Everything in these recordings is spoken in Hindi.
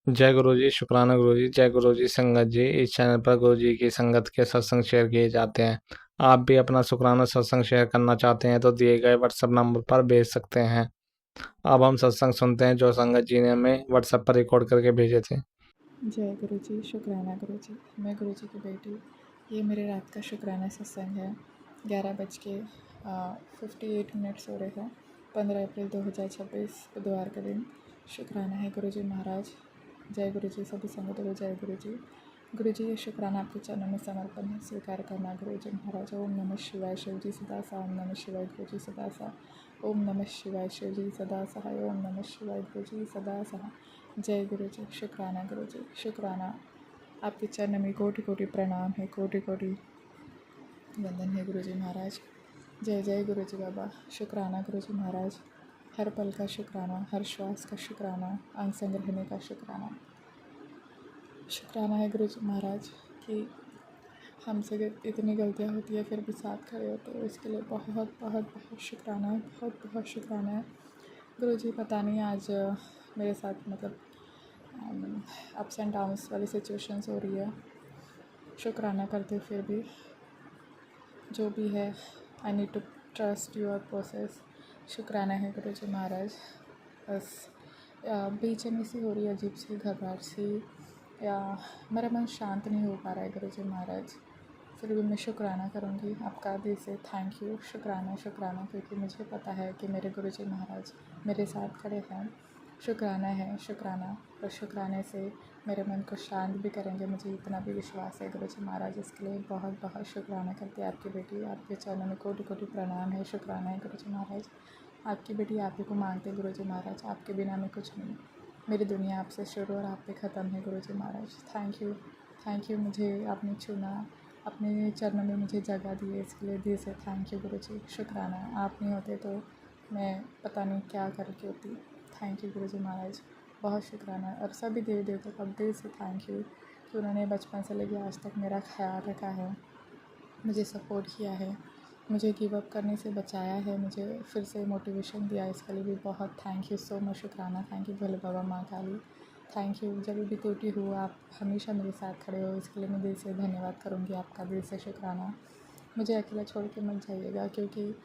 जय गुरु जी, शुक्राना गुरु जी। जय गुरु जी संगत जी। इस चैनल पर गुरु जी की संगत के सत्संग शेयर किए जाते हैं। आप भी अपना शुक्राना सत्संग शेयर करना चाहते हैं तो दिए गए व्हाट्सएप नंबर पर भेज सकते हैं। अब हम सत्संग सुनते हैं जो संगत जी ने हमें व्हाट्सएप पर रिकॉर्ड करके भेजे थे। जय गुरु जी, शुक्राना गुरु जी। मैं गुरु जी की बेटी। ये मेरे रात का शुक्राना सत्संग है। 11:58 हो रहे हैं। 15 अप्रैल 2026 बुधवार का दिन। शुक्राना है गुरु जी महाराज। जय गुरु जी। सभी संगतों को जय गुरु जी। गुरु जी, ये शुक्राना आपके चरणों में समर्पण है, स्वीकार करना गुरु जी महाराज। ओम नमः शिवाय शिव जी सदा सा। ओम नमः शिवाय गुरु जी सदा सा। ओम नमः शिवाय शिव जी सदा सहाय। ओम नमः शिवाय गुरु जी सदा सहाय। जय गुरु जी। शुक्राना गुरु जी, शुक्राना। आपके चरण में कोटि कोटि प्रणाम है, कोटि कोटि वंदन है गुरु जी महाराज। जय जय गुरु जी बाबा। शुक्राना गुरु जी महाराज। हर पल का शुक्राना, हर श्वास का शुक्राना, अंग संग रहने का शुक्राना। शुक्राना है गुरु जी महाराज कि हमसे इतनी गलतियाँ होती है फिर भी साथ खड़े होते हो, इसके लिए बहुत बहुत बहुत शुक्राना है, बहुत बहुत शुक्राना है गुरु जी। पता नहीं आज मेरे साथ मतलब अप्स एंड डाउन्स वाली सिचुएशंस हो रही है। शुक्राना करते फिर भी जो भी है, I need to trust your process. शुक्राना है गुरु जी महाराज। बस बेचैनी सी हो रही है, अजीब सी घबराहट सी, या मेरा मन शांत नहीं हो पा रहा है गुरु जी महाराज। फिर भी मैं शुक्राना करूँगी आपका दिल से। थैंक यू, शुक्राना शुक्राना, क्योंकि मुझे पता है कि मेरे गुरु जी महाराज मेरे साथ खड़े हैं। शुक्राना है, शुक्राना। और शुक्राने से मेरे मन को शांत भी करेंगे, मुझे इतना भी विश्वास है गुरु जी महाराज। इसके लिए बहुत बहुत शुक्राना करती है आपकी बेटी। आपके चरणों में कोटि कोटि प्रणाम है, शुक्राना है गुरु जी महाराज। आपकी बेटी आप ही को मांगते गुरु जी महाराज, आपके बिना मैं कुछ नहीं। मेरी दुनिया आपसे शुरू और आप पे ख़त्म है गुरु जी महाराज। थैंक यू, मुझे आपने चुना, अपने चरणों में मुझे जगह दी है, इसके लिए दिल से थैंक यू गुरु जी। शुक्राना। आप नहीं होते तो मैं पता नहीं क्या करके होती। थैंक यू गुरु जी महाराज, बहुत शुक्राना। और सभी देवी देवताओं का दिल से थैंक यू कि उन्होंने बचपन से लेकर आज तक मेरा ख्याल रखा है, मुझे सपोर्ट किया है, मुझे गिव अप करने से बचाया है, मुझे फिर से मोटिवेशन दिया। इसके लिए भी बहुत थैंक यू सो मच, शुक्राना। थैंक यू भोले बाबा, माँ काली, थैंक यू। जब भी टूटी हूँ आप हमेशा मेरे साथ खड़े हो, इसके लिए मैं दिल से धन्यवाद करूँगी आपका, दिल से शुक्राना। मुझे अकेला छोड़ के मत जाइएगा, क्योंकि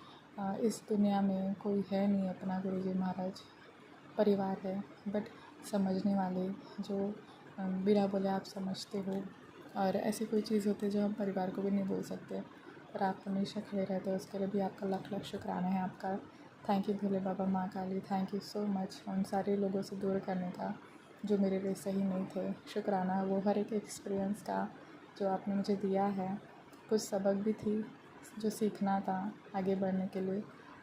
इस दुनिया में कोई है नहीं अपना गुरु जी महाराज। परिवार है बट समझने वाले, जो बिना बोले आप समझते हो, और ऐसी कोई चीज़ होती है जो हम परिवार को भी नहीं बोल सकते, पर आप हमेशा खड़े रहते हो, उसके लिए भी आपका लाख लाख शुक्राना है आपका। थैंक यू भोले बाबा, माँ काली, थैंक यू सो मच उन सारे लोगों से दूर करने का जो मेरे लिए सही नहीं थे। शुक्राना वो हर एक एक्सपीरियंस का जो आपने मुझे दिया है। कुछ सबक भी थी जो सीखना था आगे बढ़ने के लिए,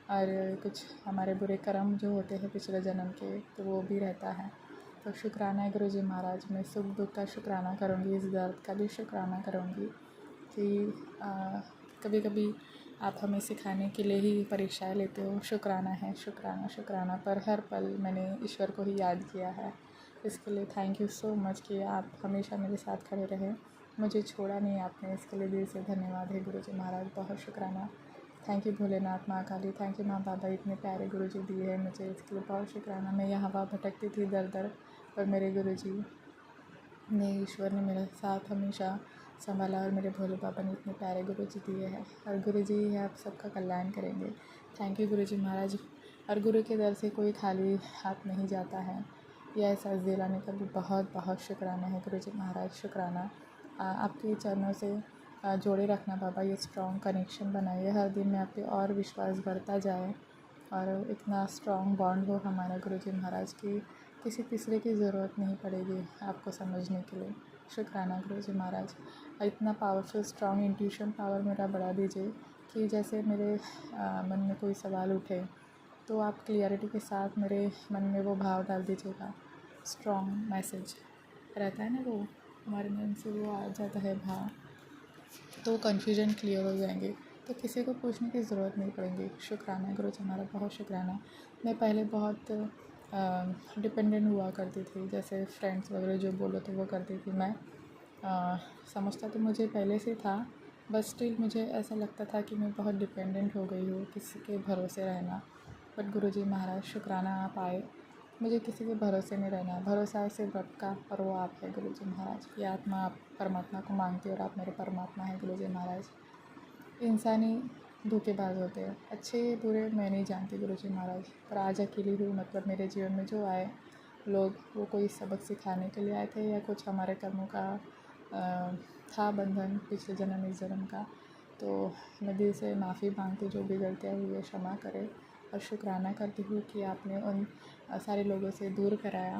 और कुछ हमारे बुरे कर्म जो होते हैं पिछले जन्म के, तो वो भी रहता है। तो शुक्राना है गुरु जी महाराज। मैं सुख दुख का शुक्राना करूँगी, इस दर्द का भी शुक्राना करूँगी कि कभी कभी आप हमें सिखाने के लिए ही परीक्षाएं लेते हो। शुक्राना है, शुक्राना शुक्राना। पर हर पल मैंने ईश्वर को ही याद किया है, इसके लिए थैंक यू सो मच कि आप हमेशा मेरे साथ खड़े रहे, मुझे छोड़ा नहीं आपने, इसके लिए दिल से धन्यवाद है गुरु जी महाराज, बहुत शुक्राना। थैंक यू भोलेनाथ, माँ काली, थैंक यू माँ बाबा, इतने प्यारे गुरु जी दिए हैं मुझे, इसके लिए बहुत शुक्राना। मैं यहाँ वहाँ भटकती थी दर दर, पर मेरे गुरु जी ने, ईश्वर ने मेरा साथ हमेशा संभाला, और मेरे भोले बाबा ने इतने प्यारे गुरु जी दिए हैं, और गुरु जी ही आप सबका कल्याण करेंगे। थैंक यू गुरु जी महाराज। और गुरु के दर से कोई खाली हाथ नहीं जाता है, यह एहसास दिलाने का भी बहुत बहुत शुक्राना है गुरु जी महाराज, शुक्राना। आपके चरणों से जोड़े रखना बाबा, ये स्ट्रॉन्ग कनेक्शन बनाइए, हर दिन में आप पे और विश्वास बढ़ता जाए, और इतना स्ट्रॉन्ग बॉन्ड हो हमारा गुरु जी महाराज की किसी तीसरे की ज़रूरत नहीं पड़ेगी आपको समझने के लिए। शुक्राना गुरु जी महाराज। इतना पावरफुल स्ट्रॉन्ग इंट्यूशन पावर मेरा बढ़ा दीजिए कि जैसे मेरे मन में कोई सवाल उठे तो आप क्लियरिटी के साथ मेरे मन में वो भाव डाल दीजिएगा। स्ट्रॉन्ग मैसेज रहता है ना, वो हमारे मन से वो आ जाता है भाव, तो कन्फ्यूजन क्लियर हो जाएंगे, तो किसी को पूछने की ज़रूरत नहीं पड़ेगी। शुक्राना गुरु जी हमारा, बहुत शुक्राना। मैं पहले बहुत डिपेंडेंट हुआ करती थी, जैसे फ्रेंड्स वगैरह जो बोलो तो वो करती थी मैं। समझता तो मुझे पहले से था, बस स्टिल मुझे ऐसा लगता था कि मैं बहुत डिपेंडेंट हो गई हूँ, किसी के भरोसे रहना। बट गुरु जी महाराज शुक्राना, आप आए मुझे किसी के भरोसे नहीं रहना है, भरोसा है सिर्फ रब का, और वो आप है गुरुजी महाराज। ये आत्मा आप परमात्मा को मांगती है और आप मेरे परमात्मा हैं गुरुजी महाराज। इंसानी धोखेबाज होते हैं, अच्छे बुरे मैं नहीं जानती गुरुजी महाराज, पर आज अकेली हूँ। मतलब मेरे जीवन में जो आए लोग, वो कोई सबक सिखाने के लिए आए थे या कुछ हमारे कर्मों का था बंधन पिछले जन्म इस जन्म का। तो मैं दिल से माफ़ी मांगती, जो भी गलतियाँ हुई है क्षमा करें, और शुक्राना करती हूँ कि आपने उन सारे लोगों से दूर कराया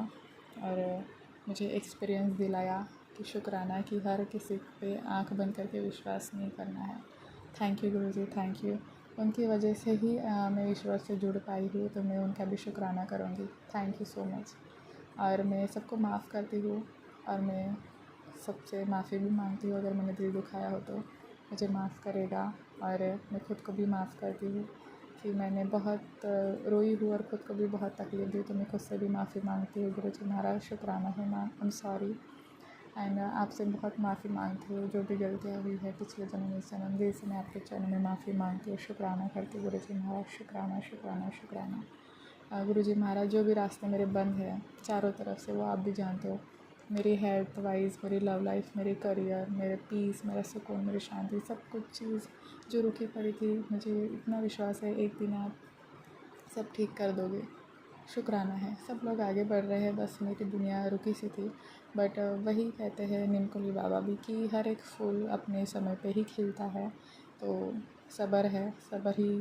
और मुझे एक्सपीरियंस दिलाया कि शुक्राना कि हर किसी पे आंख बंद करके विश्वास नहीं करना है। Thank you Guruji, thank you. उनकी वजह से ही मैं ईश्वर से जुड़ पाई हूँ, तो मैं उनका भी शुक्राना करूँगी। Thank you so much. और मैं सबको माफ़ करती हूँ, और मैं सबसे माफ़ी भी मांगती हूँ अगर मैंने दिल दुखाया हो तो मुझे माफ़ करेगा। और मैं खुद को भी माफ़ करती हूँ कि मैंने बहुत रोई हूँ और ख़ुद को भी बहुत तकलीफ़ दी, तो मैं खुद से भी माफ़ी मांगती हूँ गुरुजी महाराज। शुक्राना है ma'am, I am sorry. And आपसे बहुत माफ़ी मांगती हूँ, जो भी गलतियाँ हुई है पिछले जन्म इस जन्म, दिल से मैं आपके चरणों में माफ़ी मांगती हूँ। शुक्राना करती हूँ गुरुजी महाराज, शुक्राना शुक्राना शुक्राना। गुरुजी महाराज, जो भी रास्ते मेरे बंद हैं चारों तरफ से, वो आप भी जानते हो। मेरी हेल्थ वाइज, मेरी लव लाइफ, मेरे करियर, मेरे पीस, मेरा सुकून, मेरी शांति, सब कुछ चीज़ जो रुकी पड़ी थी, मुझे इतना विश्वास है एक दिन आप सब ठीक कर दोगे। शुक्राना है। सब लोग आगे बढ़ रहे हैं, बस मेरी दुनिया रुकी सी थी। बट वही कहते हैं निमकुली बाबा भी कि हर एक फूल अपने समय पे ही खिलता है। तो सब्र है, सब्र ही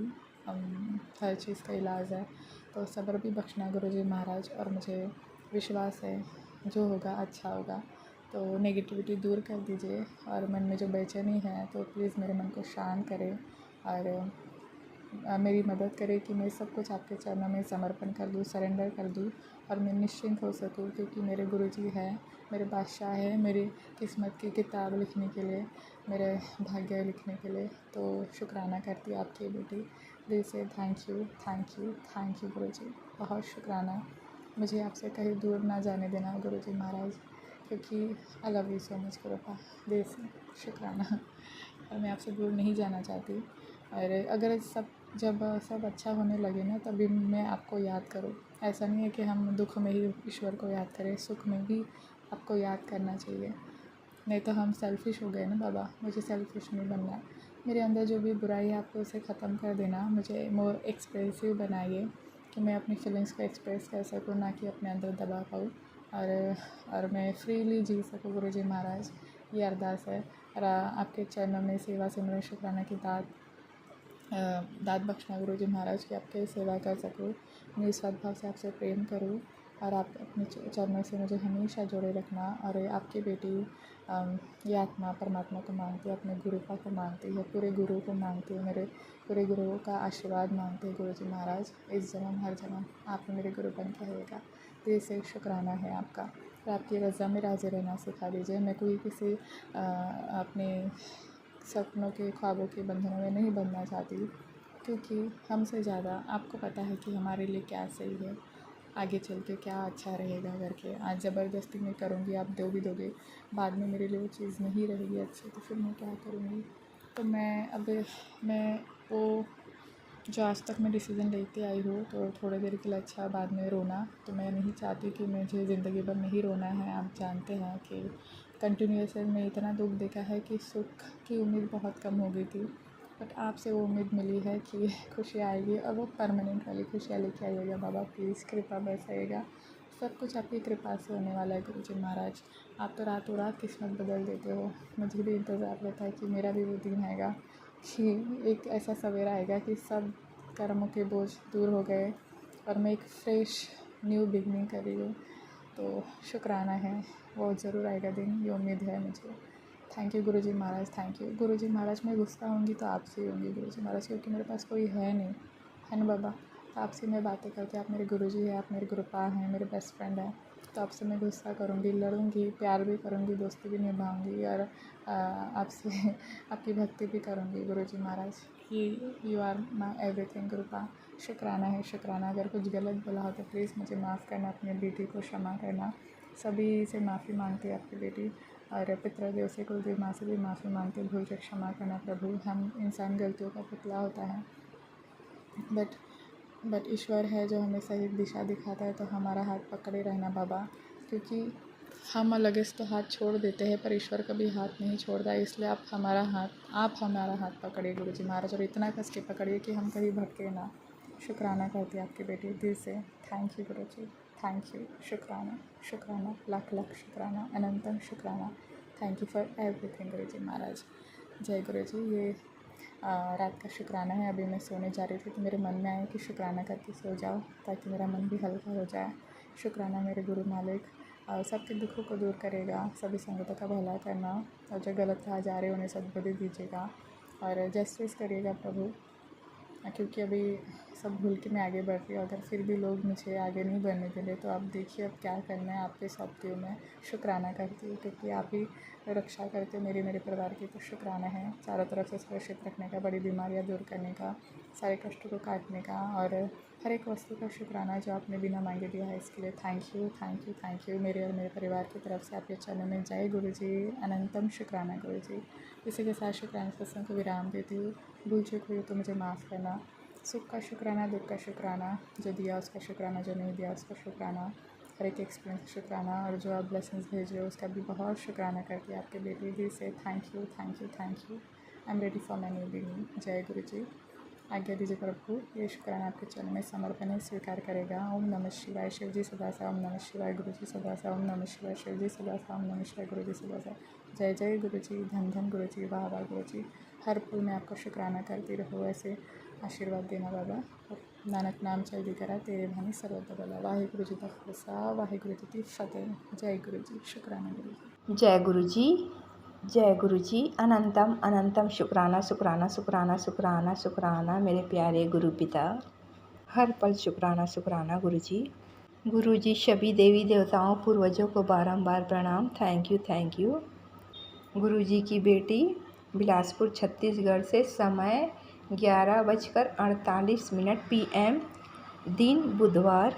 हर चीज़ का इलाज है। तो सब्र भी बख्शना गुरुजी महाराज, और मुझे विश्वास है जो होगा अच्छा होगा। तो नेगेटिविटी दूर कर दीजिए, और मन में जो बेचैनी है तो प्लीज़ मेरे मन को शांत करें, और मेरी मदद करे कि मैं सब कुछ आपके चरणों में समर्पण कर दूँ, सरेंडर कर दूँ, और मैं निश्चिंत हो सकूँ, क्योंकि मेरे गुरुजी हैं, मेरे बादशाह हैं, मेरी किस्मत की किताब लिखने के लिए, मेरे भाग्य लिखने के लिए। तो शुक्राना करती हूँ आपकी बेटी, दिल से thank you thank you thank you Guruji, बहुत शुक्राना। मुझे आपसे कहीं दूर ना जाने देना गुरुजी महाराज, क्योंकि I love you so much Gurupa, दिल से शुक्राना। और मैं आपसे दूर नहीं जाना चाहती, और अगर जब सब अच्छा होने लगे ना, तभी मैं आपको याद करूँ। ऐसा नहीं है कि हम दुख में ही ईश्वर को याद करें, सुख में भी आपको याद करना चाहिए, नहीं तो हम सेल्फ़िश हो गए ना बाबा। मुझे सेल्फ़िश नहीं बनना है। मेरे अंदर जो भी बुराई है आपको उसे ख़त्म कर देना, मुझे मोर एक्सप्रेसिव बनाइए कि मैं अपनी फीलिंग्स को एक्सप्रेस कर सकूँ, ना कि अपने अंदर दबा पाऊँ, और मैं फ्रीली जी सकूँ गुरुजी महाराज। ये अरदास है, और आपके चरणों में सेवा सिमरन शुक्राना की दाद बख्शना गुरुजी महाराज की आपके सेवा कर सकूँ, मैं सद्भाव से आपसे प्रेम करूँ, और आप अपने चरणों से मुझे हमेशा जोड़े रखना। और आपकी बेटी ये आत्मा परमात्मा को मांगती है, अपने गुरुपा को मांगती है, पूरे गुरु को मांगती है, मेरे पूरे गुरुओं का आशीर्वाद मांगती है गुरुजी महाराज। इस जन्म हर जन्म आप मेरे गुरु बन के रहिएगा। दिल से शुक्राना है आपका, और आपकी रज़ा में राज़ी रहना सिखा दीजिए। मैं कोई किसी अपने सपनों के, ख्वाबों के बंधनों में नहीं बंधना चाहती, क्योंकि हमसे ज़्यादा आपको पता है कि हमारे लिए क्या सही है, आगे चल के क्या अच्छा रहेगा करके। आज ज़बरदस्ती मैं करूँगी, आप दो भी दोगे, बाद में मेरे लिए वो चीज़ नहीं रहेगी अच्छी, तो फिर मैं क्या करूँगी। तो मैं वो जो आज तक मैं डिसीज़न लेते आई हूँ, तो थोड़ी देर के लिए अच्छा, बाद में रोना, तो मैं नहीं चाहती कि मुझे ज़िंदगी भर नहीं रोना है। आप जानते हैं कि कंटिन्यूअसली मैं इतना दुख देखा है कि सुख की उम्मीद बहुत कम हो गई थी, बट आपसे वो उम्मीद मिली है कि खुशी आएगी, और वो परमानेंट वाली खुशियाँ लेके आइएगा बाबा, प्लीज़ कृपा बरसाइएगा। सब कुछ आपकी कृपा से होने वाला है गुरुजी महाराज। आप तो रातों रात किस्मत बदल देते हो। मुझे भी इंतज़ार रहता है कि मेरा भी वो दिन आएगा, कि एक ऐसा सवेरा आएगा कि सब कर्मों के बोझ दूर हो गए, और मैं एक फ्रेश न्यू बिगनिंग कर रही हूँ। तो शुक्राना है, वो ज़रूर आएगा दिन, ये उम्मीद है मुझे। Thank you Guruji Maharaj, thank you Guruji Maharaj. मैं गुस्सा होंगी तो आपसे ही होंगी गुरुजी महाराज, क्योंकि मेरे पास कोई है नहीं, है ना बाबा। तो आपसे मैं बातें करती, आप मेरे गुरुजी हैं, आप मेरे गुरुपा हैं, मेरे बेस्ट फ्रेंड हैं। तो आपसे मैं गुस्सा करूँगी, लड़ूँगी, प्यार भी करूँगी, दोस्ती भी निभाऊँगी, और आपसे आपकी भक्ति भी करूँगी गुरुजी महाराज, कि यू आर माई एवरीथिंग गुरुपा। शुक्राना है, शुक्राना। अगर कुछ गलत बोला हो तो प्लीज़ मुझे माफ़ करना, अपनी बेटी को क्षमा करना। सभी से माफ़ी मांगती है आपकी बेटी, और पितृदेव से, कुलदेव माँ से भी माफ़ी मांगती है। भूल से क्षमा करना प्रभु, हम इंसान गलतियों का पुतला होता है, बट बट ईश्वर है जो हमें सही दिशा दिखाता है, तो हमारा हाथ पकड़े रहना बाबा, क्योंकि हम अलग तो हाथ छोड़ देते हैं पर ईश्वर कभी हाथ नहीं छोड़ता। इसलिए आप हमारा हाथ पकड़िए गुरुजी महाराज, और इतना कस के पकड़िए कि हम कहीं भटके ना। शुक्राना करती है आपकी बेटी दिल से। Thank you Guruji, thank you. शुक्राना, शुक्राना, लाख लाख शुक्राना, अनंतम शुक्राना। थैंक यू फॉर एवरीथिंग गुरुजी महाराज। जय गुरुजी। ये रात का शुक्राना है। अभी मैं सोने जा रही थी तो मेरे मन में आया कि शुक्राना करके सो जाओ ताकि मेरा मन भी हल्का हो जाए। शुक्राना मेरे गुरु मालिक सबके दुखों को दूर करेगा, सभी संगतों का भला करना, और जो गलत राह जा रहे हैं उन्हें सद्बुद्धि दीजिएगा और जस्टिस करिएगा प्रभु, क्योंकि अभी सब भूल के मैं आगे बढ़ रही हूँ। अगर फिर भी लोग मुझे आगे नहीं बढ़ने दे रहे तो आप देखिए अब क्या करना है। आप पे सौंपती हूँ मैं। शुक्राना करती हूँ क्योंकि आप ही रक्षा करते हो मेरे परिवार की, तो शुक्राना है चारों तरफ से सुरक्षित रखने का, बड़ी बीमारियाँ दूर करने का, सारे कष्टों को काटने का, और हर एक वस्तु का शुक्राना जो आपने बिना मांगे दिया है, इसके लिए thank you, thank you, thank you. मेरे और मेरे परिवार की तरफ से आपके चरणों में जय गुरुजी, अनंतम शुक्राना गुरुजी। इसी के साथ शुक्राना सत्संग को विराम देती हूँ। भूल चूक हुई तो मुझे माफ़ करना। सुख का शुक्राना, दुख का शुक्राना, जो दिया उसका शुक्राना, जो नहीं दिया उसका शुक्राना, हर एक एक्सपीरियंस का शुक्राना, और जो आप ब्लेसिंग्स भेज रहे हो उसका भी बहुत शुक्राना करती है आपके बेटी दिल से। Thank you, thank you, thank you. I am ready for my new beginning. जय गुरु जी। आज्ञा दीजिए प्रभु, ये शुक्राना आपके चरणों में समर्पण है, स्वीकार करेगा। ओम नमः शिवाय। शिव जी सदा सा। ओम नमः शिवाय। गुरु जी सदा सा। ओम नमः शिवाय। शिव जी सदा सा। ओम नमः शिवाय। गुरु जी सदा सा। जय जय गुरु जी, धन धन गुरु जी, वाह वाह गुरु जी। हर पल में आपका शुक्राना करती रहो, ऐसे आशीर्वाद देना बाबा। और नानक नाम चलदी करा तेरे भानी सर्वदा भला। वाहे गुरु जी का खालसा, वाहे गुरु जी की फतेह। जय गुरु जी। शुक्राना गुरु जी। जय गुरु जी, जय गुरु जी। अनंतम अनंतम शुक्राना, शुक्राना, शुक्राना, शुक्राना, शुक्राना मेरे प्यारे गुरु पिता। हर पल शुक्राना, शुक्राना गुरु जी। गुरु जी, सभी देवी देवताओं पूर्वजों को बारंबार प्रणाम। Thank you, thank you. गुरु जी की बेटी बिलासपुर छत्तीसगढ़ से, समय 11:48 PM, दिन बुधवार।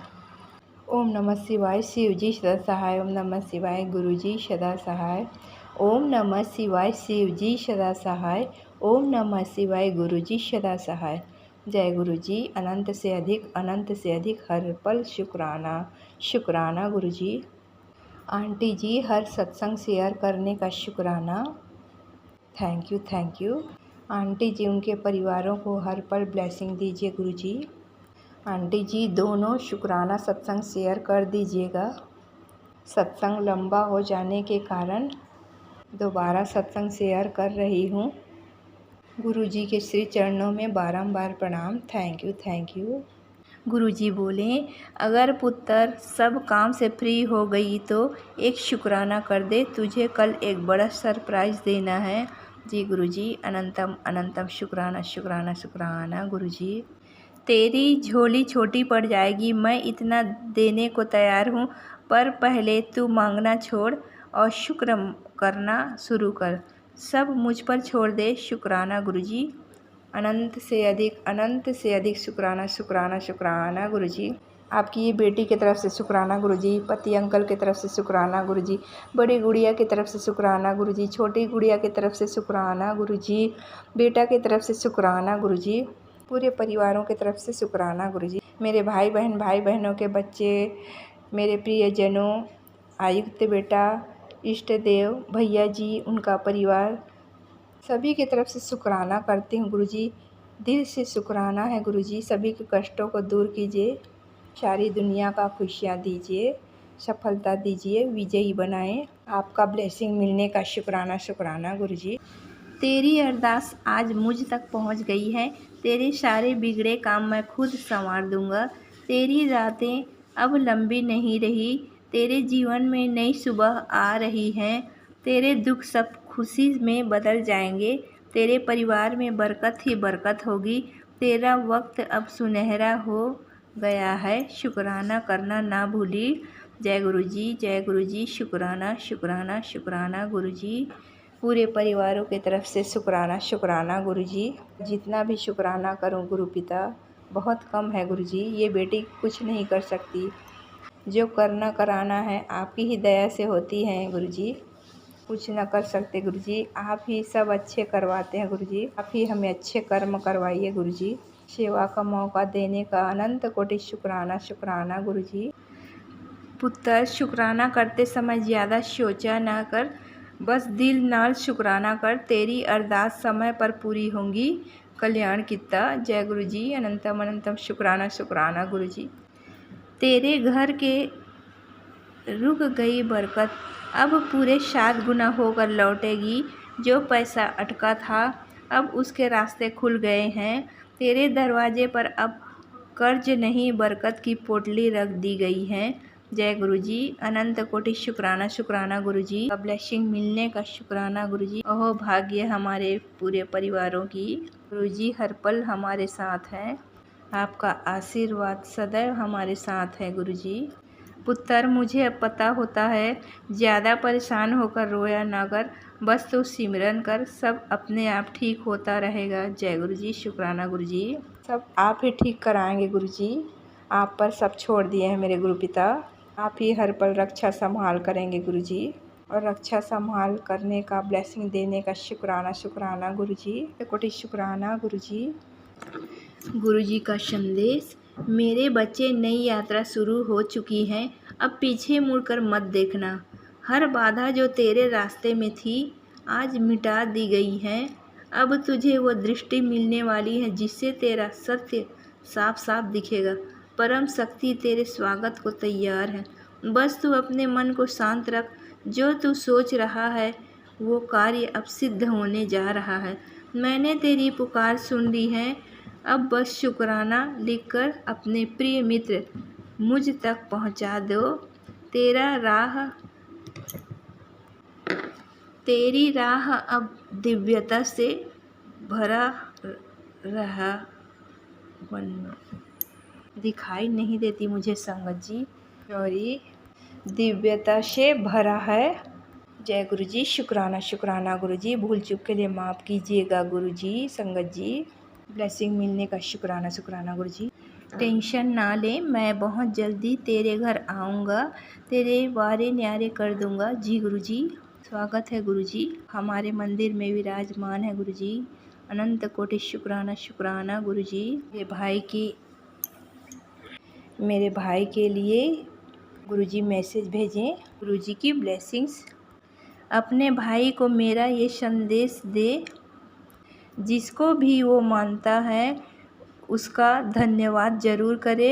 ओम नमः शिवाय। शिव जी सदा सहाय। ओम नमः शिवाय। गुरु जी सदा सहाय। ओम नमः शिवाय। शिव जी सदा सहाय। ओम नमः शिवाय। गुरु जी सदा सहाय। जय गुरु जी। अनंत से अधिक हर पल शुक्राना, शुक्राना गुरु जी। आंटी जी, हर सत्संग शेयर करने का शुक्राना। Thank you, thank you. Aunty ji, उनके परिवारों को हर पल ब्लेसिंग दीजिए गुरु जी। आंटी जी, दोनों शुक्राना सत्संग शेयर कर दीजिएगा। सत्संग लंबा हो जाने के कारण दोबारा सत्संग शेयर कर रही हूँ। गुरु जी के श्री चरणों में बारंबार प्रणाम। Thank you, thank you. गुरु जी बोले, अगर पुत्र सब काम से फ्री हो गई तो एक शुक्राना कर दे, तुझे कल एक बड़ा सरप्राइज़ देना है। जी गुरु जी, अनंतम अनंतम शुक्राना, शुक्राना, शुक्राना गुरु जी। तेरी झोली छोटी पड़ जाएगी, मैं इतना देने को तैयार हूँ, पर पहले तू मांगना छोड़ और शुक्र करना शुरू कर। सब मुझ पर छोड़ दे। शुक्राना गुरु जी। अनंत से अधिक शुक्राना, शुक्राना, शुक्राना गुरु जी। आपकी ये बेटी की तरफ से शुक्राना गुरु जी, पति अंकल की तरफ से शुक्राना गुरु जी, बड़ी गुड़िया की तरफ से शुक्राना गुरु जी, छोटी गुड़िया की तरफ से शुक्राना गुरु जी, बेटा की तरफ से शुक्राना गुरु जी, पूरे परिवारों की तरफ से शुक्राना गुरु जी। मेरे भाई बहनों के बच्चे, मेरे प्रियजनों, आयुक्त बेटा, इष्ट देव, भैया जी, उनका परिवार, सभी की तरफ से शुक्राना करती हूँ गुरु जी। दिल से शुक्राना है गुरु जी। सभी के कष्टों को दूर कीजिए, सारी दुनिया का खुशियाँ दीजिए, सफलता दीजिए, विजयी बनाएं। आपका ब्लेसिंग मिलने का शुक्राना, शुक्राना गुरु जी। तेरी अरदास आज मुझ तक पहुंच गई है। तेरे सारे बिगड़े काम मैं खुद संवार दूंगा। तेरी रातें अब लंबी नहीं रही, तेरे जीवन में नई सुबह आ रही है। तेरे दुख सब खुशी में बदल जाएंगे। तेरे परिवार में बरकत ही बरकत होगी। तेरा वक्त अब सुनहरा हो गया है। शुक्राना करना ना भूली। जय गुरु जी, जय गुरु जी। शुक्राना, शुक्राना, शुक्राना गुरु जी। पूरे परिवारों की तरफ से शुक्राना, शुक्राना गुरु जी। जितना भी शुक्राना करूं गुरु पिता, बहुत कम है गुरु जी। ये बेटी कुछ नहीं कर सकती, जो करना कराना है आपकी ही दया से होती है गुरु जी। कुछ ना कर सकते गुरु जी, आप ही सब अच्छे करवाते हैं गुरु जी। आप ही हमें अच्छे कर्म करवाइए गुरु जी। सेवा का मौका देने का अनंत कोटि शुक्राना शुक्राना गुरुजी। पुत्र, शुक्राना करते समय ज़्यादा सोचा ना कर, बस दिल नाल शुक्राना कर। तेरी अरदास समय पर पूरी होंगी, कल्याण किता। जय गुरुजी। अनंतम अनंतम शुक्राना शुक्राना गुरुजी। तेरे घर के रुक गई बरकत, अब पूरे 7 गुना होकर लौटेगी। जो पैसा अटका था, अब उसके रास्ते खुल गए हैं। तेरे दरवाजे पर अब कर्ज नहीं, बरकत की पोटली रख दी गई है। जय गुरुजी। अनंत कोटि शुक्राना शुक्राना गुरुजी का ब्लेसिंग मिलने का शुक्राना गुरुजी। अहो भाग्य हमारे पूरे परिवारों की। गुरुजी हर पल हमारे साथ हैं, आपका आशीर्वाद सदैव हमारे साथ है गुरुजी। पुत्र, मुझे अब पता होता है, ज़्यादा परेशान होकर रोया ना कर, बस तू सिमरन कर, सब अपने आप ठीक होता रहेगा। जय गुरुजी। शुक्राना गुरुजी। सब आप ही ठीक कराएंगे गुरुजी, आप पर सब छोड़ दिए हैं मेरे गुरु पिता। आप ही हर पल रक्षा संभाल करेंगे गुरुजी, और रक्षा संभाल करने का ब्लेसिंग देने का शुक्राना शुक्राना गुरुजी। कोटि शुक्राना गुरुजी। गुरुजी का संदेश। मेरे बच्चे, नई यात्रा शुरू हो चुकी है, अब पीछे मुड़कर मत देखना। हर बाधा जो तेरे रास्ते में थी, आज मिटा दी गई है। अब तुझे वो दृष्टि मिलने वाली है जिससे तेरा सत्य साफ साफ दिखेगा। परम शक्ति तेरे स्वागत को तैयार है, बस तू अपने मन को शांत रख। जो तू सोच रहा है वो कार्य अब सिद्ध होने जा रहा है। मैंने तेरी पुकार सुन ली है, अब बस शुक्राना लिखकर अपने प्रिय मित्र मुझ तक पहुंचा दो। तेरी राह अब दिव्यता से भरा रहा दिखाई नहीं देती मुझे संगत जी, सॉरी, दिव्यता से भरा है। जय गुरुजी। शुक्राना शुक्राना गुरुजी। भूल चूक के लिए माफ़ कीजिएगा गुरुजी। संगत जी ब्लेसिंग मिलने का शुक्राना शुक्राना गुरुजी। टेंशन ना ले, मैं बहुत जल्दी तेरे घर आऊँगा, तेरे वारे न्यारे कर दूँगा। जी गुरुजी। स्वागत है गुरुजी, हमारे मंदिर में विराजमान है गुरुजी। अनंत कोटि शुक्राना शुक्राना गुरुजी। मेरे भाई के लिए गुरुजी मैसेज भेजें। गुरुजी की ब्लेसिंग्स। अपने भाई को मेरा ये संदेश दे, जिसको भी वो मानता है उसका धन्यवाद ज़रूर करे।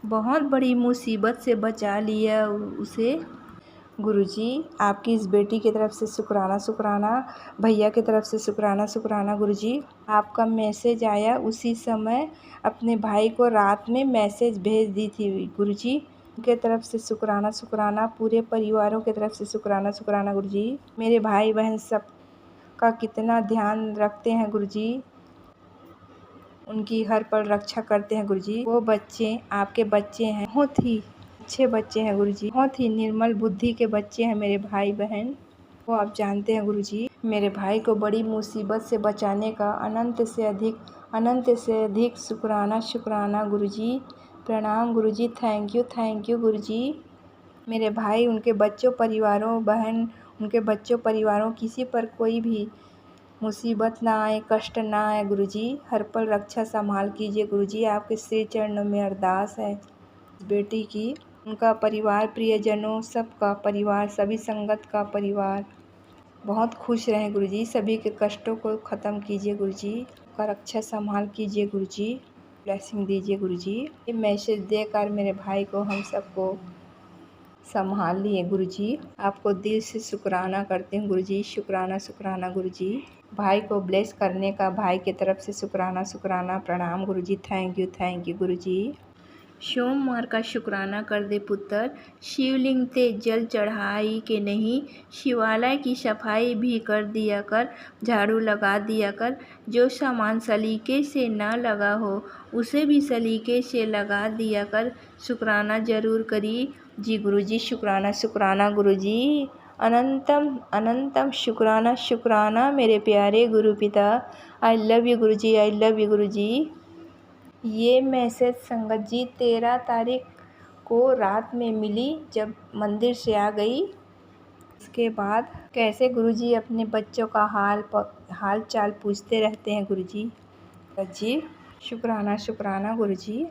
बहुत बड़ी मुसीबत से बचा लिया उसे। गुरुजी, आपकी इस बेटी की तरफ से शुक्राना शुक्राना, भैया की तरफ से शुक्राना शुक्राना गुरुजी। आपका मैसेज आया उसी समय अपने भाई को रात में मैसेज भेज दी थी गुरुजी। उनके तरफ से शुक्राना शुक्राना, पूरे परिवारों की तरफ से शुक्राना शुक्राना गुरुजी। मेरे भाई बहन सब का कितना ध्यान रखते हैं गुरुजी, उनकी हर पल रक्षा करते हैं गुरुजी। वो बच्चे आपके बच्चे हैं, बहुत ही अच्छे बच्चे हैं गुरुजी, बहुत ही निर्मल बुद्धि के बच्चे हैं मेरे भाई बहन, वो आप जानते हैं गुरुजी। मेरे भाई को बड़ी मुसीबत से बचाने का अनंत से अधिक शुक्राना शुक्राना गुरुजी। प्रणाम गुरुजी। थैंक यू गुरुजी। मेरे भाई, उनके बच्चों परिवारों, बहन, उनके बच्चों परिवारों, किसी पर कोई भी मुसीबत ना आए, कष्ट ना आए गुरुजी। हर पल रक्षा संभाल कीजिए गुरुजी। आपके श्री चरणों में अरदास है बेटी की, उनका परिवार, प्रियजनों, सबका परिवार, सभी संगत का परिवार बहुत खुश रहें गुरुजी। सभी के कष्टों को ख़त्म कीजिए गुरुजी, उनका रक्षा संभाल कीजिए गुरुजी, ब्लेसिंग दीजिए गुरुजी। ये मैसेज देकर मेरे भाई को हम सबको संभाल लिए गुरुजी। आपको दिल से शुक्राना करते हैं गुरुजी। शुक्राना शुक्राना गुरुजी। भाई को ब्लेस करने का भाई की तरफ से शुक्राना शुक्राना। प्रणाम गुरुजी। थैंक यू गुरुजी। सोमवार का शुक्राना कर दे पुत्र, शिवलिंग ते जल चढ़ाई के नहीं, शिवालय की सफाई भी कर दिया कर, झाड़ू लगा दिया कर। जो सामान सलीके से ना लगा हो उसे भी सलीके से लगा दिया कर। शुक्राना ज़रूर करी। जी गुरुजी। शुक्राना शुक्राना गुरुजी। अनंतम अनंतम शुक्राना शुक्राना मेरे प्यारे गुरु पिता। I love you Guruji, I love you Guruji. ये मैसेज संगत जी 13 तारीख को रात में मिली जब मंदिर से आ गई। उसके बाद कैसे गुरुजी अपने बच्चों का हाल चाल पूछते रहते हैं गुरुजी। जी शुक्राना शुक्राना गुरुजी।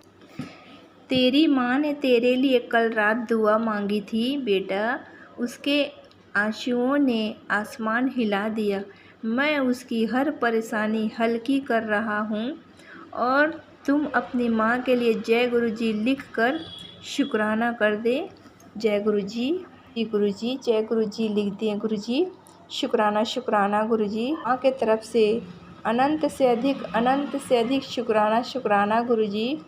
तेरी माँ ने तेरे लिए कल रात दुआ मांगी थी बेटा, उसके आंसुओं ने आसमान हिला दिया। मैं उसकी हर परेशानी हल्की कर रहा हूँ और तुम अपनी माँ के लिए जय गुरुजी लिख कर शुक्राना कर दे। जय गुरुजी। जी गुरुजी, जय गुरुजी लिख दिए गुरुजी। शुक्राना शुक्राना गुरुजी। माँ के तरफ से अनंत से अधिक शुक्राना शुक्राना गुरुजी।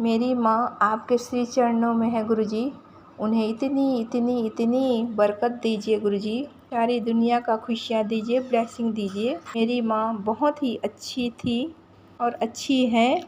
मेरी माँ आपके श्री चरणों में है गुरुजी, उन्हें इतनी इतनी इतनी बरकत दीजिए गुरुजी। सारी दुनिया का खुशियाँ दीजिए, ब्लेसिंग दीजिए। मेरी माँ बहुत ही अच्छी थी और अच्छी है,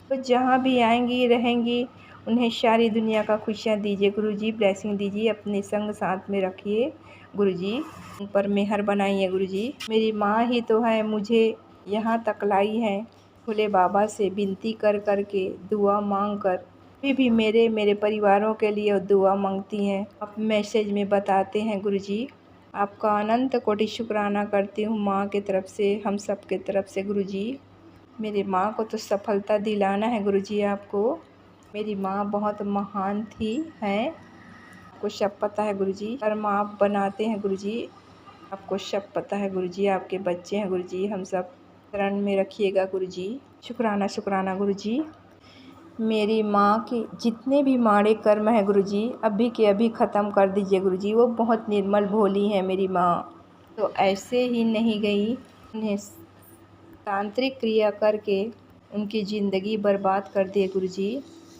तो जहाँ भी आएंगी रहेंगी उन्हें सारी दुनिया का खुशियाँ दीजिए गुरुजी, ब्लेसिंग दीजिए। अपने संग साथ में रखिए गुरुजी, उन पर मेहर बनाइए गुरुजी। मेरी माँ ही तो है मुझे यहाँ तक लाई है, भोले बाबा से विनती कर कर के दुआ मांग कर। अभी भी मेरे परिवारों के लिए दुआ मांगती हैं, आप मैसेज में बताते हैं गुरुजी। आपका अनंत कोटि शुक्राना करती हूँ माँ की तरफ से, हम सब के तरफ से गुरुजी। मेरी माँ को तो सफलता दिलाना है गुरुजी आपको। मेरी माँ बहुत महान थी है, आपको सब पता है गुरुजी। कर्म आप बनाते हैं गुरुजी, आपको सब पता है गुरुजी। आपके बच्चे हैं गुरुजी, हम सब शरण में रखिएगा गुरुजी। शुक्राना शुक्राना गुरुजी। मेरी माँ के जितने भी माड़े कर्म हैं गुरुजी, अभी के अभी ख़त्म कर दीजिए गुरुजी। वो बहुत निर्मल भोली है मेरी माँ, तो ऐसे ही नहीं गई, उन्हें तांत्रिक क्रिया करके उनकी ज़िंदगी बर्बाद कर दिए गुरुजी।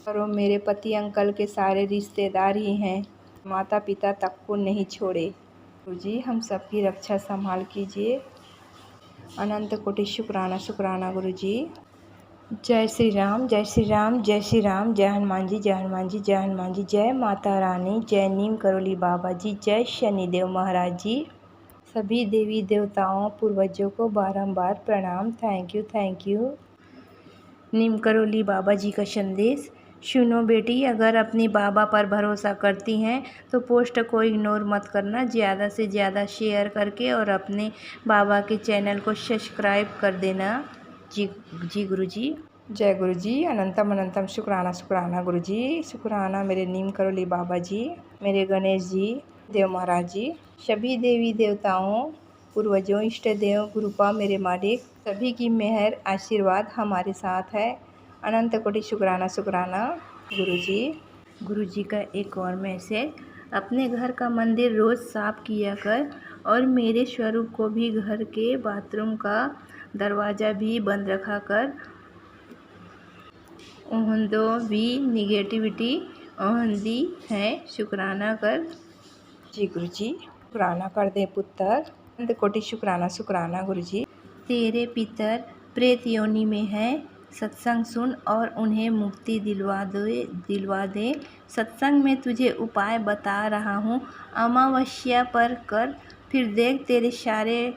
और वो मेरे पति अंकल के सारे रिश्तेदार ही हैं, माता पिता तक को नहीं छोड़े गुरुजी। हम सबकी रक्षा संभाल कीजिए। अनंत कोटि शुक्राना शुक्राना गुरुजी। जय श्री राम, जय श्री राम, जय श्री राम। जय हनुमान जी, जय हनुमान जी, जय हनुमान जी। जय माता रानी, जय नीम करोली बाबा जी, जय शनिदेव महाराज जी। सभी देवी देवताओं पूर्वजों को बारंबार प्रणाम। Thank you. नीम करोली बाबा जी का संदेश सुनो बेटी, अगर अपनी बाबा पर भरोसा करती हैं तो पोस्ट को इग्नोर मत करना, ज़्यादा से ज़्यादा शेयर करके और अपने बाबा के चैनल को सब्सक्राइब कर देना। जी गुरुजी। जय गुरुजी। अनंतम अनंतम शुक्राना शुक्राना गुरुजी। शुक्राना मेरे नीम करोली बाबा जी, मेरे गणेश जी, देव महाराज जी, सभी देवी देवताओं पूर्वजों इष्ट देव गुरुपा मेरे मालिक, सभी की मेहर आशीर्वाद हमारे साथ है। अनंत कोटि शुक्राना शुक्राना गुरुजी। गुरुजी का एक और मैसेज, अपने घर का मंदिर रोज़ साफ किया कर और मेरे स्वरूप को भी घर के बाथरूम का दरवाज़ा भी बंद रखा कर। ओहंदो भी निगेटिविटी ओहंदी है, शुक्राना कर। जी गुरुजी। शुक्राना कर दे पुत्र। अनंत कोटि शुक्राना शुक्राना गुरुजी। तेरे पितर प्रेत योनि में हैं, सत्संग सुन और उन्हें मुक्ति दिलवा दे। सत्संग में तुझे उपाय बता रहा हूँ, अमावस्या पर कर, फिर देख तेरे सारे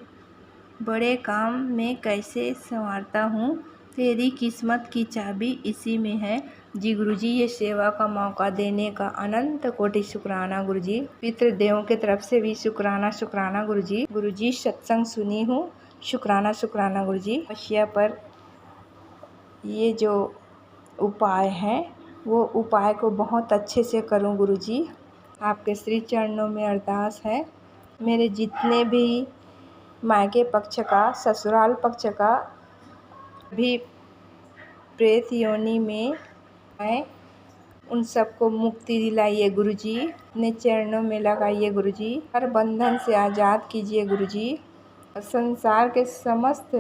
बड़े काम में कैसे संवारता हूँ। तेरी किस्मत की चाबी इसी में है। जी गुरुजी, ये सेवा का मौका देने का अनंत कोटि शुक्राना गुरुजी। पितृदेवों की तरफ से भी शुक्राना शुक्राना गुरुजी। गुरुजी सत्संग सुनी हूँ, शुक्राना शुक्राना गुरुजी। अमावस्या पर ये जो उपाय हैं वो उपाय को बहुत अच्छे से करूँ गुरुजी। आपके श्री चरणों में अरदास है। मेरे जितने भी मायके पक्ष का, ससुराल पक्ष का भी प्रेत योनि में है, उन सबको मुक्ति दिलाइए गुरुजी। अपने चरणों में लगाइए गुरुजी। हर बंधन से आज़ाद कीजिए गुरुजी। संसार के समस्त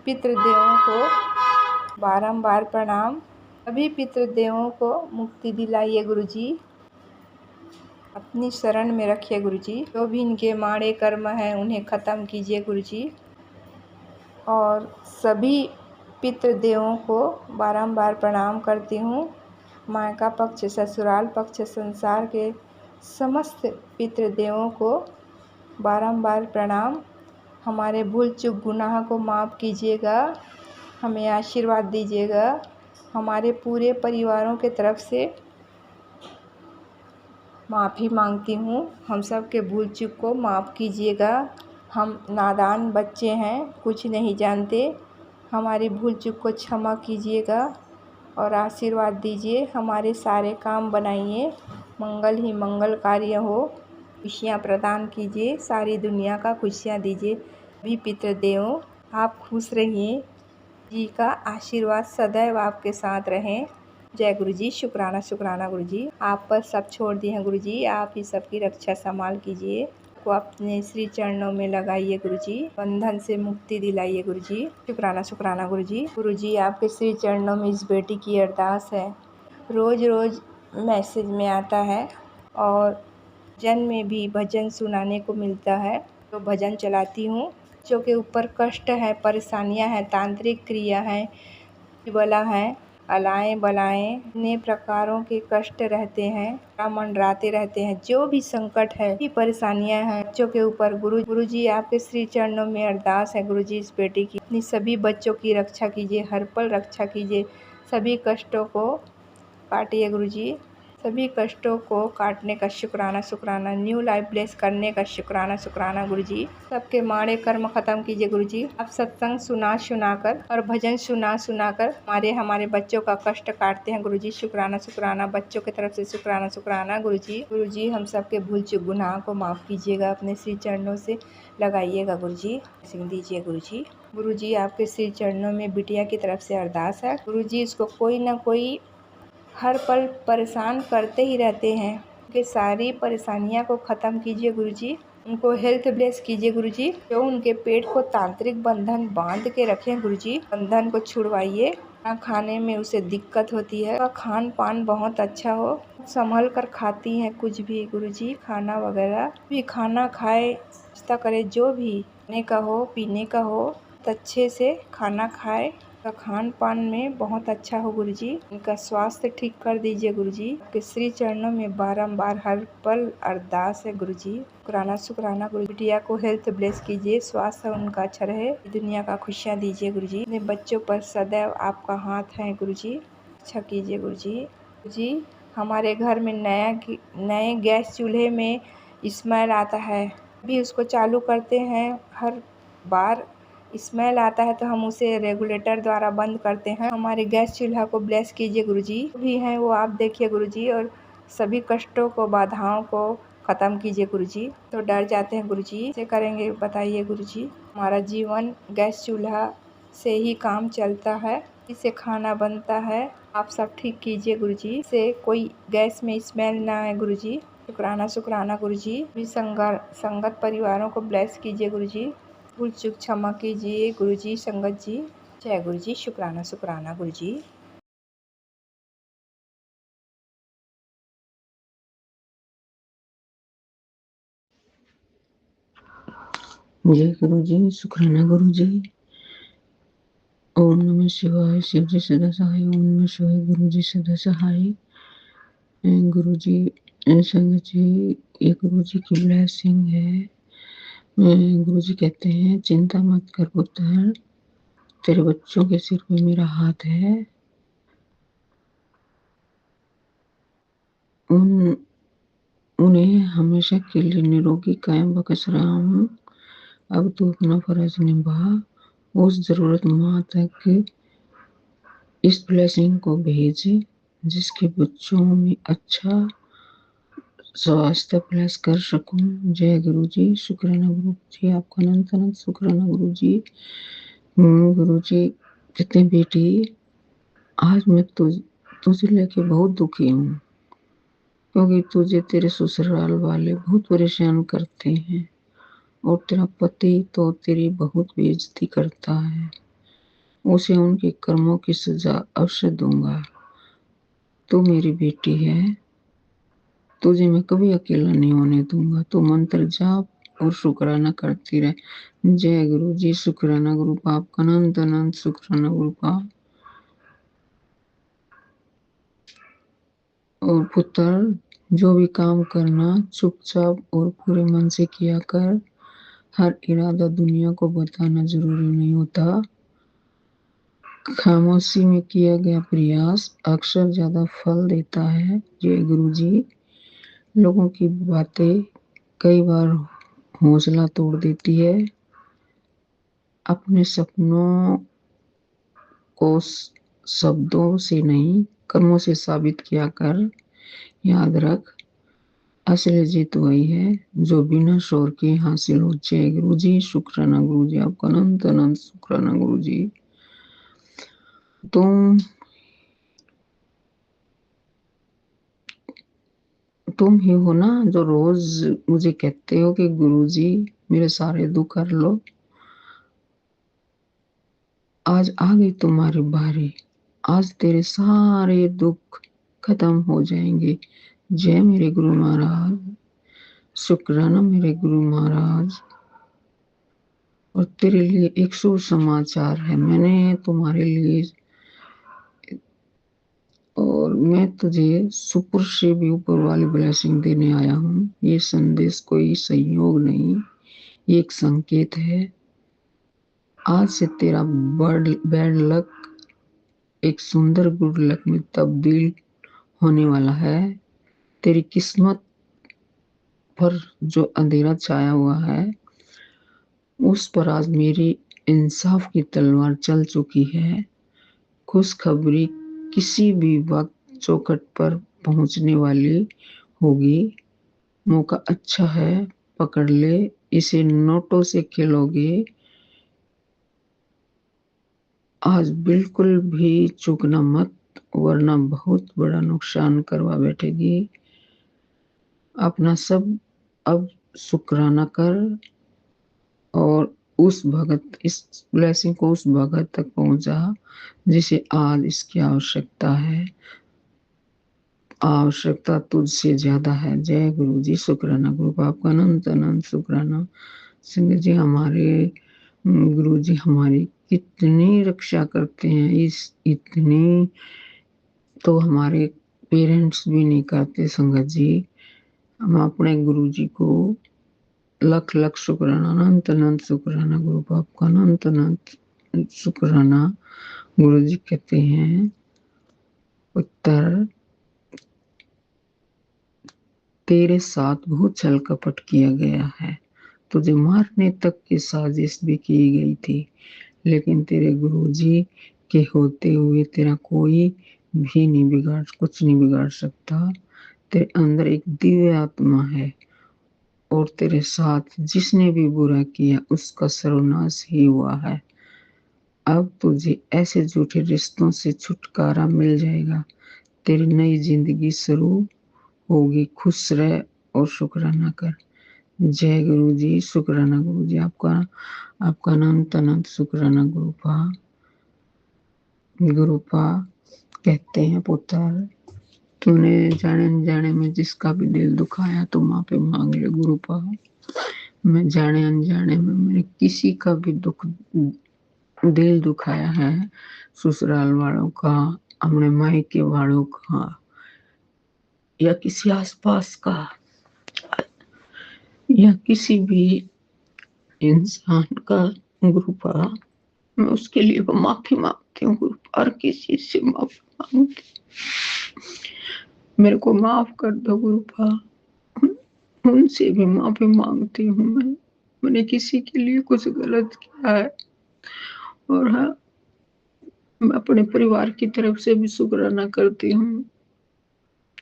पितृदेवों को बारंबार प्रणाम। सभी पितृदेवों को मुक्ति दिलाइए गुरुजी। अपनी शरण में रखिए गुरुजी। जो भी इनके माड़े कर्म हैं उन्हें ख़त्म कीजिए गुरुजी। और सभी पितृदेवों को बारंबार प्रणाम करती हूँ। मायका पक्ष, ससुराल पक्ष, संसार के समस्त पितृदेवों को बारंबार प्रणाम। हमारे भूल चूक गुनाह को माफ़ कीजिएगा, हमें आशीर्वाद दीजिएगा। हमारे पूरे परिवारों के तरफ से माफ़ी मांगती हूँ, हम सब के भूल चूक को माफ़ कीजिएगा। हम नादान बच्चे हैं, कुछ नहीं जानते, हमारी भूल चूक को क्षमा कीजिएगा और आशीर्वाद दीजिए। हमारे सारे काम बनाइए, मंगल ही मंगल कार्य हो, खुशियाँ प्रदान कीजिए, सारी दुनिया का खुशियाँ दीजिए। भी पितृदेवों आप खुश रहिए, जी का आशीर्वाद सदैव आपके साथ रहें। जय गुरु जी। शुक्राना शुक्राना गुरु जी, आप पर सब छोड़ दिए हैं गुरु जी, आप ही सबकी रक्षा संभाल कीजिए। को अपने श्री चरणों में लगाइए गुरु जी, बंधन से मुक्ति दिलाइए गुरु जी। शुक्राना शुक्राना गुरु जी। गुरु जी आपके श्री चरणों में इस बेटी की अरदास है, रोज़ रोज़ मैसेज में आता है और जन में भी भजन सुनाने को मिलता है, तो भजन चलाती हूँ। बच्चों के ऊपर कष्ट है, परेशानियाँ हैं, तांत्रिक क्रिया है, बला है, अलाएँ बलाएँ, इतने प्रकारों के कष्ट रहते हैं, मंडराते रहते हैं। जो भी संकट है, भी परेशानियाँ हैं बच्चों के ऊपर, गुरु जी आपके श्री चरणों में अरदास है गुरु जी इस बेटी की, अपनी सभी बच्चों की रक्षा कीजिए, हर पल रक्षा कीजिए, सभी कष्टों को काटिए गुरु जी, सभी कष्टों को काटने का शुक्राना शुक्राना, न्यू लाइफ ब्लेस करने का शुक्राना शुक्राना गुरु जी। सबके माड़े कर्म खत्म कीजिए गुरु जी। आप सत्संग सुना कर और भजन सुना कर हमारे बच्चों का कष्ट काटते हैं गुरु जी। शुक्राना शुक्राना, बच्चों की तरफ से शुक्राना शुक्राना गुरु जी। गुरु जी हम सबके भूल चूक गुनाह को माफ़ कीजिएगा, अपने श्री चरणों से लगाइएगा गुरु जी, सिंह दीजिए गुरु जी। गुरु जी आपके श्री चरणों में बिटिया की तरफ से अरदास है गुरु जी, इसको कोई ना कोई हर पल परेशान करते ही रहते हैं, उनके सारी परेशानियां को ख़त्म कीजिए गुरु जी, उनको हेल्थ ब्लेस कीजिए गुरु जी। जो उनके पेट को तांत्रिक बंधन बांध के रखें गुरु जी, बंधन को छुड़वाइए। खाने में उसे दिक्कत होती है, खान पान बहुत अच्छा हो, संभल कर खाती हैं कुछ भी गुरु जी, खाना वगैरह भी खाना खाए, नाश्ता करे, जो भी खाने का हो पीने का हो, अच्छे से खाना खाए, का खान पान में बहुत अच्छा हो गुरु जी, उनका स्वास्थ्य ठीक कर दीजिए गुरु जी। आपके श्री चरणों में बारंबार हर पल अरदास है गुरु जी। शुक्राना शुक्राना गुरु, बिटिया को हेल्थ ब्लेस कीजिए, स्वास्थ्य उनका अच्छा रहे, दुनिया का खुशियाँ दीजिए गुरु जी। अपने बच्चों पर सदैव आपका हाथ है गुरु जी, अच्छा कीजिए गुरु जी। गुरु जी हमारे घर में नए गैस चूल्हे में स्मेल आता है, भी उसको चालू करते हैं, हर बार स्मेल आता है तो हम उसे रेगुलेटर द्वारा बंद करते हैं। हमारे गैस चूल्हा को ब्लेस कीजिए गुरु जी, भी हैं वो आप देखिए गुरु जी, और सभी कष्टों को बाधाओं को ख़त्म कीजिए गुरु जी। तो डर जाते हैं गुरु जी, कैसे करेंगे बताइए गुरु जी। हमारा जीवन गैस चूल्हा से ही काम चलता है, इससे खाना बनता है, आप सब ठीक कीजिए गुरु जी, से कोई गैस में स्मेल ना आए गुरु जी। शुक्राना शुक्राना गुरु जी। भी संगत परिवारों को ब्लेस कीजिए गुरु जी, भूल चूक क्षमा कीजिए गुरु जी, संगत जी। जय गुरु जी। शुक्राना शुक्राना गुरु जी। जय गुरु जी। शुक्राना गुरु जी। ओम नमः शिवाय। शिव जी सदा सहाय। ओम नमः शिवाय। गुरु जी सदा सहाय। गुरु जी संगत जी, ये गुरु जी की ब्लेसिंग है। गुरु जी कहते हैं चिंता मत कर पुत्र, तेरे बच्चों के सिर पे मेरा हाथ है, उन्हें हमेशा के लिए निरोगी कायम बख्श रहा हूँ। अब तू अपना फर्ज निभा, उस जरूरतमंद तक इस ब्लेसिंग को भेज जिसके बच्चों में अच्छा स्वास्थ्य प्रयास कर सकूं। जय गुरु जी। शुक्राना गुरु जी, आपका अनंत अनंत शुक्राना गुरु जी। गुरु जी कहते हैं बेटी, आज मैं तुझे लेके बहुत दुखी हूँ, क्योंकि तुझे तेरे ससुराल वाले बहुत परेशान करते हैं और तेरा पति तो तेरी बहुत बेइज्जती करता है। उसे उनके कर्मों की सजा अवश्य दूंगा। तू मेरी बेटी है, तुझे मैं कभी अकेला नहीं होने दूंगा। तू मंत्र जाप और शुक्राना करती रहे। जय गुरु जी। शुक्राना गुरु पाप का अनंत अनंत शुक्राना गुरु पाप। और पुत्र, जो भी काम करना चुपचाप और पूरे मन से किया कर। हर इरादा दुनिया को बताना जरूरी नहीं होता। खामोशी में किया गया प्रयास अक्सर ज्यादा फल देता है। जय गुरु जी। लोगों की बातें कई बार हौसला तोड़ देती है। अपने सपनों को शब्दों से नहीं कर्मों से साबित किया कर। याद रख, असली जीत वही है जो बिना शोर के हासिल हो। जय गुरु जी। शुक्राना गुरु जी, आपका अनंत अनंत शुक्राना गुरु जी। तुम ही हो ना जो रोज मुझे कहते हो कि गुरु जी मेरे सारे दुख कर लो। आज आ गई तुम्हारी बारी, आज तेरे सारे दुख खत्म हो जाएंगे। जय मेरे गुरु महाराज। शुक्राना मेरे गुरु महाराज। और तेरे लिए एक शुभ समाचार है मैंने तुम्हारे लिए, और मैं तुझे सुपर से भी ऊपर वाली ब्लेसिंग देने आया हूँ। ये संदेश कोई संयोग नहीं, ये एक संकेत है। आज से तेरा बैड लक एक सुंदर गुड लक में तब्दील होने वाला है। तेरी किस्मत पर जो अंधेरा छाया हुआ है उस पर आज मेरी इंसाफ की तलवार चल चुकी है। खुशखबरी किसी भी वक्त चौखट पर पहुंचने वाली होगी। मौका अच्छा है, पकड़ ले इसे, नोटों से खेलोगे आज बिल्कुल भी चूकना मत, वरना बहुत बड़ा नुकसान करवा बैठेगी। अपना सब अब शुक्राना कर और उस भगत, इस ब्लेसिंग को उस भगत तक पहुंचा जिसे आज इसकी आवश्यकता है। आवश्यकता तुझसे ज्यादा है। जय गुरु जी। शुक्राना गुरु बाप का अनंत अनंत शुक्राना। संगत जी, हमारे गुरु जी हमारी कितनी रक्षा करते हैं, इस इतनी तो हमारे पेरेंट्स भी नहीं करते। संगत जी, हम अपने गुरु जी को लख लख शुक्राना, अनंत अनंत शुक्राना गुरु बाप का अनंत अनंत शुक्राना। गुरु जी कहते हैं, पुत्र तेरे साथ बहुत छल कपट किया गया है, तुझे मारने तक की साजिश भी की गई थी, लेकिन तेरे गुरुजी के होते हुए तेरा कोई भी नहीं कुछ नहीं बिगाड़ सकता। तेरे अंदर एक दिव्य आत्मा है और तेरे साथ जिसने भी बुरा किया उसका सर्वनाश ही हुआ है। अब तुझे ऐसे झूठे रिश्तों से छुटकारा मिल जाएगा। तेरी नई जिंदगी शुरू होगी। खुश रह और शुक्राना कर। जय गुरु जी। शुक्राना गुरु जी, आपका अनंत अनंत शुक्राना गुरुपा। गुरुपा कहते हैं, पुत्र तूने जाने अनजाने में जिसका भी दिल दुखाया तो माफी मांग ले गुरुपा। मैं जाने अनजाने में मैंने किसी का भी दिल दुखाया है, ससुराल वालों का, अपने मायके वालों का, या किसी आसपास का, या किसी भी इंसान का गुरुपा, मैं उसके लिए माफी मांगती हूँ गुरुपा। हर किसी से माफी मांगती, मेरे को माफ कर दो गुरुपा। उनसे भी माफी मांगती हूँ। मैंने किसी के लिए कुछ गलत किया है, और हाँ, मैं अपने परिवार की तरफ से भी शुक्राना करती हूँ।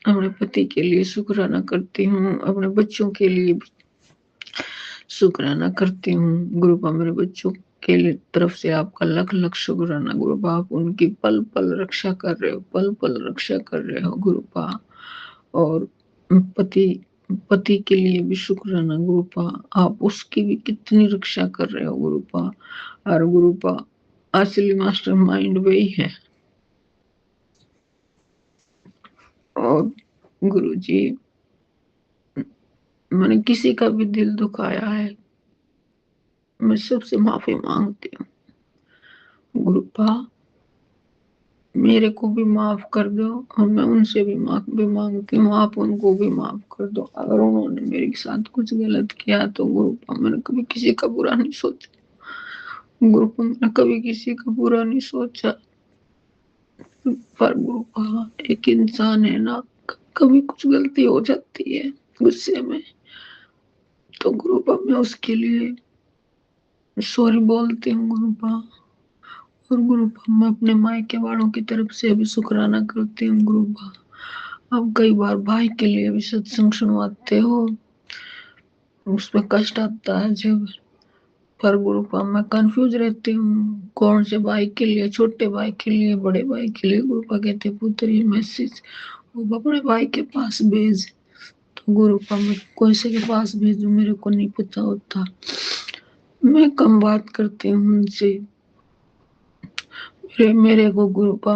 अपने पति के लिए शुक्राना करती हूँ, अपने बच्चों के लिए भी शुक्राना करती हूँ। गुरुपा मेरे बच्चों के लिए तरफ से आपका लख लख शुक्राना गुरुपा। आप उनकी पल पल रक्षा कर रहे हो, पल पल रक्षा कर रहे हो गुरुपा। और पति के लिए भी शुक्राना गुरुपा, आप उसकी भी कितनी रक्षा कर रहे हो गुरुपा। और गुरुपा असली मास्टर माइंड वही है। और गुरु जी, मैंने किसी का भी दिल दुखाया है, मैं सबसे माफी मांगती हूँ गुरुपा। मेरे को भी माफ कर दो, और मैं उनसे भी माफी मांगती हूँ, आप उनको भी माफ कर दो अगर उन्होंने मेरे साथ कुछ गलत किया तो। गुरुपा मैंने कभी किसी का बुरा नहीं सोचा गुरुपा, मैंने कभी किसी का बुरा नहीं सोचा। पर गुरुपा एक इंसान है ना, कभी कुछ गलती हो जाती है गुस्से में, तो गुरुपा मैं उसके लिए सॉरी बोलती हूँ गुरुपा। और गुरुपा मैं अपने मायके वालों की तरफ से भी शुक्राना करती हूँ गुरुपा। अब कई बार भाई के लिए भी सत्संग सुनवाते हो, उसमें कष्ट आता है जब, पर गुरुपा मैं कंफ्यूज रहती हूँ कौन से भाई के लिए, छोटे भाई के लिए, बड़े भाई के लिए। गुरुपा कहते पुत्र ये मैसेज वो अपने भाई के पास भेज। तो गुरुपा मैं कैसे के पास भेजूं, मेरे को नहीं पता होता, मैं कम बात करती हूँ उनसे। मेरे को गुरुपा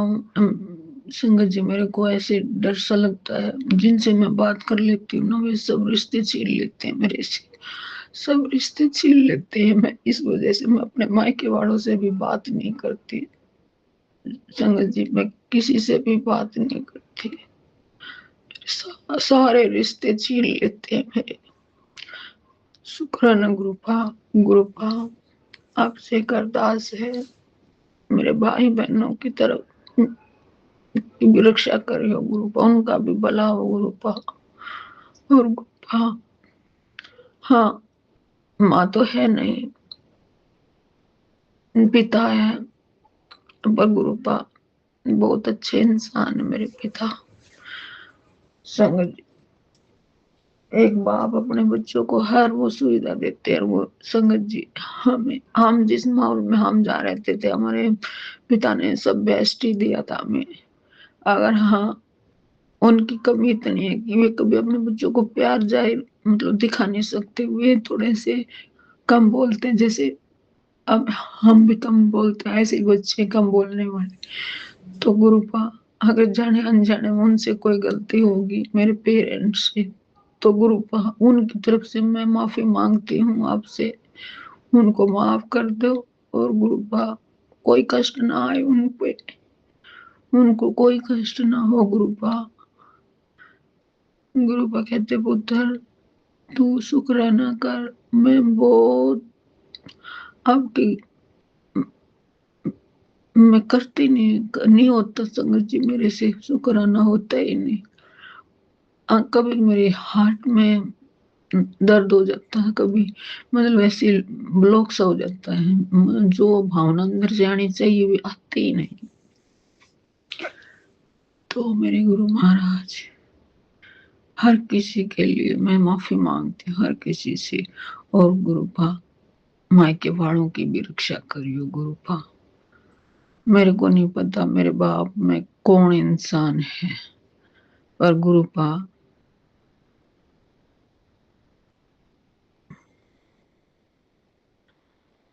संगत जी मेरे को ऐसे डर सा लगता है, जिनसे मैं बात कर लेती हूँ ना वे सब रिश्ते छीन लेते हैं मेरे से, सब रिश्ते छीन लेते हैं। मैं इस वजह से मैं अपने मायके वालों से भी बात नहीं करती संगत जी, मैं किसी से भी बात नहीं करती, सारे रिश्ते छीन लेते हैं मेरे। शुक्राना गुरुपा। गुरुपा आपसे एक अरदास है, मेरे भाई बहनों की तरफ की भी रक्षा करियो गुरुपा, उनका भी भला हो गुरुपा। और गुरुपा हाँ, माँ तो है नहीं, पिता है, पर गुरुपा बहुत अच्छे इंसान है मेरे पिता। संगत जी, एक बाप अपने बच्चों को हर वो सुविधा देते हैं, वो संगत जी हम जिस माहौल में हम जा रहे थे हमारे पिता ने सब बेस्ट ही दिया था हमें। अगर हाँ उनकी कमी इतनी है कि वे कभी अपने बच्चों को प्यार जाहिर मतलब दिखा नहीं सकते, वे थोड़े से कम बोलते हैं, जैसे अब हम भी कम बोलते हैं ऐसे ही बच्चे कम बोलने वाले। तो गुरुपा अगर जाने अनजाने में उनसे कोई गलती होगी मेरे पेरेंट्स से, तो गुरुपा उनकी तरफ से मैं माफी मांगती हूँ आपसे, उनको माफ कर दो। और गुरुपा कोई कष्ट ना आए उन पे, उनको कोई कष्ट ना हो गुरुपा। गुरुपा कहते पुत्र तू शुक्राना कर, मैं बहुत आपकी मैं करती नहीं होता संगत जी, मेरे से शुक्राना होता ही नहीं। कभी मेरे हार्ट में दर्द हो जाता है, कभी मतलब ऐसे ब्लॉक सा हो जाता है, जो भावना अंदर से आनी चाहिए वे आती ही नहीं। तो मेरे गुरु महाराज हर किसी के लिए मैं माफी मांगती हूँ, हर किसी से। और गुरुपा मायके वालों की भी रक्षा करियो गुरुपा। मेरे को नहीं पता मेरे बाप में कौन इंसान है, पर गुरुपा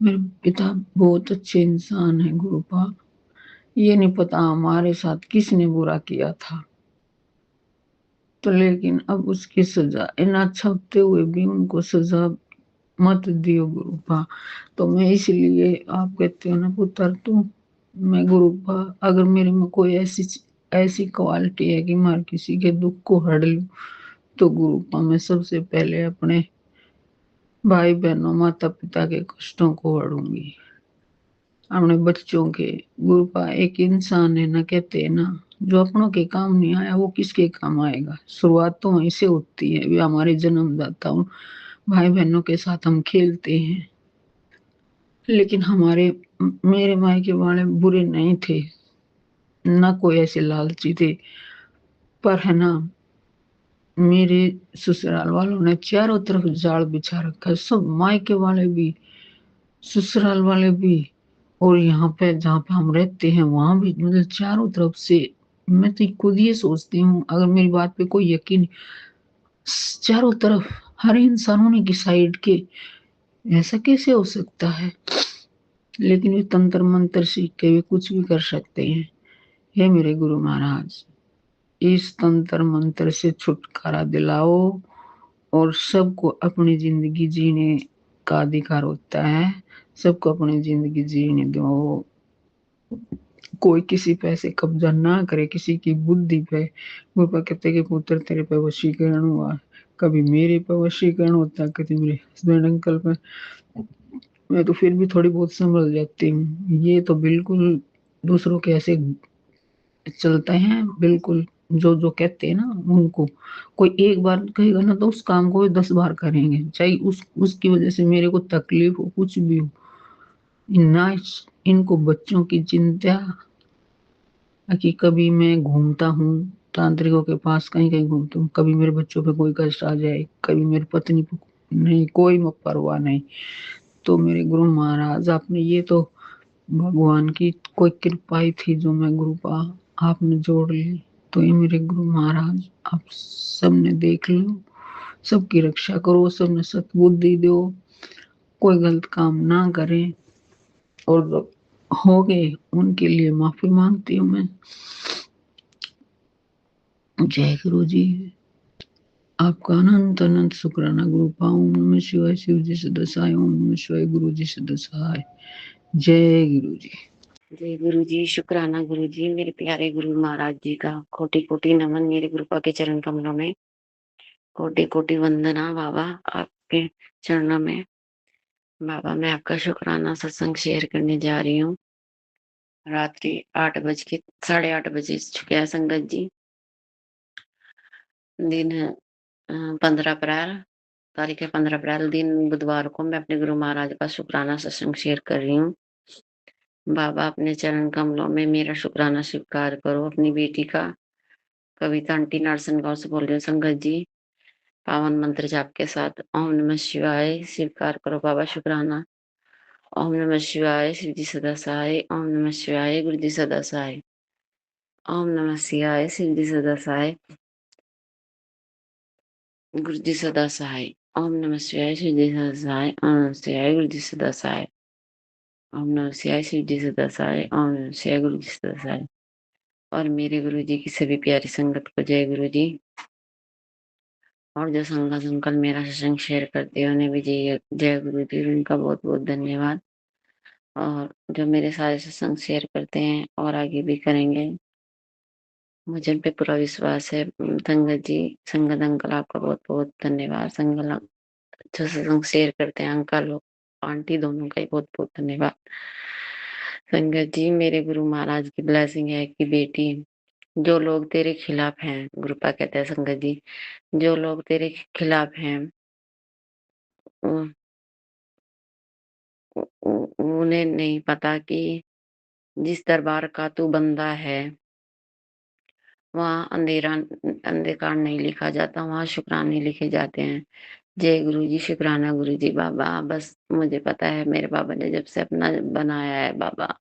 मेरे पिता बहुत अच्छे इंसान है गुरुपा। ये नहीं पता हमारे साथ किसने बुरा किया था, तो लेकिन अब उसकी सजा इतना अच्छा होते हुए भी उनको सजा मत दियो गुरुपा। तो मैं इसलिए आप कहते हो ना पुत्र तू, मैं गुरुपा अगर मेरे में कोई ऐसी ऐसी क्वालिटी है कि मैं किसी के दुख को हर लूं, तो गुरुपा मैं सबसे पहले अपने भाई बहनों माता पिता के कष्टों को हड़ूंगी, अपने बच्चों के। गुरुपा एक इंसान है ना, कहते हैं ना जो अपनों के काम नहीं आया वो किसके काम आएगा। शुरुआत तो वहीं से होती है, वे हमारे जन्मदाता भाई बहनों के साथ हम खेलते हैं, लेकिन हमारे मेरे मायके वाले बुरे नहीं थे, ना कोई ऐसे लालची थे, पर है ना मेरे ससुराल वालों ने चारों तरफ जाल बिछा रखा है, सब मायके वाले भी ससुराल वाले भी, और यहाँ पे जहाँ पे हम रहते हैं वहां भी, मतलब चारों तरफ से। मैं तो खुद ये सोचती हूँ अगर मेरी बात पे कोई यकीन, चारों तरफ हर इंसान उन्हीं की साइड के, ऐसा कैसे हो सकता है। लेकिन वे तंत्र मंत्र सीख के वे कुछ भी कर सकते हैं। हे मेरे गुरु महाराज इस तंत्र मंत्र से छुटकारा दिलाओ, और सबको अपनी जिंदगी जीने का अधिकार होता है, सबको अपनी जिंदगी जीने दो, कोई किसी पे ऐसे कब्जा ना करे किसी की बुद्धि पे। पापा कहते कि पुत्र तेरे पे वशीकरण हुआ, कभी मेरे पे वशीकरण होता है, कभी मेरे हस्बैंड अंकल पे। मैं तो फिर भी थोड़ी बहुत संभल जाती हूँ, ये तो बिल्कुल दूसरों के ऐसे चलते हैं बिल्कुल, जो जो कहते हैं ना उनको, कोई एक बार कहेगा ना तो उस काम को 10 बार करेंगे, चाहे उसकी वजह से मेरे को तकलीफ हो कुछ भी हो। ना इनको बच्चों की चिंता कि कभी मैं घूमता हूँ तांत्रिकों के पास, कहीं-कहीं घूमता हूँ, कभी मेरे बच्चों पे कोई कष्ट आ जाए, कभी मेरी पत्नी पे नहीं, कोई परवाह नहीं। तो मेरे गुरु महाराज आपने ये तो भगवान की कोई कृपा ही थी जो मैं आपने जोड़ ली। तो ये मेरे गुरु महाराज आप सबने देख लो, सबकी रक्षा करो, सबने सद्बुद्धि दो, कोई गलत काम ना करें और जो हो गए उनके लिए माफ़ी माँगती हूँ मैं। जय गुरु जी। आपका अनंत शुक्राना गुरुपा। ओम नमः शिवाय। शिव जी सदा सहाय। ओम नमः शिवाय। गुरु जी सदा सहाय। जय गुरु जी। जय गुरु जी। शुक्राना गुरु जी। मेरे प्यारे गुरु महाराज जी का कोटि कोटि नमन। मेरे गुरुपा के चरण कमलों में कोटि कोटि वंदना। बाबा आपके चरणों में बाबा मैं आपका शुक्राना सत्संग शेयर करने जा रही हूँ। रात्रि 8:08 बजे चुके हैं संगत जी। दिन 15 अप्रैल, तारीख है 15 अप्रैल, दिन बुधवार को मैं अपने गुरु महाराज का शुक्राना सत्संग शेयर कर रही हूँ। बाबा अपने चरण कमलों में मेरा शुक्राना स्वीकार करो। अपनी बेटी का कविता आंटी नारसनगांव से बोल रही हूँ संगत जी। पावन मंत्र जाप के साथ ओम नमः शिवाय स्वीकार करो बाबा शुक्राना। ओम नमः शिवाय शिव जी सदा सहाय। ओम नमः शिवाय गुरु जी सदा सहाय। ओम नमः शिवाय शिव जी सदा सहाय। गुरु जी सदा सहाय। ओम नमः शिवाय शिव जी सदा सहाय। ओम नमः शिवाय गुरु जी सदा सहाय। ओम नमः शिवाय शिव जी सदा सहाय। ओम नमः शिवाय गुरु जी सदा सहाय। और मेरे गुरु जी की सभी प्यारी संगत को जय गुरु जी। और जो संगत अंकल मेरा सत्संग शेयर करते हैं उन्हें भी जय जय गुरु जी। उनका बहुत बहुत धन्यवाद। और जो मेरे सारे सत्संग शेयर करते हैं और आगे भी करेंगे, मुझे उन पे पूरा विश्वास है। संगत जी, संगत अंकल आपका बहुत बहुत धन्यवाद। संगत जो सत्संग शेयर करते हैं अंकल आंटी दोनों का ही बहुत बहुत धन्यवाद। संगत जी मेरे गुरु महाराज की ब्लेसिंग है कि बेटी जो लोग तेरे खिलाफ हैं, गुरुपा कहते हैं संगत जी, जो लोग तेरे खिलाफ हैं उ- उन्हें नहीं पता कि जिस दरबार का तू बंदा है वहाँ अंधकार नहीं लिखा जाता, वहाँ शुक्राने लिखे जाते हैं। जय गुरु जी। शुक्राना गुरु जी। बाबा बस मुझे पता है मेरे बाबा ने जब से अपना बनाया है बाबा,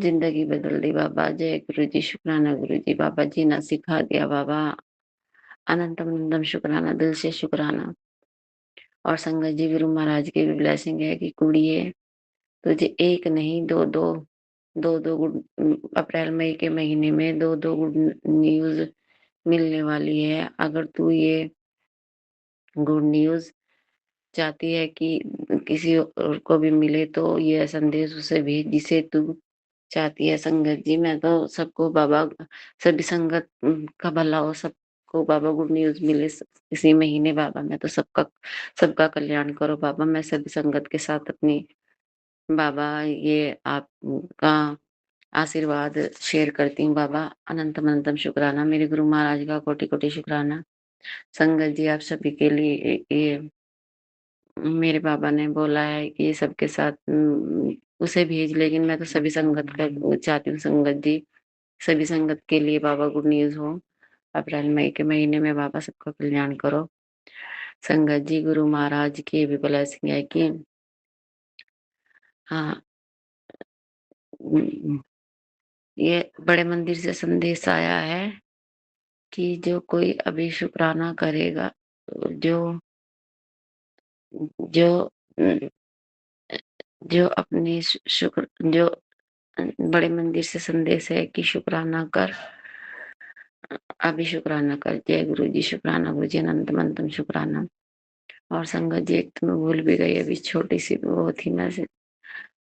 जिंदगी बदल दी बाबा। जय गुरु जी। शुक्राना गुरु जी। बाबा जीना सिखा दिया बाबा। अनंतम अनंतम शुक्राना, दिल से शुक्राना। और संगत जी गुरु महाराज की भी ब्लेसिंग है कि कुड़िए तुझे एक नहीं दो गुड अप्रैल मई के महीने में दो गुड न्यूज मिलने वाली है। अगर तू ये गुड न्यूज चाहती है कि किसी और को भी मिले तो ये संदेश उसे भेज जिसे तू चाहती है। संगत जी मैं तो सबको बाबा, सभी संगत का भला हो, सबको बाबा गुड न्यूज मिले इसी महीने बाबा। मैं तो सबका कल्याण करो बाबा। मैं सभी संगत के साथ अपनी बाबा ये आपका आशीर्वाद शेयर करती हूँ बाबा। अनंतम अनंतम शुक्राना। मेरे गुरु महाराज का कोटि कोटि शुक्राना। संगत जी आप सभी के लिए ये मेरे बाबा ने बोला है कि सबके साथ उसे भेज, लेकिन मैं तो सभी संगत का चाहती हूँ संगत जी, सभी संगत के लिए बाबा गुड न्यूज हो। अप्रैल मई के महीने में बाबा सबका कल्याण करो। संगत जी गुरु महाराज की भी ब्लेसिंग है कि हाँ ये बड़े मंदिर से संदेश आया है कि जो कोई अभी शुक्राना करेगा, जो जो जो अपनी शुक्र जो बड़े मंदिर से संदेश है कि शुक्राना कर, अभी शुक्राना कर। जय गुरु जी। शुक्राना गुरु जी। अनंतम शुक्राना। और संगत जी एक तो मैं भूल भी गई, अभी छोटी सी वो थी मैं से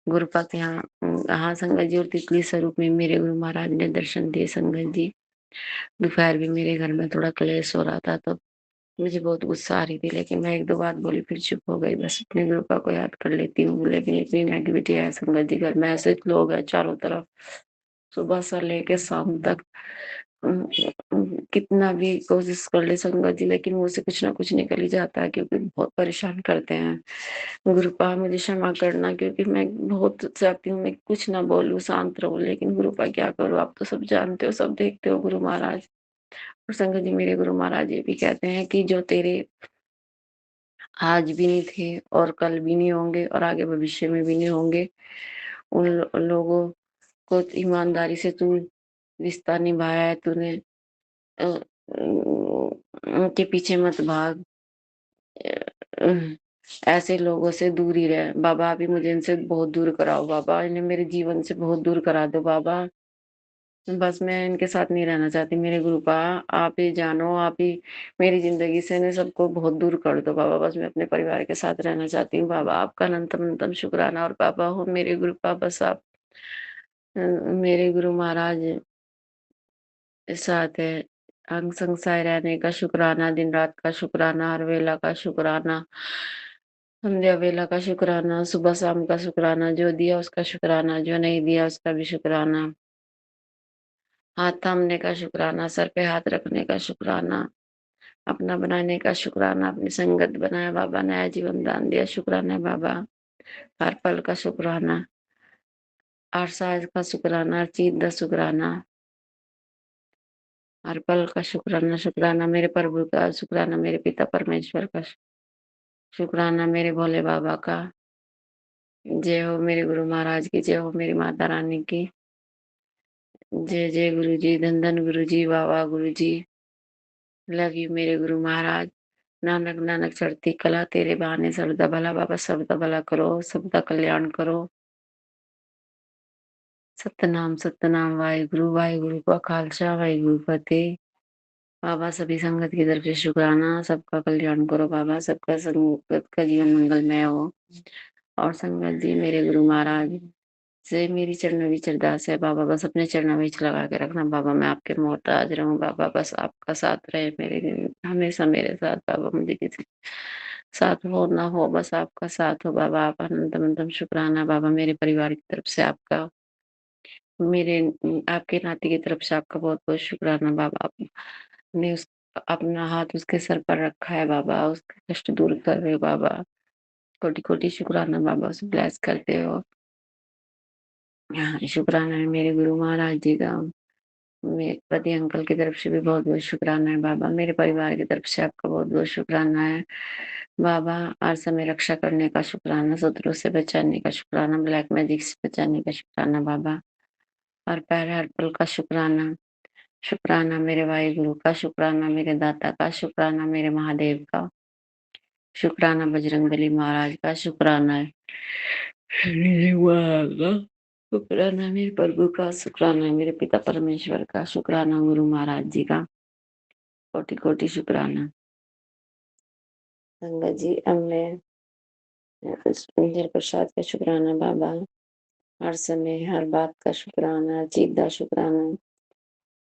गुरुपा के यहाँ। हाँ संगत जी, और तितली स्वरूप में मेरे गुरु महाराज ने दर्शन दिए संगत जी। दोपहर भी मेरे घर में थोड़ा क्लेश हो रहा था तो मुझे बहुत गुस्सा आ रही थी, लेकिन मैं एक दो बात बोली फिर चुप हो गई। बस अपने गुरुपा को याद कर लेती हूँ। लेकिन इतनी नेगेटिविटी है संगत जी घर में, ऐसे लोग हैं चारों तरफ, सुबह से लेके शाम तक कितना भी कोशिश कर ले संगत जी, लेकिन मुँह से कुछ ना कुछ निकल ही जाता है, क्योंकि बहुत परेशान करते हैं। गुरुपा मुझे क्षमा करना, क्योंकि मैं बहुत चाहती हूँ मैं कुछ ना बोलूँ, शांत रहूँ, लेकिन गुरुपा क्या करूँ, आप तो सब जानते हो, सब देखते हो गुरु महाराज। और संगत जी, मेरे गुरु महाराज ये भी कहते हैं कि जो तेरे आज भी नहीं थे और कल भी नहीं होंगे और आगे भविष्य में भी नहीं होंगे, उन लोगों को ईमानदारी से तू रिश्ता निभाया है तूने, उनके पीछे मत भाग। अ, ऐसे लोगों से दूर ही रह बाबा। अभी मुझे इनसे बहुत दूर कराओ बाबा, इन्हें मेरे जीवन से बहुत दूर करा दो बाबा। बस मैं इनके साथ नहीं रहना चाहती मेरे गुरुपा। आप ही जानो, आप ही मेरी ज़िंदगी से इन्हें सबको बहुत दूर कर दो बाबा। बस मैं अपने परिवार के साथ रहना चाहती हूँ बाबा। आपका अनंतम शुक्राना और बाबा हो मेरे गुरुपा। बस आप मेरे गुरु महाराज साथ है। अंग संग सहाय रहने का शुक्राना, दिन रात का शुक्राना, हर वेला का शुक्राना, संध्या वेला का शुक्राना, सुबह शाम का शुक्राना, जो दिया उसका शुक्राना, जो नहीं दिया उसका भी शुक्राना। हाथ थामने का शुक्राना, सर पे हाथ रखने का शुक्राना, अपना बनाने का शुक्राना, अपनी संगत बनाया बाबा, नया जीवन दान दिया, शुक्राना बाबा। हर पल का शुक्राना, हर सांस का शुक्राना, हर चीज का शुक्राना, हर पल का शुक्राना। शुक्राना मेरे प्रभु का, शुक्राना मेरे पिता परमेश्वर का, शुक्राना मेरे भोले बाबा का। जय हो मेरे गुरु महाराज की, जय हो मेरी माता रानी की। जय जय गुरु जी, धन धन गुरु जी, वाह वाह गुरु जी। लव यू मेरे गुरु महाराज। नानक नानक चढ़ती कला, तेरे बहाने सबदा भला बाबा, सबदा भला करो, सबदा कल्याण करो। सतनाम वाहिगुरु, वाहिगुरु का खालसा, वाहिगुरु फतेह। बाबा सभी संगत की तरफ से शुक्राना, सबका कल्याण करो बाबा, सबका संगत का जीवन मंगलमय हो। और संगत जी, मेरे गुरु महाराज से मेरी चरणों अरदास है बाबा, बस अपने चरणों में लगा के रखना बाबा। मैं आपके मोहताज रहूं बाबा, बस आपका साथ रहे मेरे, हमेशा मेरे साथ बाबा। मुझे किसी साथ हो ना हो, बस आपका साथ हो बाबा। आप अनंतम शुक्राना बाबा, मेरे परिवार की तरफ से आपका, मेरे आपके नाती की तरफ से आपका बहुत बहुत शुक्राना बाबा। आपने उस अपना हाथ उसके सर पर रखा है बाबा, उसके कष्ट दूर कर रहे हो बाबा। कोटि कोटि शुक्राना बाबा, उसे ब्लेस करते हो। हाँ, शुक्राना है मेरे गुरु महाराज जी का। मेरे पति अंकल की तरफ से भी बहुत बहुत शुक्राना है बाबा। मेरे परिवार की तरफ से आपका बहुत बहुत शुक्राना है बाबा। हर समय रक्षा करने का शुक्राना, शत्रु से बचाने का शुक्राना, ब्लैक मैजिक से बचाने का शुक्राना बाबा। हर पैर हर पल का शुक्राना। शुक्राना मेरे वाहिगुरु का, शुक्राना मेरे दाता का, शुक्राना मेरे महादेव का, शुक्राना बजरंगबली महाराज का, शुक्राना है मेरे माँ का, शुक्राना मेरे प्रभु का, शुक्राना मेरे पिता परमेश्वर का, शुक्राना गुरु महाराज जी का। कोटि कोटि शुक्राना। संगत जी, अब मैं मंदिर प्रसाद का शुक्राना बाबा। हर समय हर बात का शुक्राना, हर चीज का शुक्राना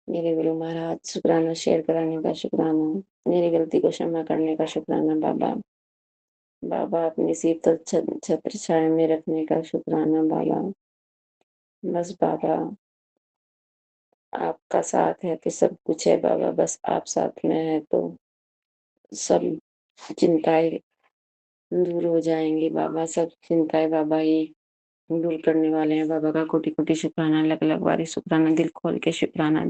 मेरे गुरु महाराज। शुक्राना शेयर कराने का शुक्राना, मेरी गलती को क्षमा करने का शुक्राना बाबा। बाबा अपनी शीतल छत्र छाया में रखने का शुक्राना बाबा। बस बाबा, आपका साथ है तो सब कुछ है बाबा। बस आप साथ में है तो सब चिंताएं दूर हो जाएंगी बाबा। सब चिंताएं बाबा ही दूर करने वाले हैं बाबा का। कोटि कोटि शुक्राना, अलग अलग बारी शुक्राना, दिल खोल के शुक्राना,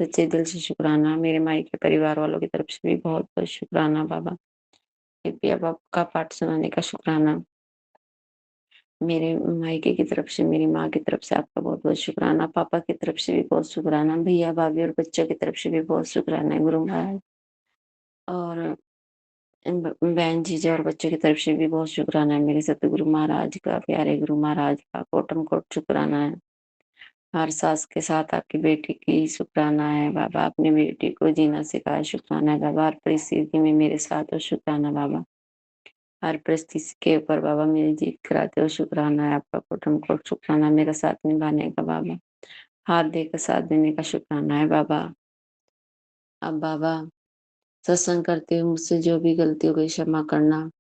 सच्चे दिल से शुक्राना। मेरे माई के परिवार वालों की तरफ से भी बहुत बहुत शुक्राना बाबा। कृपया बाबा का पाठ सुनाने का शुक्राना। मेरे मायके की तरफ से, मेरी माँ की तरफ से आपका बहुत बहुत शुक्राना। पापा की तरफ से भी बहुत शुक्राना। भैया भाभी और बच्चों की तरफ से भी बहुत शुक्राना है गुरु महाराज। और बहन जीजा और बच्चों की तरफ से भी बहुत शुक्राना है मेरे सतगुरु महाराज का, प्यारे गुरु महाराज का। कोटम कोट शुक्राना है। हर सास के साथ आपकी बेटी की शुक्राना है बाबा। अपनी बेटी को जीना सिखाया, शुक्राना है बाबा। हर परिस्थिति में मेरे साथ हो, शुक्राना बाबा। हर परिस्थिति के ऊपर बाबा मेरी जीत कराते हो, शुक्राना है आपका। कोटम कोट शुक्राना मेरा साथ निभाने का बाबा। हाथ देकर साथ देने का शुक्राना है बाबा। अब बाबा, सत्संग करते हुए मुझसे जो भी गलती हो गई क्षमा करना।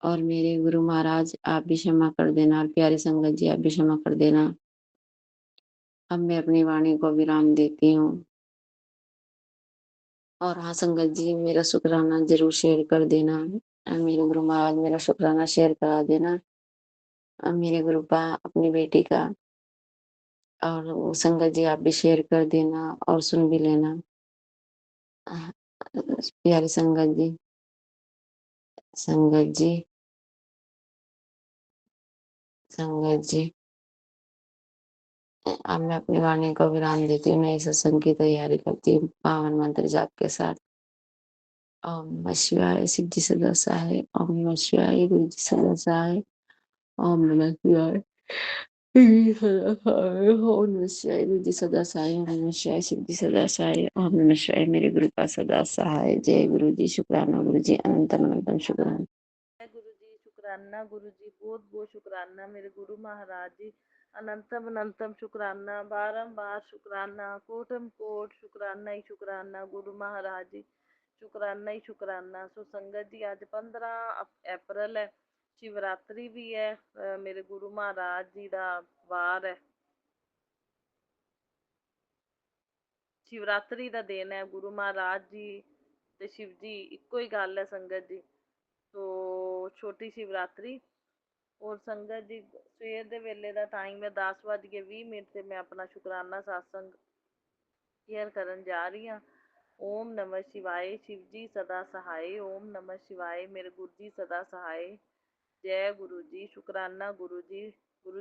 और मेरे गुरु महाराज आप भी क्षमा कर देना, और प्यारी संगत जी आप भी क्षमा कर देना। अब मैं अपनी वाणी को विराम देती हूँ। और हाँ संगत जी, मेरा शुक्राना ज़रूर शेयर कर देना। मेरे गुरु महाराज मेरा शुक्राना शेयर करा देना। मेरे गुरु पा अपनी बेटी का, और वो संगत जी आप भी शेयर कर देना और सुन भी लेना। प्यारी संगत जी, संगत जी। अब मैं अपनी वाणी को विराम देती हूँ। नए सत्संग की तैयारी करती हूँ पावन मंत्र जाप के साथ। ओम नमः शिवाय, शिव जी सदा सहाय। ओम नमः शिवाय, गुरु जी सदा सहाय। ओम नमः शिवाय, शिव जी सदा सहाय। ओम नमः शिवाय, गुरु जी सदा सहाय। ओम नमः शिवाय, शिव जी सदा सहाय। ओम नमः शिवाय, मेरे गुरु का सदा सहाय। जय गुरु जी, शुक्राना गुरु जी, अनंतम अनंतम शुक्राना। गुरु जी शुक्राना, गुरु जी बहुत बहुत शुक्राना, मेरे गुरु महाराज जी अनंतम अनंतम शुक्राना, बारंबार शुक्राना, कोटम कोट शुक्राना ही शुक्राना, गुरु महाराज जी शुक्राना ही शुक्राना। सो संगत जी अज 15 अप्रैल है, शिवरात्रि भी है, मेरे गुरु महाराज जी का वार है, शिवरात्रि का दिन है। गुरु महाराज जी ते शिव जी इको ही गल है संगत जी। तो छोटी शिवरात्रि और संगत जी सवेर दे वेले दा टाइम है 10:20 ते मैं अपना शुकराना सत्संग शेयर करन जा रही हाँ। ओम नमः शिवाय, शिव जी सदा सहाय। ओम नमः शिवाय, मेरे गुरु जी सदा सहाय। जय गुरु जी, शुकराना गुरु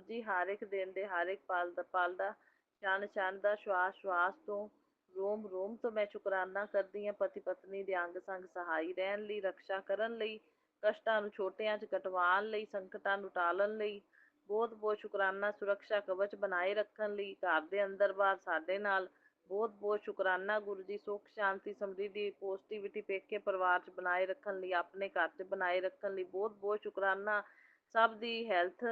जी हर एक दिन दे हर एक पल दा क्षण क्षण दा श्वास श्वास तो रोम रोम तो मैं शुकराना करदी हाँ। पति पत्नी दे अंग संग सहाई रहन लई, रक्षा करन लई, कष्टां नूं छोटिਆਂ 'ਚ कटवाउण ਲਈ, ਸੰਕਟਾਂ ਨੂੰ ਟਾਲਣ ਲਈ ਬਹੁਤ ਬਹੁਤ ਸ਼ੁਕਰਾਨਾ। ਸੁਰੱਖਿਆ ਕਵਚ ਬਣਾਏ ਰੱਖਣ ਲਈ ਘਰ ਦੇ ਅੰਦਰ ਬਾਹਰ ਸਾਡੇ ਨਾਲ ਬਹੁਤ ਬਹੁਤ ਸ਼ੁਕਰਾਨਾ। ਗੁਰੂ ਜੀ ਸੁੱਖ ਸ਼ਾਂਤੀ ਸਮਰਿੱਧੀ ਪੋਜ਼ਟਿਵਿਟੀ ਪੇਕੇ ਪਰਿਵਾਰ 'ਚ ਬਣਾਏ ਰੱਖਣ ਲਈ, ਆਪਣੇ ਘਰ 'ਚ ਬਣਾਏ ਰੱਖਣ ਲਈ ਬਹੁਤ ਬਹੁਤ ਸ਼ੁਕਰਾਨਾ। ਸਭ ਦੀ ਹੈਲਥ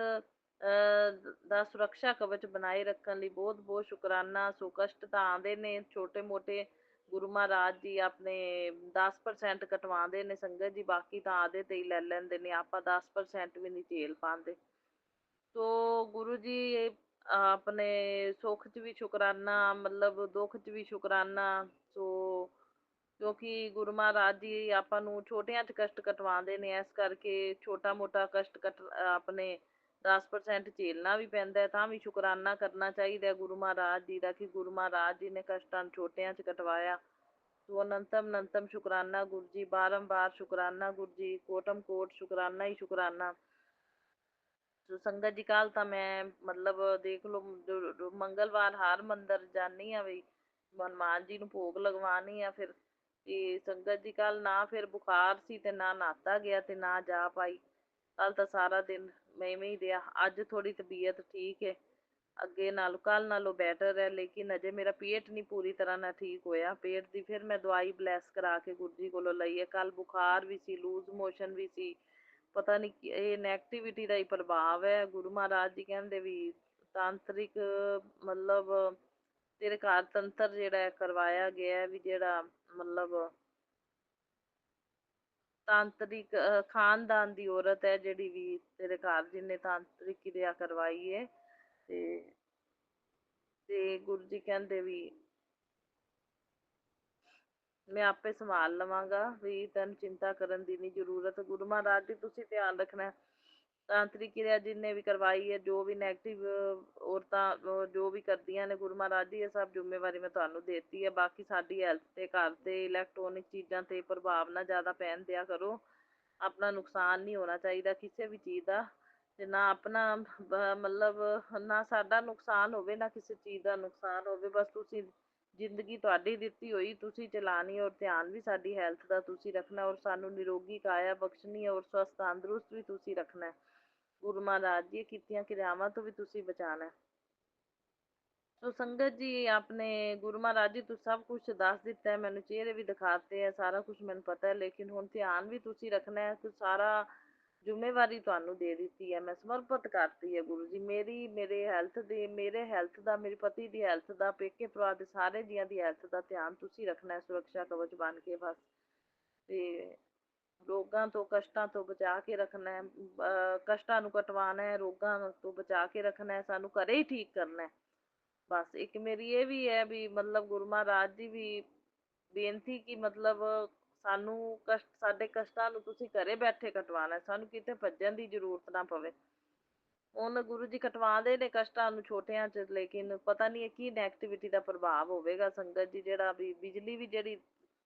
ਦਾ ਸੁਰੱਖਿਆ ਕਵਚ ਬਣਾਏ ਰੱਖਣ ਲਈ ਬਹੁਤ ਬਹੁਤ ਸ਼ੁਕਰਾਨਾ। ਸੋ ਕਸ਼ਟ ਤਾਂ ਆਉਂਦੇ ਨੇ ਛੋਟੇ ਮੋਟੇ, ਗੁਰੂ ਮਹਾਰਾਜ ਜੀ ਆਪਣੇ 10% ਕਟਵਾਉਂਦੇ ਨੇ ਸੰਗਤ ਜੀ, ਬਾਕੀ ਤਾਂ ਆਦੇ ਤੇ ਹੀ ਲੈ ਲੈਂਦੇ ਨੇ, ਆਪਾਂ 10% ਵੀ ਨਹੀਂ ਝੇਲ ਪਾਉਂਦੇ। ਸੋ ਗੁਰੂ ਜੀ ਆਪਣੇ ਸੁੱਖ 'ਚ ਵੀ ਸ਼ੁਕਰਾਨਾ, ਮਤਲਬ ਦੁੱਖ 'ਚ ਵੀ ਸ਼ੁਕਰਾਨਾ। ਸੋ ਕਿਉਂਕਿ ਗੁਰੂ ਮਹਾਰਾਜ ਜੀ ਆਪਾਂ ਨੂੰ ਛੋਟਿਆਂ 'ਚ ਕਸ਼ਟ ਕਟਵਾਉਂਦੇ ਨੇ, ਇਸ ਕਰਕੇ ਛੋਟਾ ਮੋਟਾ ਕਸ਼ਟ ਆਪਣੇ 10% ਝੇਲਣਾ ਵੀ ਪੈਂਦਾ, ਤਾਂ ਵੀ ਸ਼ੁਕਰਾਨਾ ਕਰਨਾ ਚਾਹੀਦਾ ਗੁਰੂ ਮਹਾਰਾਜ ਜੀ ਦਾ, ਕਿ ਗੁਰੂ ਮਹਾਰਾਜ ਜੀ ਨੇ ਕਸ਼ਟਾਂ ਨੂੰ ਛੋਟਿਆਂ 'ਚ ਕਟਵਾਇਆ। ਸੋ ਅਨੰਤਮ ਅਨੰਤਮ ਸ਼ੁਕਰਾਨਾ ਗੁਰੂ ਜੀ, ਬਾਰੰਬਾਰ ਸ਼ੁਕਰਾਨਾ ਗੁਰੂ ਜੀ, ਕੋਟਮ ਕੋਟ ਸ਼ੁਕਰਾਨਾ ਹੀ ਸ਼ੁਕਰਾਨਾ। ਸੋ ਸੰਗਤ ਜੀ ਕੱਲ ਤਾਂ ਮੈਂ ਮਤਲਬ ਦੇਖ ਲਓ ਮੰਗਲਵਾਰ ਹਰ ਮੰਦਰ ਜਾਂਦੀ ਹਾਂ ਵੀ ਹਨੂੰਮਾਨ ਜੀ ਨੂੰ ਭੋਗ ਲਗਵਾਉਣੀ ਆ। ਫਿਰ ਤੇ ਸੰਗਤ ਜੀ ਕੱਲ ਨਾ ਫਿਰ ਬੁਖਾਰ ਸੀ ਤੇ ਨਾ ਨਹਾਤਾ ਗਿਆ ਤੇ ਨਾ ਜਾ ਪਾਈ। ਕੱਲ ਤਾਂ ਸਾਰਾ ਦਿਨ ਮੈਂ ਇਵੇਂ ਹੀ ਰਿਹਾ। ਅੱਜ ਥੋੜੀ ਤਬੀਅਤ ਠੀਕ ਹੈ, ਅੱਗੇ ਨਾਲੋਂ ਕੱਲ ਨਾਲੋਂ ਬੈਟਰ ਹੈ, ਲੇਕਿਨ ਅਜੇ ਮੇਰਾ ਪੇਟ ਨਹੀਂ ਪੂਰੀ ਤਰ੍ਹਾਂ ਨਾਲ ਠੀਕ ਹੋਇਆ। ਪੇਟ ਦੀ ਫਿਰ ਮੈਂ ਦਵਾਈ ਬਲੈਸ ਕਰਾ ਕੇ ਗੁਰੂ ਜੀ ਕੋਲੋਂ ਲਈ ਹੈ। ਕੱਲ ਬੁਖਾਰ ਵੀ ਸੀ, ਲੂਜ਼ ਮੋਸ਼ਨ ਵੀ ਸੀ, ਪਤਾ ਨਹੀਂ ਇਹ ਨੈਗੇਟਿਵਿਟੀ ਦਾ ਹੀ ਪ੍ਰਭਾਵ ਹੈ। ਗੁਰੂ ਮਹਾਰਾਜ ਜੀ ਕਹਿੰਦੇ ਵੀ ਤਾਂਤਰਿਕ ਮਤਲਬ ਤੇਰੇ ਘਰ ਤੰਤਰ ਜਿਹੜਾ ਕਰਵਾਇਆ ਗਿਆ ਵੀ, ਜਿਹੜਾ ਮਤਲਬ ਤਾਂਤਰਿਕ ਖਾਨਦਾਨ ਦੀ ਔਰਤ ਹੈ ਜਿਹੜੀ ਵੀ ਤੇਰੇ ਘਰ ਜਿਹਨੇ ਤਾਂਤਰਿਕ ਕਿਰਿਆ ਕਰਵਾਈ ਹੈ, ਤੇ ਗੁਰੂ ਜੀ ਕਹਿੰਦੇ ਵੀ ਮੈਂ ਆਪੇ ਸੰਭਾਲ ਲਵਾਂਗਾ, ਵੀ ਤੈਨੂੰ ਚਿੰਤਾ ਕਰਨ ਦੀ ਨਹੀਂ ਜ਼ਰੂਰਤ। ਗੁਰੂ ਮਹਾਰਾਜ ਜੀ ਤੁਸੀਂ ਧਿਆਨ ਰੱਖਣਾ। ਤਾਂਤਰਿਕ ਕਿਰਿਆ ਜਿਹਨੇ ਵੀ ਕਰਵਾਈ ਹੈ, ਜੋ ਵੀ ਨੈਗੇਟਿਵ ਔਰਤਾਂ ਜੋ ਵੀ ਕਰਦੀਆਂ ਨੇ, ਗੁਰੂ ਮਹਾਰਾਜ ਜੀ ਇਹ ਸਭ ਜ਼ਿੰਮੇਵਾਰੀ ਮੈਂ ਤੁਹਾਨੂੰ ਦੇ ਦਿੱਤੀ ਹੈ। ਬਾਕੀ ਸਾਡੀ ਹੈਲਥ ਤੇ ਘਰ ਤੇ ਇਲੈਕਟ੍ਰੋਨਿਕ ਚੀਜ਼ਾਂ ਤੇ ਪ੍ਰਭਾਵ ਨਾ ਜ਼ਿਆਦਾ ਪੈਣ ਦਿਆ ਕਰੋ। ਆਪਣਾ ਨੁਕਸਾਨ ਨਹੀਂ ਹੋਣਾ ਚਾਹੀਦਾ ਕਿਸੇ ਵੀ ਚੀਜ਼ ਦਾ, ਤੇ ਨਾ ਆਪਣਾ ਮਤਲਬ ਨਾ ਸਾਡਾ ਨੁਕਸਾਨ ਹੋਵੇ ਨਾ ਕਿਸੇ ਚੀਜ਼ ਦਾ ਨੁਕਸਾਨ ਹੋਵੇ। ਬਸ ਤੁਸੀਂ ਜ਼ਿੰਦਗੀ ਤੁਹਾਡੀ ਦਿੱਤੀ ਹੋਈ ਤੁਸੀਂ ਚਲਾਉਣੀ, ਔਰ ਧਿਆਨ ਵੀ ਸਾਡੀ ਹੈਲਥ ਦਾ ਤੁਸੀਂ ਰੱਖਣਾ, ਔਰ ਸਾਨੂੰ ਨਿਰੋਗੀ ਕਾਇਆ ਬਖਸ਼ਣੀ, ਔਰ ਸਵਸਥ ਤੰਦਰੁਸਤ ਵੀ ਤੁਸੀਂ ਰੱਖਣਾ। ਗੁਰੂ ਮਹਾਰਾਜ ਜੀ ਕੀਤੀਆਂ ਕਿਰਿਆਵਾਂ ਤੋਂ ਵੀ ਤੁਸੀਂ ਬਚਾਉਣਾ। ਸੋ ਸੰਗਤ ਜੀ ਆਪਣੇ ਗੁਰੂ ਮਹਾਰਾਜ ਜੀ ਤੁਸੀਂ ਸਭ ਕੁਛ ਦੱਸ ਦਿੱਤਾ ਹੈ, ਮੈਨੂੰ ਚਿਹਰੇ ਵੀ ਦਿਖਾਤੇ ਹੈ, ਸਾਰਾ ਕੁਛ ਮੈਨੂੰ ਪਤਾ ਹੈ, ਲੇਕਿਨ ਹੁਣ ਧਿਆਨ ਵੀ ਤੁਸੀਂ ਰੱਖਣਾ ਹੈ। ਕਿ ਸਾਰਾ ਜ਼ਿੰਮੇਵਾਰੀ ਤੁਹਾਨੂੰ ਦੇ ਦਿੱਤੀ ਹੈ, ਮੈਂ ਸਮਰਪਿਤ ਕਰਤੀ ਹੈ ਗੁਰੂ ਜੀ। ਮੇਰੇ ਹੈਲਥ ਦਾ, ਮੇਰੇ ਪਤੀ ਦੀ ਹੈਲਥ ਦਾ, ਪੇਕੇ ਪਰਿਵਾਰ ਦੇ ਸਾਰੇ ਜੀਆਂ ਦੀ ਹੈਲਥ ਦਾ ਧਿਆਨ ਤੁਸੀਂ ਰੱਖਣਾ ਹੈ, ਸੁਰੱਖਿਆ ਕਵਚ ਬਣ ਕੇ ਬਸ। ਤੇ ਰੋਗਾਂ ਤੋਂ ਕਸ਼ਟਾਂ ਤੋਂ ਬਚਾ ਕੇ ਰੱਖਣਾ ਹੈ, ਕਸ਼ਟਾਂ ਨੂੰ ਕਟਵਾਉਣਾ ਹੈ, ਰੋਗਾਂ ਤੋਂ ਬਚਾ ਕੇ ਰੱਖਣਾ ਹੈ, ਸਾਨੂੰ ਘਰੇ ਹੀ ਠੀਕ ਕਰਨਾ ਹੈ ਬਸ। ਇੱਕ ਮੇਰੀ ਇਹ ਵੀ ਹੈ ਵੀ ਮਤਲਬ ਗੁਰੂ ਮਹਾਰਾਜ ਜੀ ਵੀ ਬੇਨਤੀ ਕਿ ਮਤਲਬ ਸਾਨੂੰ ਸਾਡੇ ਕਸ਼ਟਾਂ ਨੂੰ ਤੁਸੀਂ ਘਰੇ ਬੈਠੇ ਕਟਵਾਉਣਾ, ਸਾਨੂੰ ਕਿਤੇ ਭੱਜਣ ਦੀ ਜ਼ਰੂਰਤ ਨਾ ਪਵੇ। ਹੁਣ ਗੁਰੂ ਜੀ ਕਟਵਾਉਂਦੇ ਨੇ ਕਸ਼ਟਾਂ ਨੂੰ ਛੋਟਿਆਂ 'ਚ, ਲੇਕਿਨ ਪਤਾ ਨਹੀਂ ਇਹ ਕੀ ਨੈਗੇਟਿਵਿਟੀ ਦਾ ਪ੍ਰਭਾਵ ਹੋਵੇਗਾ ਸੰਗਤ ਜੀ, ਜਿਹੜਾ ਵੀ ਬਿਜਲੀ ਵੀ ਜਿਹੜੀ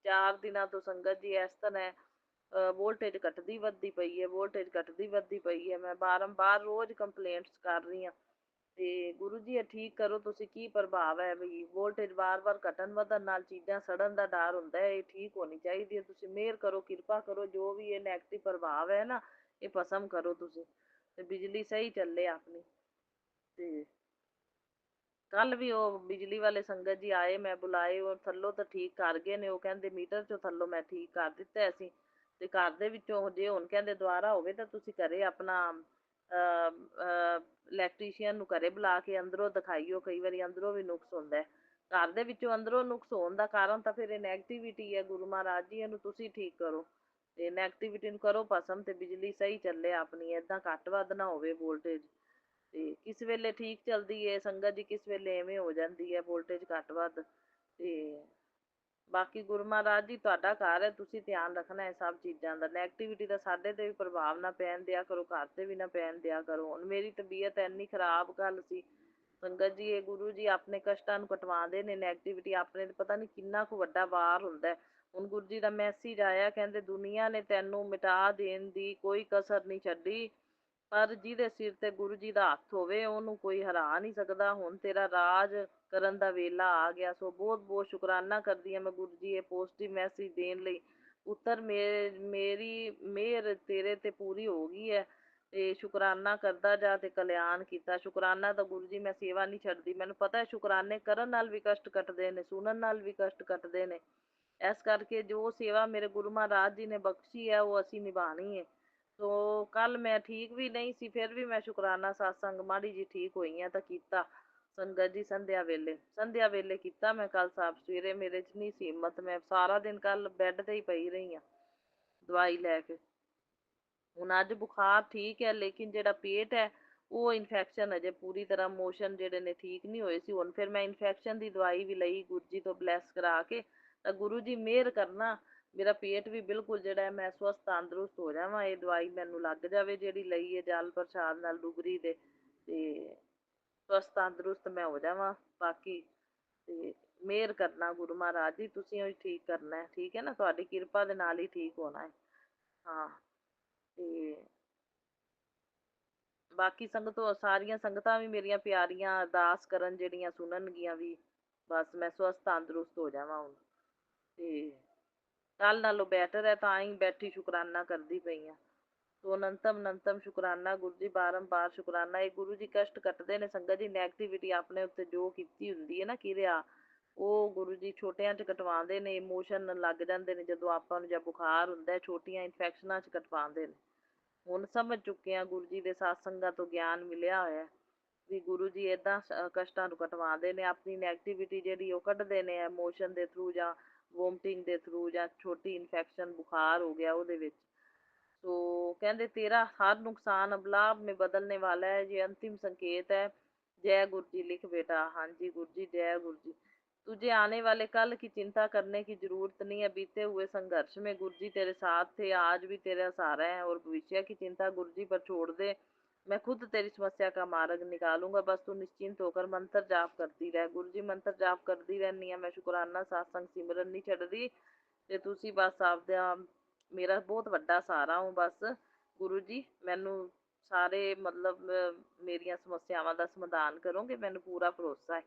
4 ਦਿਨਾਂ ਤੋਂ ਸੰਗਤ ਜੀ ਇਸ ਤਰ੍ਹਾਂ ਵੋਲਟੇਜ ਘਟਦੀ ਵੱਧਦੀ ਪਈ ਹੈ, ਵੋਲਟੇਜ ਘਟਦੀ ਵੱਧਦੀ ਪਈ ਹੈ। ਮੈਂ ਬਾਰੰਬਾਰ ਰੋਜ਼ ਕੰਪਲੇਂਟਸ ਕਰ ਰਹੀ ਹਾਂ ਤੇ ਗੁਰੂ ਜੀ ਇਹ ਠੀਕ ਕਰੋ ਤੁਸੀਂ, ਕੀ ਪ੍ਰਭਾਵ ਹੈ ਵੀ ਵੋਲਟੇਜ ਵਾਰ-ਵਾਰ ਘਟਣ ਵਧਣ ਨਾਲ ਚੀਜ਼ਾਂ ਸੜਨ ਦਾ ਡਰ ਹੁੰਦਾ ਹੈ, ਇਹ ਠੀਕ ਹੋਣੀ ਚਾਹੀਦੀ ਹੈ। ਤੁਸੀਂ ਮਿਹਰ ਕਰੋ, ਕਿਰਪਾ ਕਰੋ, ਜੋ ਵੀ ਇਹ ਨੈਗੇਟਿਵ ਪ੍ਰਭਾਵ ਹੈ ਨਾ ਇਹ ਭਸਮ ਕਰੋ ਤੁਸੀਂ, ਤੇ ਬਿਜਲੀ ਸਹੀ ਚੱਲੇ ਆਪਣੀ। ਤੇ ਕੱਲ ਵੀ ਉਹ ਬਿਜਲੀ ਵਾਲੇ ਸੰਗਤ ਜੀ ਆਏ, ਮੈਂ ਬੁਲਾਏ, ਉਹ ਥੱਲੋਂ ਤਾਂ ਠੀਕ ਕਰ ਗਏ ਨੇ। ਉਹ ਕਹਿੰਦੇ ਮੀਟਰ ਚੋਂ ਥੱਲੋਂ ਮੈਂ ਠੀਕ ਕਰ ਦਿੱਤਾ ਅਸੀਂ, ਤੇ ਘਰ ਦੇ ਵਿੱਚੋਂ ਜੇ ਹੁਣ ਕਹਿੰਦੇ ਦੁਬਾਰਾ ਹੋਵੇ ਤਾਂ ਤੁਸੀਂ ਘਰੇ ਆਪਣਾ ਇਲੈਕਟ੍ਰੀਸ਼ੀਅਨ ਨੂੰ ਘਰੇ ਬੁਲਾ ਕੇ ਅੰਦਰੋਂ ਦਿਖਾਈਓ, ਕਈ ਵਾਰੀ ਅੰਦਰੋਂ ਵੀ ਨੁਕਸ ਹੁੰਦਾ ਹੈ। ਘਰ ਦੇ ਵਿੱਚੋਂ ਅੰਦਰੋਂ ਨੁਕਸ ਹੋਣ ਦਾ ਕਾਰਨ ਤਾਂ ਫਿਰ ਇਹ ਨੈਗੇਟਿਵਿਟੀ ਹੈ। ਗੁਰੂ ਮਹਾਰਾਜ ਜੀ ਇਹਨੂੰ ਤੁਸੀਂ ਠੀਕ ਕਰੋ, ਤੇ ਨੈਗੇਟਿਵਿਟੀ ਨੂੰ ਕਰੋ ਭਸਮ, ਤੇ ਬਿਜਲੀ ਸਹੀ ਚੱਲੇ ਆਪਣੀ, ਏਦਾਂ ਘੱਟ ਵੱਧ ਨਾ ਹੋਵੇ ਵੋਲਟੇਜ। ਤੇ ਕਿਸ ਵੇਲੇ ਠੀਕ ਚੱਲਦੀ ਹੈ ਸੰਗਤ ਜੀ, ਕਿਸ ਵੇਲੇ ਐਵੇਂ ਹੋ ਜਾਂਦੀ ਹੈ ਵੋਲਟੇਜ ਘੱਟ ਵੱਧ। ਤੇ ਬਾਕੀ ਗੁਰੂ ਮਹਾਰਾਜ ਜੀ ਤੁਹਾਡਾ ਘਰ ਹੈ, ਤੁਸੀਂ ਧਿਆਨ ਰੱਖਣਾ ਹੈ ਸਭ ਚੀਜ਼ਾਂ ਦਾ। ਨੈਗੇਟਿਵਿਟੀ ਦਾ ਸਾਡੇ ਤੇ ਵੀ ਪ੍ਰਭਾਵ ਨਾ ਪੈਣ ਦਿਆ ਕਰੋ, ਘਰ ਤੇ ਵੀ ਨਾ ਪੈਣ ਦਿਆ ਕਰੋ। ਹੁਣ ਮੇਰੀ ਤਬੀਅਤ ਇੰਨੀ ਖਰਾਬ ਗੱਲ ਸੀ ਸੰਗਤ ਜੀ, ਇਹ ਗੁਰੂ ਜੀ ਆਪਣੇ ਕਸ਼ਟਾਂ ਨੂੰ ਕਟਵਾਉਂਦੇ ਨੇ। ਨੈਗੇਟਿਵਿਟੀ ਆਪਣੇ ਤੇ ਪਤਾ ਨਹੀਂ ਕਿੰਨਾ ਕੁ ਵੱਡਾ ਵਾਰ ਹੁੰਦਾ ਹੈ। ਹੁਣ ਗੁਰੂ ਜੀ ਦਾ ਮੈਸੇਜ ਆਇਆ, ਕਹਿੰਦੇ ਦੁਨੀਆ ਨੇ ਤੈਨੂੰ ਮਿਟਾ ਦੇਣ ਦੀ ਕੋਈ ਕਸਰ ਨਹੀਂ ਛੱਡੀ, ਪਰ ਜਿਹਦੇ ਸਿਰ ਤੇ ਗੁਰੂ ਜੀ ਦਾ ਹੱਥ ਹੋਵੇ ਉਹਨੂੰ ਕੋਈ ਹਰਾ ਨਹੀਂ ਸਕਦਾ। ਹੁਣ ਤੇਰਾ ਰਾਜ ਕਰਨ ਦਾ ਵੇਲਾ ਆ ਗਿਆ। ਸੋ ਬਹੁਤ ਬਹੁਤ ਸ਼ੁਕਰਾਨਾ ਕਰਦੀ ਹਾਂ ਮੈਂ ਗੁਰੂ ਜੀ ਇਹ ਪੋਜ਼ਿਟਿਵ ਮੈਸੇਜ ਦੇਣ ਲਈ। ਪੁੱਤਰ ਮੇਰੀ ਮਿਹਰ ਤੇਰੇ ਤੇ ਪੂਰੀ ਹੋ ਗਈ ਹੈ, ਤੇ ਸ਼ੁਕਰਾਨਾ ਕਰਦਾ ਜਾ ਤੇ ਕਲਿਆਣ ਕੀਤਾ। ਸ਼ੁਕਰਾਨਾ ਤਾਂ ਗੁਰੂ ਜੀ ਮੈਂ ਸੇਵਾ ਨਹੀਂ ਛੱਡਦੀ, ਮੈਨੂੰ ਪਤਾ ਹੈ ਸ਼ੁਕਰਾਨੇ ਕਰਨ ਨਾਲ ਵੀ ਕਸ਼ਟ ਕੱਟਦੇ ਨੇ, ਸੁਣਨ ਨਾਲ ਵੀ ਕਸ਼ਟ ਕੱਟਦੇ ਨੇ। ਇਸ ਕਰਕੇ ਜੋ ਸੇਵਾ ਮੇਰੇ ਗੁਰੂ ਮਹਾਰਾਜ ਜੀ ਨੇ ਬਖਸ਼ੀ ਹੈ ਉਹ ਅਸੀਂ ਨਿਭਾਉਣੀ ਹੈ। ਸੋ ਕੱਲ ਮੈਂ ਠੀਕ ਵੀ ਨਹੀਂ ਸੀ, ਫਿਰ ਵੀ ਮੈਂ ਸ਼ੁਕਰਾਨਾ ਸਤਸੰਗ ਮਾੜੀ ਜੀ ਠੀਕ ਹੋਈ ਹਾਂ ਤਾਂ ਕੀਤਾ ਸੰਗਤ ਜੀ। ਸੰਧਿਆ ਵੇਲੇ ਕੀਤਾ ਮੈਂ ਕੱਲ ਸਾਹਿਬ। ਸਵੇਰੇ ਮੇਰੇ 'ਚ ਨਹੀਂ ਸੀ ਹਿੰਮਤ, ਮੈਂ ਸਾਰਾ ਦਿਨ ਕੱਲ ਬੈੱਡ ਤੇ ਹੀ ਪਈ ਰਹੀ ਹਾਂ ਦਵਾਈ ਲੈ ਕੇ। ਹੁਣ ਅੱਜ ਬੁਖਾਰ ਠੀਕ ਹੈ, ਲੇਕਿਨ ਜਿਹੜਾ ਪੇਟ ਹੈ ਉਹ ਇਨਫੈਕਸ਼ਨ ਅਜੇ ਪੂਰੀ ਤਰ੍ਹਾਂ, ਮੋਸ਼ਨ ਜਿਹੜੇ ਨੇ ਠੀਕ ਨਹੀਂ ਹੋਏ ਸੀ। ਹੁਣ ਫਿਰ ਮੈਂ ਇਨਫੈਕਸ਼ਨ ਦੀ ਦਵਾਈ ਵੀ ਲਈ ਗੁਰੂ ਜੀ ਤੋਂ ਬਲੈਸ ਕਰਾ ਕੇ, ਤਾਂ ਗੁਰੂ ਜੀ ਮਿਹਰ ਕਰਨਾ ਮੇਰਾ ਪੇਟ ਵੀ ਬਿਲਕੁਲ ਜਿਹੜਾ ਹੈ ਮੈਂ ਸਵਸਥ ਤੰਦਰੁਸਤ ਹੋ ਜਾਵਾਂ। ਇਹ ਦਵਾਈ ਮੈਨੂੰ ਲੱਗ ਜਾਵੇ ਜਿਹੜੀ ਲਈ ਹੈ ਜਲ ਪ੍ਰਸ਼ਾਦ ਨਾਲ ਡੁਗਰੀ ਦੇ, ਤੇ ਸਵਸਥ ਤੰਦਰੁਸਤ ਮੈਂ ਹੋ ਜਾਵਾਂ। ਬਾਕੀ ਤੇ ਮਿਹਰ ਕਰਨਾ ਗੁਰੂ ਮਹਾਰਾਜ ਜੀ, ਤੁਸੀਂ ਉਹ ਠੀਕ ਕਰਨਾ ਹੈ, ਠੀਕ ਹੈ ਨਾ, ਤੁਹਾਡੀ ਕਿਰਪਾ ਦੇ ਨਾਲ ਹੀ ਠੀਕ ਹੋਣਾ ਹੈ। ਹਾਂ, ਤੇ ਬਾਕੀ ਸੰਗਤੋਂ ਸਾਰੀਆਂ ਸੰਗਤਾਂ ਵੀ ਮੇਰੀਆਂ ਪਿਆਰੀਆਂ ਅਰਦਾਸ ਕਰਨ ਜਿਹੜੀਆਂ ਸੁਣਨਗੀਆਂ ਵੀ, ਬਸ ਮੈਂ ਸਵਸਥ ਤੰਦਰੁਸਤ ਹੋ ਜਾਵਾਂ ਹੁਣ। ਤੇ ਕੱਲ ਨਾਲੋਂ ਬੈਟਰ ਹੈ, ਤਾਂ ਹੀ ਬੈਠੀ ਸ਼ੁਕਰਾਨਾ ਕਰਦੀ ਪਈ ਹਾਂ। ਸੋ ਅਨੰਤਮ ਅਨੰਤਮ ਸ਼ੁਕਰਾਨਾ ਗੁਰੂ ਜੀ, ਬਾਰੰਬਾਰ ਸ਼ੁਕਰਾਨਾ। ਇਹ ਗੁਰੂ ਜੀ ਕਸ਼ਟ ਕੱਟਦੇ ਨੇ ਸੰਗਤ ਜੀ, ਨੈਗੇਟਿਵਿਟੀ ਆਪਣੇ ਉੱਤੇ ਜੋ ਕੀਤੀ ਹੁੰਦੀ ਹੈ ਨਾ ਕਿਰਿਆ, ਉਹ ਗੁਰੂ ਜੀ ਛੋਟਿਆਂ 'ਚ ਕਟਵਾਉਂਦੇ ਨੇ। ਇਮੋਸ਼ਨ ਲੱਗ ਜਾਂਦੇ ਨੇ ਜਦੋਂ ਆਪਾਂ ਨੂੰ, ਜਾਂ ਬੁਖਾਰ ਹੁੰਦਾ ਛੋਟੀਆਂ ਇਨਫੈਕਸ਼ਨਾਂ 'ਚ ਕਟਵਾਉਂਦੇ ਨੇ। ਹੁਣ ਸਮਝ ਚੁੱਕੇ ਹਾਂ, ਗੁਰੂ ਜੀ ਦੇ ਸਤਸੰਗਾਂ ਤੋਂ ਗਿਆਨ ਮਿਲਿਆ ਹੋਇਆ ਵੀ ਗੁਰੂ ਜੀ ਏਦਾਂ ਕਸ਼ਟਾਂ ਨੂੰ ਕਟਵਾਉਂਦੇ ਨੇ। ਆਪਣੀ ਨੈਗੇਟਿਵਿਟੀ ਜਿਹੜੀ ਉਹ ਕੱਢਦੇ ਨੇ ਇਮੋਸ਼ਨ ਦੇ ਥਰੂ, ਜਾਂ ਵੋਮਟਿੰਗ ਦੇ ਥਰੂ, ਜਾਂ ਛੋਟੀ ਇਨਫੈਕਸ਼ਨ ਬੁਖਾਰ ਹੋ ਗਿਆ ਉਹਦੇ ਵਿੱਚ। तो कहते तेरा हर नुकसान अब लाभ में बदलने वाला है, ये अंतिम संकेत है। जय गुरु जी लिख बेटा। हाँ जी गुरु जी, जय गुरु जी। तुझे आने वाले कल की चिंता करने की जरूरत नहीं है। बीते हुए संघर्ष में गुरु जी तेरे साथ थे, आज भी तेरा सहारा है। और भविष्य की चिंता गुरु जी पर छोड़ दे, मैं खुद तेरी समस्या का मार्ग निकालूंगा। बस तू निश्चिंत होकर मंत्र जाप करती रह। गुरु जी मंत्र जाप करती रहनी है मैं, शुकराना सत्संग सिमरन नहीं छड्डदी। ते तुसी बस आपदा मेरा बहुत वड्डा सहारा हो। बस गुरु जी मैनू सारे मतलब मेरिया समस्यावां दा समाधान करोगे, मैनू पूरा भरोसा है।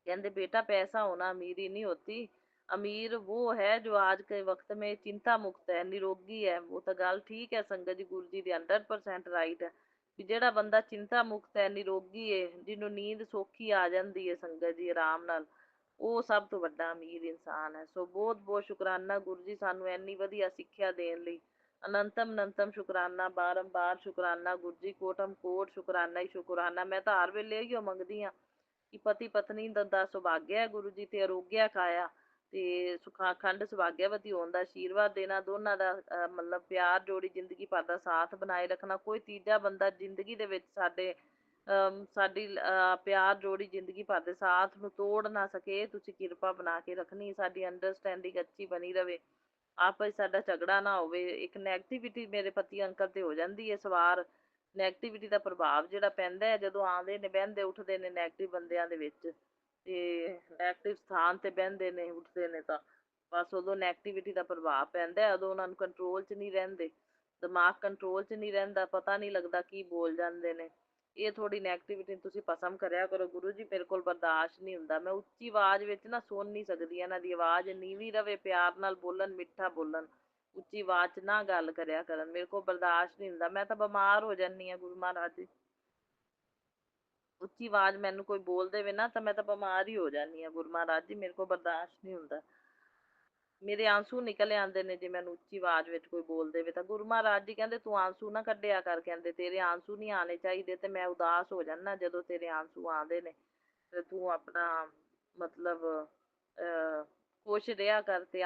कहते बेटा पैसा होना अमीरी नहीं होती, अमीर वो है जो आज के वक्त में चिंता मुक्त है, निरोगी है। वो तो गल ठीक है संगत जी, गुरु जी दी 100% राइट है कि जेड़ा बंदा चिंता मुक्त है, निरोगी है, जिन्हों नींद सौखी आ जाती है संगत जी आराम नाल, ਉਹ ਸਭ ਤੋਂ ਵੱਡਾ ਅਮੀਰ ਇਨਸਾਨ ਹੈ। ਸੋ ਬਹੁਤ ਬਹੁਤ ਸ਼ੁਕਰਾਨਾ ਗੁਰੂ ਜੀ ਸਾਨੂੰ ਇੰਨੀ ਵਧੀਆ ਸਿੱਖਿਆ ਦੇਣ ਲਈ। ਅਨੰਤਮ ਅਨੰਤਮ ਸ਼ੁਕਰਾਨਾ, ਬਾਰੰਬਾਰ ਸ਼ੁਕਰਾਨਾ ਗੁਰੂ ਜੀ, ਕੋਟਮ ਕੋਟ ਸ਼ੁਕਰਾਨਾ ਹੀ ਸ਼ੁਕਰਾਨਾ। ਮੈਂ ਤਾਂ ਹਰ ਵੇਲੇ ਇਹੀਓ ਮੰਗਦੀ ਹਾਂ ਕਿ ਪਤੀ ਪਤਨੀ ਦਾ ਸੁਭਾਗਿਆ ਹੈ ਗੁਰੂ ਜੀ, ਤੇ ਅਰੋਗਿਆ ਕਾਇਆ ਤੇ ਸੁਖਾਖੰਡ ਸੁਭਾਗਿਆਵਤੀ ਹੋਣ ਦਾ ਆਸ਼ੀਰਵਾਦ ਦੇਣਾ। ਦੋਨਾਂ ਦਾ ਮਤਲਬ ਪਿਆਰ ਜੋੜੀ ਜ਼ਿੰਦਗੀ ਭਰ ਦਾ ਸਾਥ ਬਣਾਏ ਰੱਖਣਾ। ਕੋਈ ਤੀਜਾ ਬੰਦਾ ਜ਼ਿੰਦਗੀ ਦੇ ਵਿੱਚ ਸਾਡੇ ਸਾਡੀ ਪਿਆਰ ਜੋੜੀ ਜ਼ਿੰਦਗੀ ਭਰ ਦੇ ਸਾਥ ਨੂੰ ਤੋੜ ਨਾ ਸਕੇ, ਤੁਸੀਂ ਕਿਰਪਾ ਬਣਾ ਕੇ ਰੱਖਣੀ, ਸਾਡੀ ਅੰਡਰਸਟੈਂਡਿੰਗ ਅੱਛੀ ਬਣੀ ਰਵੇ, ਆਪਸ 'ਚ ਸਾਡਾ ਝਗੜਾ ਨਾ ਹੋਵੇ। ਇੱਕ ਨੈਗੇਟਿਵਿਟੀ ਮੇਰੇ ਪਤੀ ਅੰਕਲ ਤੇ ਹੋ ਜਾਂਦੀ ਹੈ ਸਵਾਰ, ਨੈਗੇਟਿਵਿਟੀ ਦਾ ਪ੍ਰਭਾਵ ਜਿਹੜਾ ਪੈਂਦਾ ਹੈ ਜਦੋਂ ਆਉਂਦੇ ਨੇ, ਬਹਿੰਦੇ ਉੱਠਦੇ ਨੇ ਨੈਗੇਟਿਵ ਬੰਦਿਆਂ ਦੇ ਵਿੱਚ, ਤੇ ਨੈਗੇਟਿਵ ਸਥਾਨ ਤੇ ਬਹਿੰਦੇ ਨੇ ਉੱਠਦੇ ਨੇ, ਤਾਂ ਬਸ ਉਦੋਂ ਨੈਗੇਟਿਵਿਟੀ ਦਾ ਪ੍ਰਭਾਵ ਪੈਂਦਾ ਹੈ, ਉਦੋਂ ਉਹਨਾਂ ਨੂੰ ਕੰਟਰੋਲ 'ਚ ਨਹੀਂ ਰਹਿੰਦੇ, ਦਿਮਾਗ ਕੰਟਰੋਲ 'ਚ ਨਹੀਂ ਰਹਿੰਦਾ, ਪਤਾ ਨਹੀਂ ਲੱਗਦਾ ਕੀ ਬੋਲ ਜਾਂਦੇ ਨੇ। ਇਹ ਥੋੜੀ ਨੈਗੇਟਿਵਿਟੀ ਤੁਸੀਂ ਭਸਮ ਕਰਿਆ ਕਰੋ ਗੁਰੂ ਜੀ, ਮੇਰੇ ਕੋਲ ਬਰਦਾਸ਼ਤ ਨਹੀਂ ਹੁੰਦਾ, ਮੈਂ ਉੱਚੀ ਆਵਾਜ਼ ਵਿੱਚ ਨਾ ਸੁਣ ਨਹੀਂ ਸਕਦੀ, ਇਹਨਾਂ ਦੀ ਆਵਾਜ਼ ਨੀਵੀਂ ਰਵੇ, ਪਿਆਰ ਨਾਲ ਬੋਲਣ, ਮਿੱਠਾ ਬੋਲਣ, ਉੱਚੀ ਆਵਾਜ਼ 'ਚ ਨਾ ਗੱਲ ਕਰਿਆ ਕਰਨ, ਮੇਰੇ ਕੋਲ ਬਰਦਾਸ਼ਤ ਨਹੀਂ ਹੁੰਦਾ, ਮੈਂ ਤਾਂ ਬਿਮਾਰ ਹੋ ਜਾਂਦੀ ਹਾਂ ਗੁਰੂ ਮਹਾਰਾਜ ਜੀ। ਉੱਚੀ ਆਵਾਜ਼ ਮੈਨੂੰ ਕੋਈ ਬੋਲ ਦੇਵੇ ਨਾ ਤਾਂ ਮੈਂ ਤਾਂ ਬਿਮਾਰ ਹੀ ਹੋ ਜਾਂਦੀ ਹਾਂ ਗੁਰੂ ਮਹਾਰਾਜ ਜੀ, ਮੇਰੇ ਕੋਲ ਬਰਦਾਸ਼ਤ ਨਹੀਂ ਹੁੰਦਾ, ਮੇਰੇ ਆਂਸੂ ਨਿਕਲ ਆਉਂਦੇ ਨੇ ਜੇ ਮੈਨੂੰ ਉੱਚੀ ਆਵਾਜ਼ ਵਿੱਚ ਕੋਈ ਬੋਲ ਦੇਵੇ ਤਾਂ। ਗੁਰੂ ਮਹਾਰਾਜ ਜੀ ਕਹਿੰਦੇ ਤੂੰ ਆਂਸੂ ਨਾ ਕੱਢਿਆ ਕਰ, ਕਹਿੰਦੇ ਤੇਰੇ ਆਂਸੂ ਨਹੀਂ ਆਣੇ ਚਾਹੀਦੇ, ਤੇ ਮੈਂ ਉਦਾਸ ਹੋ ਜਾਂਦਾ ਜਦੋਂ ਤੇਰੇ ਆਂਸੂ ਆਉਂਦੇ ਨੇ, ਤੇ ਤੂੰ ਆਪਣਾ ਮਤਲਬ ਖੁਸ਼ ਰਿਹਾ ਕਰ, ਤੇ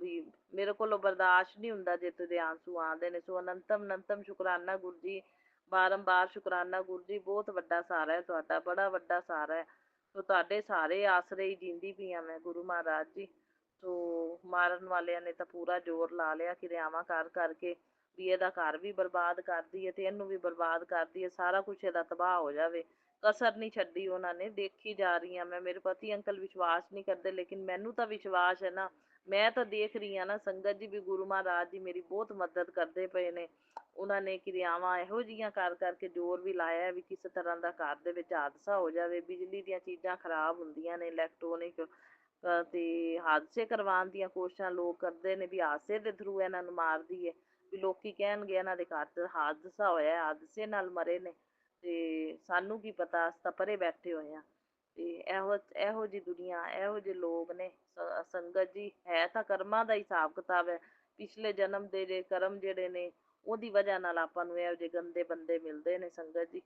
ਵੀ ਮੇਰੇ ਕੋਲੋਂ ਬਰਦਾਸ਼ਤ ਨਹੀਂ ਹੁੰਦਾ ਜੇ ਤੇਰੇ ਆਂਸੂ ਆਉਂਦੇ ਨੇ। ਸੋ ਅਨੰਤਮ ਅਨੰਤਮ ਸ਼ੁਕਰਾਨਾ ਗੁਰੂ ਜੀ, ਬਾਰੰਬਾਰ ਸ਼ੁਕਰਾਨਾ ਗੁਰੂ ਜੀ, ਬਹੁਤ ਵੱਡਾ ਸਹਾਰਾ ਹੈ ਤੁਹਾਡਾ, ਬੜਾ ਵੱਡਾ ਸਹਾਰਾ ਹੈ। ਸੋ ਤੁਹਾਡੇ ਸਾਰੇ ਆਸਰੇ ਹੀ ਜੀਂਦੀ ਪਈ ਹਾਂ ਮੈਂ ਗੁਰੂ ਮਹਾਰਾਜ ਜੀ। ਸੋ ਮਾਰਨ ਵਾਲਿਆਂ ਨੇ ਤਾਂ ਪੂਰਾ ਜ਼ੋਰ ਲਾ ਲਿਆ ਕਿਰਿਆਵਾਂ ਕਰ ਕਰਕੇ, ਵੀ ਇਹਦਾ ਘਰ ਵੀ ਬਰਬਾਦ ਕਰਦੀ ਹੈ ਤੇ ਇਹਨੂੰ ਵੀ ਬਰਬਾਦ ਕਰਦੀ ਹੈ, ਸਾਰਾ ਕੁਝ ਇਹਦਾ ਤਬਾਹ ਹੋ ਜਾਵੇ, ਕਸਰ ਨਹੀਂ ਛੱਡੀ ਉਹਨਾਂ ਨੇ। ਦੇਖੀ ਜਾ ਰਹੀ ਹਾਂ ਮੈਂ, ਮੇਰੇ ਪਤੀ ਅੰਕਲ ਵਿਸ਼ਵਾਸ ਨਹੀਂ ਕਰਦੇ, ਲੇਕਿਨ ਮੈਨੂੰ ਤਾਂ ਵਿਸ਼ਵਾਸ ਹੈ ਨਾ, ਮੈਂ ਤਾਂ ਦੇਖ ਰਹੀ ਹਾਂ ਨਾ ਸੰਗਤ ਜੀ, ਵੀ ਗੁਰੂ ਮਹਾਰਾਜ ਜੀ ਮੇਰੀ ਬਹੁਤ ਮਦਦ ਕਰਦੇ ਪਏ ਨੇ। ਉਹਨਾਂ ਨੇ ਕਿਰਿਆਵਾਂ ਇਹੋ ਜਿਹੀਆਂ ਕਰ ਕਰਕੇ ਜ਼ੋਰ ਵੀ ਲਾਇਆ ਵੀ ਕਿਸੇ ਤਰ੍ਹਾਂ ਦਾ ਘਰ ਦੇ ਵਿੱਚ ਹਾਦਸਾ ਹੋ ਜਾਵੇ, ਬਿਜਲੀ ਦੀਆਂ ਚੀਜ਼ਾਂ ਖਰਾਬ ਹੁੰਦੀਆਂ ਨੇ, ਇਲੈਕਟ੍ਰੋਨਿਕ, ਤੇ ਹਾਦਸੇ ਕਰਵਾਉਣ ਦੀਆਂ ਕੋਸ਼ਿਸ਼ਾਂ ਲੋਕ ਕਰਦੇ ਨੇ, ਵੀ ਹਾਦਸੇ ਦੇ ਥਰੂ ਇਹਨਾਂ ਨੂੰ ਮਾਰ ਦਈਏ, ਵੀ ਲੋਕੀ ਕਹਿਣਗੇ ਇਹਨਾਂ ਦੇ ਘਰ 'ਚ ਹਾਦਸਾ ਹੋਇਆ, ਹਾਦਸੇ ਨਾਲ ਮਰੇ ਨੇ, ਤੇ ਸਾਨੂੰ ਕੀ ਪਤਾ, ਅਸੀਂ ਤਾਂ ਪਰੇ ਬੈਠੇ ਹੋਏ ਹਾਂ। ਤੇ ਇਹੋ ਜਿਹੀ ਦੁਨੀਆ, ਇਹੋ ਜਿਹੇ ਲੋਕ ਨੇ ਸੰਗਤ ਜੀ, ਹੈ ਤਾਂ ਕਰਮਾਂ ਦਾ ਹਿਸਾਬ ਕਿਤਾਬ ਹੈ, ਪਿਛਲੇ ਜਨਮ ਦੇ ਜੇ ਕਰਮ ਜਿਹੜੇ ਨੇ ਉਹਦੀ ਵਜ੍ਹਾ ਨਾਲ ਆਪਾਂ ਨੂੰ ਇਹੋ ਜਿਹੇ ਗੰਦੇ ਬੰਦੇ ਮਿਲਦੇ ਨੇ ਸੰਗਤ ਜੀ,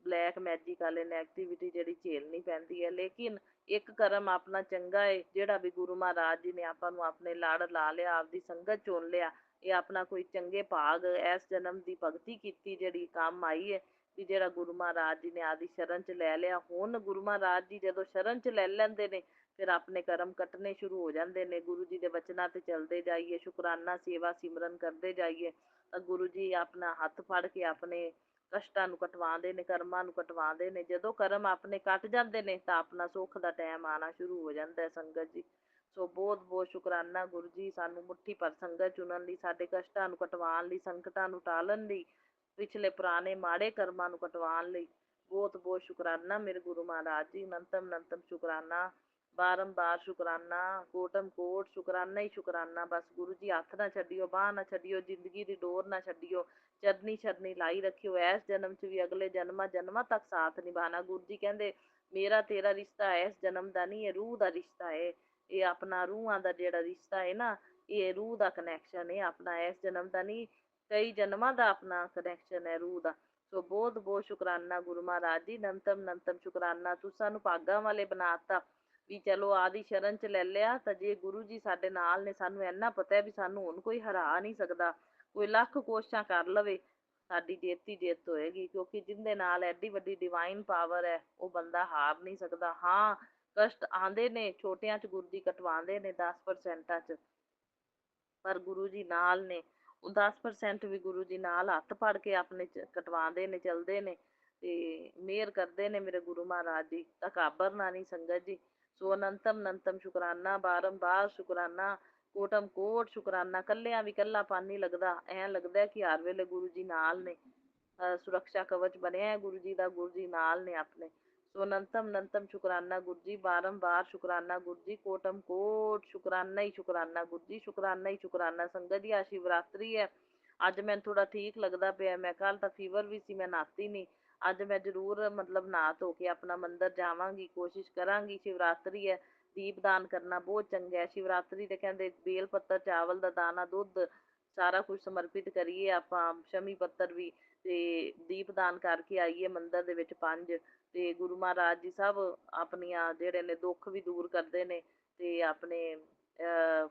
ਬਲੈਕ ਮੈਜਿਕ ਵਾਲੇ, ਨੈਗੇਟਿਵਿਟੀ ਜਿਹੜੀ ਝੇਲਣੀ ਪੈਂਦੀ ਹੈ। ਲੇਕਿਨ ਇੱਕ ਕਰਮ ਆਪਣਾ ਚੰਗਾ ਹੈ, ਜਿਹੜਾ ਵੀ ਗੁਰੂ ਮਹਾਰਾਜ ਜੀ ਨੇ ਆਪਾਂ ਨੂੰ ਆਪਣੇ ਲੜ ਲਾ ਲਿਆ, ਆਪਦੀ ਸੰਗਤ ਚੁਣ ਲਿਆ, ਇਹ ਆਪਣਾ ਕੋਈ ਚੰਗੇ ਭਾਗ, ਇਸ ਜਨਮ ਦੀ ਭਗਤੀ ਕੀਤੀ ਜਿਹੜੀ ਕੰਮ ਆਈ ਹੈ, ਵੀ ਜਿਹੜਾ ਗੁਰੂ ਮਹਾਰਾਜ ਜੀ ਨੇ ਆਦੀ ਸ਼ਰਨ 'ਚ ਲੈ ਲਿਆ। ਹੁਣ ਗੁਰੂ ਮਹਾਰਾਜ ਜੀ ਜਦੋਂ ਸ਼ਰਨ 'ਚ ਲੈ ਲੈਂਦੇ ਨੇ, ਫਿਰ ਆਪਣੇ ਕਰਮ ਕੱਟਣੇ ਸ਼ੁਰੂ ਹੋ ਜਾਂਦੇ ਨੇ। ਗੁਰੂ ਜੀ ਦੇ ਵਚਨਾਂ ਤੇ ਚੱਲਦੇ ਜਾਈਏ, ਸ਼ੁਕਰਾਨਾ ਸੇਵਾ ਸਿਮਰਨ ਕਰਦੇ ਜਾਈਏ, ਤਾਂ ਗੁਰੂ ਜੀ ਆਪਣਾ ਹੱਥ ਫੜ ਕੇ ਆਪਣੇ ਕਸ਼ਟਾਂ ਨੂੰ ਕਟਵਾਉਂਦੇ ਨੇ, ਕਰਮਾਂ ਨੂੰ ਕਟਵਾਉਂਦੇ ਨੇ। ਜਦੋਂ ਕਰਮ ਆਪਣੇ ਕੱਟ ਜਾਂਦੇ ਨੇ ਤਾਂ ਆਪਣਾ ਸੁੱਖ ਦਾ ਟਾਈਮ ਆਉਣਾ ਸ਼ੁਰੂ ਹੋ ਜਾਂਦਾ ਹੈ ਸੰਗਤ ਜੀ। ਸੋ ਬਹੁਤ ਬਹੁਤ ਸ਼ੁਕਰਾਨਾ ਗੁਰੂ ਜੀ, ਸਾਨੂੰ ਮੁੱਠੀ ਭਰ ਸੰਗਤ ਚੁਣਨ ਲਈ, ਸਾਡੇ ਕਸ਼ਟਾਂ ਨੂੰ ਕਟਵਾਉਣ ਲਈ, ਸੰਕਟਾਂ ਨੂੰ ਟਾਲਣ ਲਈ, ਪਿਛਲੇ ਪੁਰਾਣੇ ਮਾੜੇ ਕਰਮਾਂ ਨੂੰ ਕਟਵਾਉਣ ਲਈ ਬਹੁਤ ਬਹੁਤ ਸ਼ੁਕਰਾਨਾ ਮੇਰੇ ਗੁਰੂ ਮਹਾਰਾਜ ਜੀ, ਅਨੰਤਮ ਅਨੰਤਮ ਸ਼ੁਕਰਾਨਾ, ਬਾਰੰਬਾਰ ਸ਼ੁਕਰਾਨਾ, ਕੋਟਮ ਕੋਟ ਸ਼ੁਕਰਾਨਾ ਹੀ ਸ਼ੁਕਰਾਨਾ। ਬਸ ਗੁਰੂ ਜੀ ਹੱਥ ਨਾ ਛੱਡਿਓ, ਬਾਂਹ ਨਾ ਛੱਡਿਓ, ਜ਼ਿੰਦਗੀ ਦੀ ਡੋਰ ਨਾ ਛੱਡਿਓ, ਚਰਨੀ ਚਰਨੀ ਲਾਈ ਰੱਖਿਓ, ਇਸ ਜਨਮ 'ਚ ਵੀ, ਅਗਲੇ ਜਨਮਾਂ ਤੱਕ ਸਾਥ ਨਿਭਾਣਾ। ਗੁਰੂ ਜੀ ਕਹਿੰਦੇ ਮੇਰਾ ਤੇਰਾ ਰਿਸ਼ਤਾ ਇਸ ਜਨਮ ਦਾ ਨਹੀਂ, ਇਹ ਰੂਹ ਦਾ ਰਿਸ਼ਤਾ ਹੈ, ਇਹ ਆਪਣਾ ਰੂਹਾਂ ਦਾ ਜਿਹੜਾ ਰਿਸ਼ਤਾ ਹੈ ਨਾ, ਇਹ ਰੂਹ ਦਾ ਕਨੈਕਸ਼ਨ ਹੈ ਆਪਣਾ, ਇਸ ਜਨਮ ਦਾ ਨਹੀਂ, ਕਈ ਜਨਮਾਂ ਦਾ ਆਪਣਾ ਕਨੈਕਸ਼ਨ ਹੈ ਰੂਹ ਦਾ। ਸੋ ਬਹੁਤ ਬਹੁਤ ਸ਼ੁਕਰਾਨਾ ਗੁਰੂ ਮਹਾਰਾਜ ਜੀ, ਅਨੰਤਮ ਅਨੰਤਮ ਸ਼ੁਕਰਾਨਾ। ਤੁਸੀਂ ਸਾਨੂੰ ਭਾਗਾਂ ਵਾਲੇ ਬਣਾਤਾ ਵੀ ਚਲੋ ਆਦੀ ਸ਼ਰਨ 'ਚ ਲੈ ਲਿਆ, ਤਾਂ ਜੇ ਗੁਰੂ ਜੀ ਸਾਡੇ ਨਾਲ ਨੇ, ਸਾਨੂੰ ਇੰਨਾ ਪਤਾ ਵੀ ਸਾਨੂੰ ਹੁਣ ਕੋਈ ਹਰਾ ਨਹੀਂ ਸਕਦਾ, ਕੋਈ ਲੱਖ ਕੋਸ਼ਿਸ਼ਾਂ ਕਰ ਲਵੇ, ਸਾਡੀ ਜਿੱਤ ਹੀ ਜਿੱਤ ਹੋਏਗੀ, ਕਿਉਂਕਿ ਜਿਹਦੇ ਨਾਲ ਐਡੀ ਵੱਡੀ ਡਿਵਾਈਨ ਪਾਵਰ ਹੈ, ਉਹ ਬੰਦਾ ਹਾਰ ਨਹੀਂ ਸਕਦਾ। ਹਾਂ ਕਸ਼ਟ ਆਉਂਦੇ ਨੇ, ਛੋਟਿਆਂ 'ਚ ਗੁਰੂ ਜੀ ਕਟਵਾਉਂਦੇ ਨੇ 10% 'ਚ, ਪਰ ਗੁਰੂ ਜੀ ਨਾਲ ਨੇ, ਉਹ 10% ਵੀ ਗੁਰੂ ਜੀ ਨਾਲ ਹੱਥ ਫੜ ਕੇ ਆਪਣੇ ਕਟਵਾਉਂਦੇ ਨੇ, ਚੱਲਦੇ ਨੇ, ਤੇ ਮਿਹਰ ਕਰਦੇ ਨੇ ਮੇਰੇ ਗੁਰੂ ਮਹਾਰਾਜ ਜੀ, ਤਕਾਬਰ ਨਹੀਂ ਸੰਗਤ ਜੀ। ਸੋ ਅਨੰਤਮ ਅਨੰਤਮ ਸ਼ੁਕਰਾਨਾ, ਬਾਰੰਬਾਰ ਸ਼ੁਕਰਾਨਾ, ਕੋਟਮ ਕੋਟ ਸ਼ੁਕਰਾਨਾ। ਕੱਲਿਆਂ ਵੀ ਕੱਲਾਪਨ ਨਹੀਂ ਲੱਗਦਾ, ਐਂ ਲੱਗਦਾ ਕਿ ਹਰ ਵੇਲੇ ਗੁਰੂ ਜੀ ਨਾਲ ਨੇ, ਸੁਰੱਖਿਆ ਕਵਚ ਬਣਿਆ ਹੈ ਗੁਰੂ ਜੀ ਦਾ, ਗੁਰੂ ਜੀ ਨਾਲ ਨੇ ਆਪਣੇ। ਸੋ ਅਨੰਤਮ ਅਨੰਤਮ ਸ਼ੁਕਰਾਨਾ ਗੁਰੂ ਜੀ, ਬਾਰੰਬਾਰ ਸ਼ੁਕਰਾਨਾ ਗੁਰੂ ਜੀ, ਕੋਟਮ ਕੋਟ ਸ਼ੁਕਰਾਨਾ ਹੀ ਸ਼ੁਕਰਾਨਾ ਗੁਰੂ ਜੀ, ਸ਼ੁਕਰਾਨਾ ਹੀ ਸ਼ੁਕਰਾਨਾ ਸੰਗਤ ਜੀ। ਅੱਜ ਸ਼ਿਵਰਾਤਰੀ ਹੈ, ਅੱਜ ਮੈਨੂੰ ਥੋੜਾ ਠੀਕ ਲੱਗਦਾ ਪਿਆ, ਮੈਂ ਕੱਲ ਤਾਂ ਫੀਵਰ ਵੀ ਸੀ, ਮੈਂ ਨਹਾਤੀ ਨਹੀਂ, ਅੱਜ ਮੈਂ ਜ਼ਰੂਰ ਮਤਲਬ ਨਹਾ ਧੋ ਕੇ ਆਪਣਾ ਮੰਦਿਰ ਜਾਵਾਂਗੀ, ਕੋਸ਼ਿਸ਼ ਕਰਾਂਗੀ। ਸ਼ਿਵਰਾਤਰੀ ਹੈ, ਦੀਪ ਦਾਨ ਕਰਨਾ ਬਹੁਤ ਚੰਗਾ ਹੈ। ਸ਼ਿਵਰਾਤਰੀ ਤੇ ਕਹਿੰਦੇ ਬੇਲ ਪੱਤਰ, ਚਾਵਲ ਦਾ ਦਾਣਾ, ਦੁੱਧ, ਸਾਰਾ ਕੁਝ ਸਮਰਪਿਤ ਕਰੀਏ ਆਪਾਂ, ਸ਼ਮੀ ਪੱਤਰ ਵੀ, ਤੇ ਦੀਪ ਦਾਨ ਕਰਕੇ ਆਈਏ ਮੰਦਿਰ ਦੇ ਵਿੱਚ 5, ਤੇ ਗੁਰੂ ਮਹਾਰਾਜ ਜੀ ਸਭ ਆਪਣੀਆਂ ਜਿਹੜੇ ਨੇ ਦੁੱਖ ਵੀ ਦੂਰ ਕਰਦੇ ਨੇ, ਤੇ ਆਪਣੇ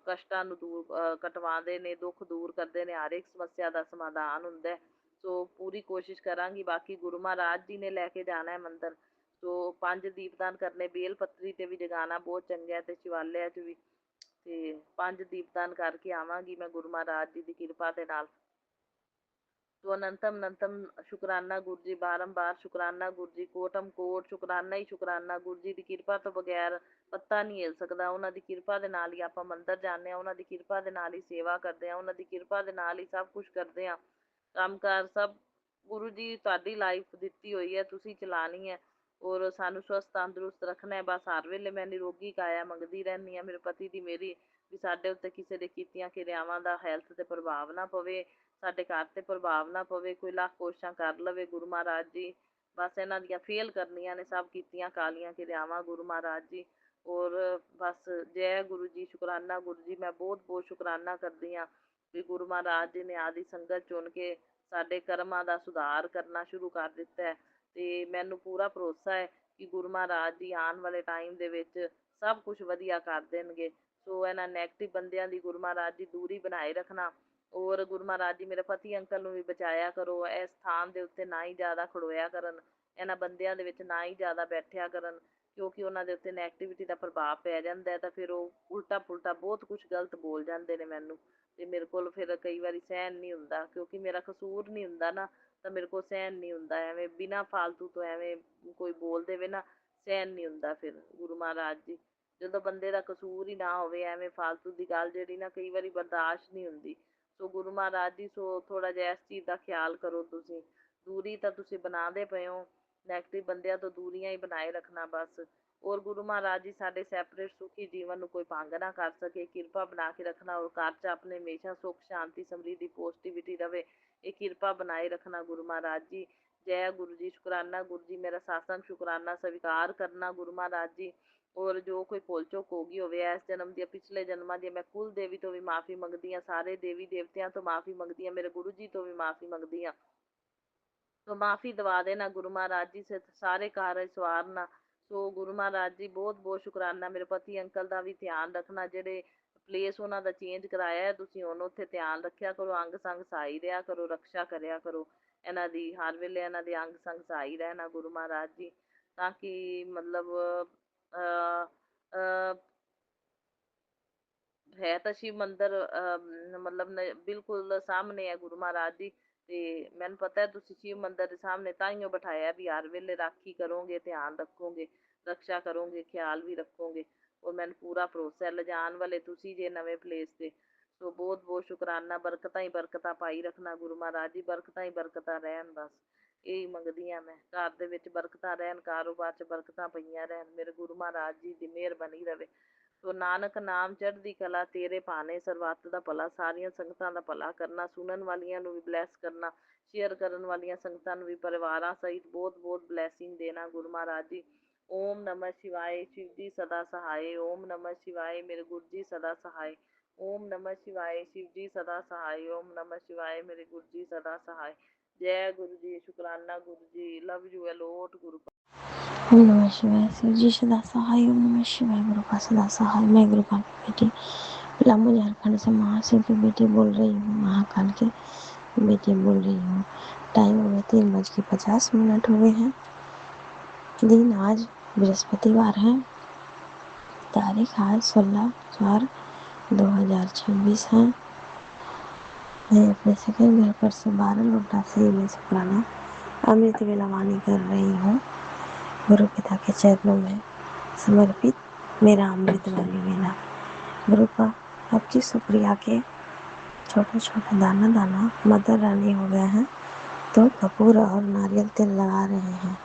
ਕਸ਼ਟਾਂ ਨੂੰ ਦੂਰ ਕਟਵਾਉਂਦੇ ਨੇ, ਦੁੱਖ ਦੂਰ ਕਰਦੇ ਨੇ, ਹਰ ਇੱਕ ਸਮੱਸਿਆ ਦਾ ਸਮਾਧਾਨ ਹੁੰਦਾ ਹੈ। सो पूरी कोशिश करांगी। बाकी गुरु महाराज जी ने लैके जाना है मंदिर, तो 5 दीपदान करने, बेल पत्तरी ते भी जगाना बहुत चंगा है ते शिवालय च भी, ते 5 दीपदान करके आवांगी मैं गुरु महाराज जी की किरपा दे नाल। तो अनंतम अनंतम शुकराना गुरु जी, बारंबार शुकराना गुरु जी, कोटम कोट शुकराना ही शुकराना। गुरु जी की किरपा तो बगैर पत्ता नहीं हिल सकदा। उन्हां दी किरपा दे नाल ही आपां मंदिर जाने आ, उन्हां दी किरपा दे नाल ही सेवा करदे आ, उन्हां दी किरपा दे नाल ही सब कुछ करदे आ। ਕੰਮਕਾਰ ਸਭ ਗੁਰੂ ਜੀ ਤੁਹਾਡੀ ਲਾਈਫ ਦਿੱਤੀ ਹੋਈ ਹੈ, ਤੁਸੀਂ ਚਲਾਣੀ ਹੈ ਔਰ ਸਾਨੂੰ ਸਵਸਥ ਤੰਦਰੁਸਤ ਰੱਖਣਾ ਹੈ। ਬਸ ਹਰ ਵੇਲੇ ਮੈਂ ਨਿਰੋਗੀ ਕਾਇਆ ਮੰਗਦੀ ਰਹਿੰਦੀ ਹਾਂ ਮੇਰੇ ਪਤੀ ਦੀ, ਮੇਰੀ, ਵੀ ਸਾਡੇ ਉੱਤੇ ਕਿਸੇ ਦੇ ਕੀਤੀਆਂ ਕਿਰਿਆਵਾਂ ਦਾ ਹੈਲਥ ਤੇ ਪ੍ਰਭਾਵ ਨਾ ਪਵੇ, ਸਾਡੇ ਘਰ ਤੇ ਪ੍ਰਭਾਵ ਨਾ ਪਵੇ। ਕੋਈ ਲੱਖ ਕੋਸ਼ਿਸ਼ਾਂ ਕਰ ਲਵੇ ਗੁਰੂ ਮਹਾਰਾਜ ਜੀ, ਬਸ ਇਹਨਾਂ ਦੀਆਂ ਫੇਲ ਕਰਨੀਆਂ ਨੇ ਸਭ ਕੀਤੀਆਂ ਕਾਲੀਆਂ ਕਿਰਿਆਵਾਂ ਗੁਰੂ ਮਹਾਰਾਜ ਜੀ। ਔਰ ਬਸ ਜੈ ਗੁਰੂ ਜੀ, ਸ਼ੁਕਰਾਨਾ ਗੁਰੂ ਜੀ, ਮੈਂ ਬਹੁਤ ਬਹੁਤ ਸ਼ੁਕਰਾਨਾ ਕਰਦੀ ਹਾਂ ਵੀ ਗੁਰੂ ਮਹਾਰਾਜ ਜੀ ਨੇ ਆਦਿ ਸੰਗਤ ਚੁਣ ਕੇ ਸਾਡੇ ਕਰਮਾਂ ਦਾ ਸੁਧਾਰ ਕਰਨਾ ਸ਼ੁਰੂ ਕਰ ਦਿੱਤਾ ਹੈ। ਤੇ ਮੈਨੂੰ ਪੂਰਾ ਭਰੋਸਾ ਹੈ ਕਿ ਗੁਰੂ ਮਹਾਰਾਜ ਜੀ ਆਉਣ ਵਾਲੇ ਟਾਈਮ ਦੇ ਵਿੱਚ ਸਭ ਕੁਝ ਵਧੀਆ ਕਰ ਦੇਣਗੇ। ਸੋ ਇਹਨਾਂ ਨੈਗੇਟਿਵ ਬੰਦਿਆਂ ਦੀ ਗੁਰੂ ਮਹਾਰਾਜ ਜੀ ਦੂਰੀ ਬਣਾਏ ਰੱਖਣਾ। ਔਰ ਗੁਰੂ ਮਹਾਰਾਜ ਜੀ ਮੇਰੇ ਪਤੀ ਅੰਕਲ ਨੂੰ ਵੀ ਬਚਾਇਆ ਕਰੋ, ਇਸ ਸਥਾਨ ਦੇ ਉੱਤੇ ਨਾ ਹੀ ਜ਼ਿਆਦਾ ਖੜੋਇਆ ਕਰਨ, ਇਹਨਾਂ ਬੰਦਿਆਂ ਦੇ ਵਿੱਚ ਨਾ ਹੀ ਜ਼ਿਆਦਾ ਬੈਠਿਆ ਕਰਨ, ਕਿਉਂਕਿ ਉਹਨਾਂ ਦੇ ਉੱਤੇ ਨੈਗੇਟਿਵਿਟੀ ਦਾ ਪ੍ਰਭਾਵ ਪੈ ਜਾਂਦਾ ਹੈ ਤਾਂ ਫਿਰ ਉਹ ਉਲਟਾ ਪੁਲਟਾ ਬਹੁਤ ਕੁਝ ਗਲਤ ਬੋਲ ਜਾਂਦੇ ਨੇ ਮੈਨੂੰ, ਤੇ ਮੇਰੇ ਕੋਲ ਫਿਰ ਕਈ ਵਾਰੀ ਸਹਿਣ ਨਹੀਂ ਹੁੰਦਾ, ਕਿਉਂਕਿ ਮੇਰਾ ਕਸੂਰ ਨਹੀਂ ਹੁੰਦਾ ਨਾ, ਤਾਂ ਮੇਰੇ ਕੋਲ ਸਹਿਣ ਨਹੀਂ ਹੁੰਦਾ। ਐਵੇਂ ਬਿਨਾਂ ਫਾਲਤੂ ਤੋਂ ਐਵੇਂ ਕੋਈ ਬੋਲ ਦੇਵੇ ਨਾ, ਸਹਿਣ ਨਹੀਂ ਹੁੰਦਾ ਫਿਰ ਗੁਰੂ ਮਹਾਰਾਜ ਜੀ। ਜਦੋਂ ਬੰਦੇ ਦਾ ਕਸੂਰ ਹੀ ਨਾ ਹੋਵੇ, ਐਵੇਂ ਫਾਲਤੂ ਦੀ ਗੱਲ ਜਿਹੜੀ ਨਾ ਕਈ ਵਾਰੀ ਬਰਦਾਸ਼ਤ ਨਹੀਂ ਹੁੰਦੀ। ਸੋ ਗੁਰੂ ਮਹਾਰਾਜ ਜੀ, ਸੋ ਥੋੜ੍ਹਾ ਜਿਹਾ ਇਸ ਚੀਜ਼ ਦਾ ਖਿਆਲ ਕਰੋ। ਤੁਸੀਂ ਦੂਰੀ ਤਾਂ ਤੁਸੀਂ ਬਣਾਉਂਦੇ ਪਏ ਹੋ, ਨੈਗੇਟਿਵ ਬੰਦਿਆਂ ਤੋਂ ਦੂਰੀਆਂ ਹੀ ਬਣਾਏ ਰੱਖਣਾ ਬਸ। ਔਰ ਗੁਰੂ ਮਹਾਰਾਜ ਜੀ ਸਾਡੇ ਸੈਪਰੇਟ ਸੁਖੀ ਜੀਵਨ ਨੂੰ ਕੋਈ ਭੰਗ ਨਾ ਕਰ ਸਕੇ, ਕਿਰਪਾ ਬਣਾ ਕੇ ਰੱਖਣਾ। ਔਰ ਘਰ 'ਚ ਆਪਣੇ ਹਮੇਸ਼ਾ ਸੁੱਖ ਸ਼ਾਂਤੀ ਸਮਰਿੱਧੀ ਪੋਜ਼ਿਟਿਵਿਟੀ ਰਵੇ, ਇਹ ਕਿਰਪਾ ਬਣਾਏ ਰੱਖਣਾ ਗੁਰੂ ਮਹਾਰਾਜ ਜੀ। ਜੈ ਗੁਰੂ ਜੀ, ਸ਼ੁਕਰਾਨਾ ਗੁਰੂ ਜੀ, ਮੇਰਾ ਸਾਸੰਗ ਸ਼ੁਕਰਾਨਾ ਸਵੀਕਾਰ ਕਰਨਾ ਗੁਰੂ ਮਹਾਰਾਜ ਜੀ। ਔਰ ਜੋ ਕੋਈ ਭੁੱਲ ਚੁੱਕ ਹੋ ਗਈ ਹੋਵੇ ਇਸ ਜਨਮ ਦੀ, ਪਿਛਲੇ ਜਨਮਾਂ ਦੀ, ਮੈਂ ਕੁਲ ਦੇਵੀ ਤੋਂ ਵੀ ਮਾਫੀ ਮੰਗਦੀ ਹਾਂ, ਸਾਰੇ ਦੇਵੀ ਦੇਵਤਿਆਂ ਤੋਂ ਮਾਫੀ ਮੰਗਦੀ ਹਾਂ, ਮੇਰੇ ਗੁਰੂ ਜੀ ਤੋਂ ਵੀ ਮਾਫੀ ਮੰਗਦੀ ਹਾਂ। ਸੋ ਮਾਫੀ ਦਵਾ ਦੇਣਾ ਗੁਰੂ ਮਹਾਰਾਜ ਜੀ, ਸਾਰੇ ਕਾਰਜ ਸਵਾਰਨਾ। ਸੋ ਗੁਰੂ ਮਹਾਰਾਜ ਜੀ ਬਹੁਤ ਬਹੁਤ ਸ਼ੁਕਰਾਨਾ। ਮੇਰੇ ਪਤੀ ਅੰਕਲ ਦਾ ਵੀ ਧਿਆਨ ਰੱਖਣਾ, ਜਿਹੜੇ ਪਲੇਸ ਉਹਨਾਂ ਦਾ ਚੇਂਜ ਕਰਾਇਆ ਹੈ ਤੁਸੀਂ, ਹੁਣ ਉੱਥੇ ਧਿਆਨ ਰੱਖਿਆ ਕਰੋ, ਅੰਗ ਸੰਗ ਸਹਾਈ ਰਿਹਾ ਕਰੋ, ਰਕਸ਼ਾ ਕਰਿਆ ਕਰੋ ਇਹਨਾਂ ਦੀ, ਹਰ ਵੇਲੇ ਇਹਨਾਂ ਦੇ ਅੰਗ ਸੰਗ ਸਹਾਈ ਰਹਿਣਾ ਗੁਰੂ ਮਹਾਰਾਜ ਜੀ, ਤਾਂ ਕਿ ਮਤਲਬ ਹੈ ਤਾਂ ਸ਼ਿਵ ਮੰਦਿਰ ਮਤਲਬ ਬਿਲਕੁਲ ਸਾਹਮਣੇ ਹੈ ਗੁਰੂ ਮਹਾਰਾਜ ਜੀ, ਤੇ ਮੈਨੂੰ ਪਤਾ ਹੈ ਤੁਸੀਂ ਸ਼ਿਵ ਮੰਦਿਰ ਦੇ ਸਾਹਮਣੇ ਤਾਈਓ ਬਿਠਾਇਆ ਵੀ ਹਰ ਵੇਲੇ ਰਾਖੀ ਕਰੋਗੇ, ਧਿਆਨ ਰੱਖੋਗੇ, ਰਕਸ਼ਾ ਕਰੋਗੇ, ਖਿਆਲ ਵੀ ਰੱਖੋਗੇ। ਔਰ ਮੈਨੂੰ ਪੂਰਾ ਭਰੋਸਾ ਹੈ ਲਿਜਾਣ ਵਾਲੇ ਤੁਸੀਂ ਜੇ ਨਵੇਂ ਪਲੇਸ ਤੇ। ਸੋ ਬਹੁਤ ਬਹੁਤ ਸ਼ੁਕਰਾਨਾ, ਬਰਕਤਾਂ ਹੀ ਬਰਕਤਾਂ ਪਾਈ ਰੱਖਣਾ ਗੁਰੂ ਮਹਾਰਾਜ ਜੀ, ਬਰਕਤਾਂ ਹੀ ਬਰਕਤਾਂ ਰਹਿਣ ਬਸ, ਇਹੀ ਮੰਗਦੀ ਹਾਂ ਮੈਂ। ਘਰ ਦੇ ਵਿੱਚ ਬਰਕਤਾਂ ਰਹਿਣ, ਕਾਰੋਬਾਰ 'ਚ ਬਰਕਤਾਂ ਪਈਆਂ ਰਹਿਣ, ਮੇਰੇ ਗੁਰੂ ਮਹਾਰਾਜ ਜੀ ਦੀ ਮਿਹਰ ਬਣੀ ਰਵੇ। ਸੋ ਨਾਨਕ ਨਾਮ ਚੜ੍ਹਦੀ ਕਲਾ, ਤੇਰੇ ਭਾਣੇ ਸਰਬੱਤ ਦਾ ਭਲਾ, ਸਾਰੀਆਂ ਸੰਗਤਾਂ ਦਾ ਭਲਾ ਕਰਨਾ, ਸੁਣਨ ਵਾਲੀਆਂ ਨੂੰ ਵੀ ਬਲੈਸ ਕਰਨਾ, ਸ਼ੇਅਰ ਕਰਨ ਵਾਲੀਆਂ ਸੰਗਤਾਂ ਨੂੰ ਵੀ ਪਰਿਵਾਰਾਂ ਸਹਿਤ ਬਹੁਤ ਬਹੁਤ ਬਲੈਸਿੰਗ ਦੇਣਾ ਗੁਰੂ ਮਹਾਰਾਜ ਜੀ। ਓਮ ਨਮः शिवाय, शिव जी सदा सहाय। ओम नमः शिवाय, मेरे गुरु जी सदा सहाय। ओम नमः शिवाय, शिव जी सदा सहाय। ओम नमः शिवाय, मेरे गुरु जी सदा सहाय। जय गुरु जी, शुकराना गुरु जी, लव यू अलोट गुरु। ओम नमः शिवाय, शिव जी सदा सहाय। ओम नमः शिवाय, गुरु का सदा सहाय। मैं गुरु का बेटी पलामू झारखंड से महाशिव की बेटी बोल रही हूँ, महाकाल की बेटी बोल रही हूँ। टाइम हो गया 3:50 हो गए हैं। दिन आज बृहस्पतिवार है, तारीख आज 16/4/2026 है। मैं अपने सेकंड घर पर से 12 लोटा से में से पुराना अमृत वेला वाणी कर रही हूँ। गुरु पिता के चरणों में समर्पित मेरा अमृत वाणी वेला। गुरु का आपकी सुप्रिया के छोटा छोटा दाना दाना मदर रानी हो गए हैं, तो कपूर और नारियल तेल लगा रहे हैं।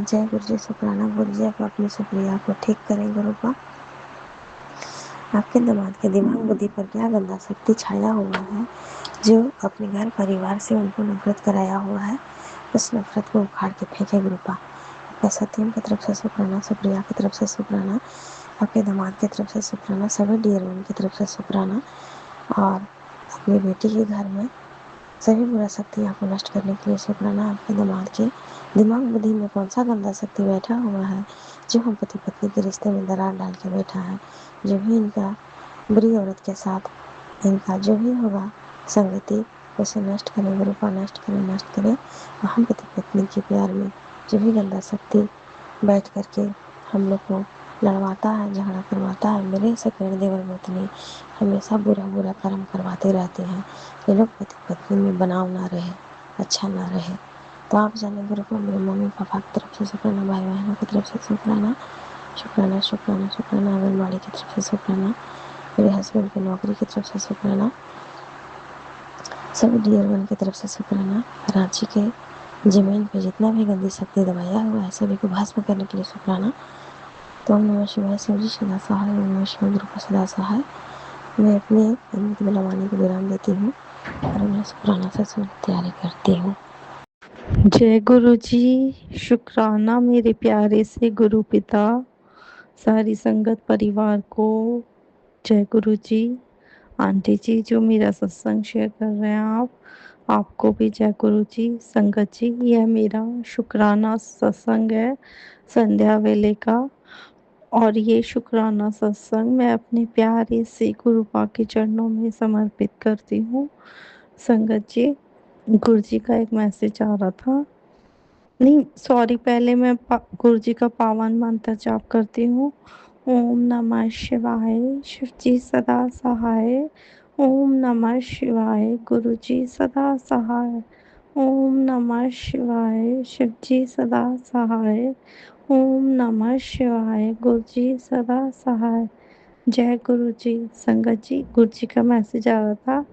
जय गुरु जी, शुक्राना गुरु जी, आप अपनी सुप्रिया को ठीक करें। गुरु का आपके दामाद के दिमाग बुद्धि पर क्या गंदा शक्ति छाया हुआ है, जो अपने घर परिवार से उनको नफरत कराया हुआ है, उस नफरत को उखाड़ के फेंके गुरु पा। आपका सत्यम की तरफ से शुक्राना, सुप्रिया की तरफ से शुक्राना, आपके दामाद की तरफ से शुक्राना, सभी डियर वन की तरफ से शुक्राना। और अपनी बेटी के घर में सभी बुरा शक्तियों को नष्ट करने के लिए शुक्राना। आपके दामाद के दिमाग बुद्धि में कौन सा गंदा शक्ति बैठा हुआ है, जो हम पति पत्नी के रिश्ते में दरार डाल के बैठा है, जो भी इनका बुरी औरत के साथ इनका जो भी होगा संगति, उसे नष्ट करें गुरुपा, नष्ट करें। और हम पति पत्नी के प्यार में जो भी गंदा शक्ति बैठ करके हम लोग को लड़वाता है, झगड़ा करवाता है, मेरे सकेड़ देवर गोतनी हमेशा बुरा कर्म करवाते रहते हैं। ये लोग पति पत्नी में बनाव ना रहे, अच्छा ना रहे। तो आप जाने गुरुपा, मेरे मम्मी पापा की तरफ से शुक्राना, भाई बहनों की तरफ से शुक्राना, आंगनबाड़ी की तरफ से शुक्राना, मेरे हस्बैंड की नौकरी की तरफ से शुक्राना, सभी डियर वन की तरफ से शुक्राना, रांची के जमीन पे जितना भी गंदी शक्ति दबाया हुआ है सभी को भस्म करने के लिए शुक्राना। तो ओम नमः शिवाय, शिवजी सदा सहाय, ओम नमः शिवाय, गुरुपा सदा सहाय। मैं अपनी अनुमति बिलवाने को विराम देती हूँ और मैं शुक्राना से तैयारी करती हूँ। जय गुरु जी। शुक्राना मेरे प्यारे से गुरु पिता, सारी संगत परिवार को जय गुरु जी। आंटी जी जो मेरा सत्संग शेयर कर रहे हैं आपको भी जय गुरु जी। संगत जी यह मेरा शुक्राना सत्संग है संध्या वेले का, और ये शुक्राना सत्संग मैं अपने प्यारे से गुरुपा के चरणों में समर्पित करती हूँ। संगत जी गुरु जी का एक मैसेज आ रहा था, नहीं सॉरी, पहले मैं गुरु जी का पावन मंत्र जाप करती हूँ। ओम नमः शिवाय, शिव जी सदा सहाय। ओम नमः शिवाय, गुरु जी सदा सहाय। ओम नमः शिवाय, शिव जी सदा सहाय। ओम नमः शिवाय, गुरु जी सदा सहाय। जय गुरु जी। संगत जी गुरु जी का मैसेज आ रहा था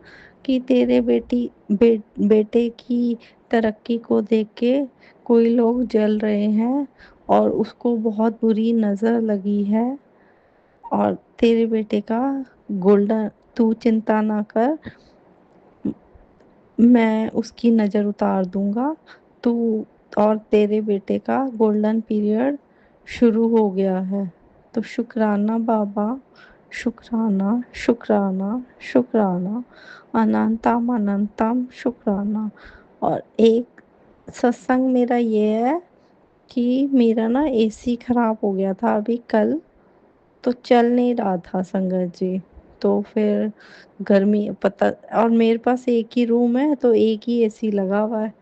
कि तेरे बेटे की तरक्की को देख के कोई लोग जल रहे हैं और उसको बहुत बुरी नज़र लगी है, और तेरे बेटे का गोल्डन, तू चिंता ना कर, मैं उसकी नज़र उतार दूंगा, तू, और तेरे बेटे का गोल्डन पीरियड शुरू हो गया है। तो शुक्राना बाबा, शुक्राना शुक्राना शुक्राना, अनंतम अनंतम शुक्राना। और एक सत्संग मेरा ये है कि मेरा ना एसी खराब हो गया था अभी कल, तो चल नहीं रहा था संगत जी। तो फिर गर्मी पता, और मेरे पास एक ही रूम है तो एक ही एसी लगा हुआ है।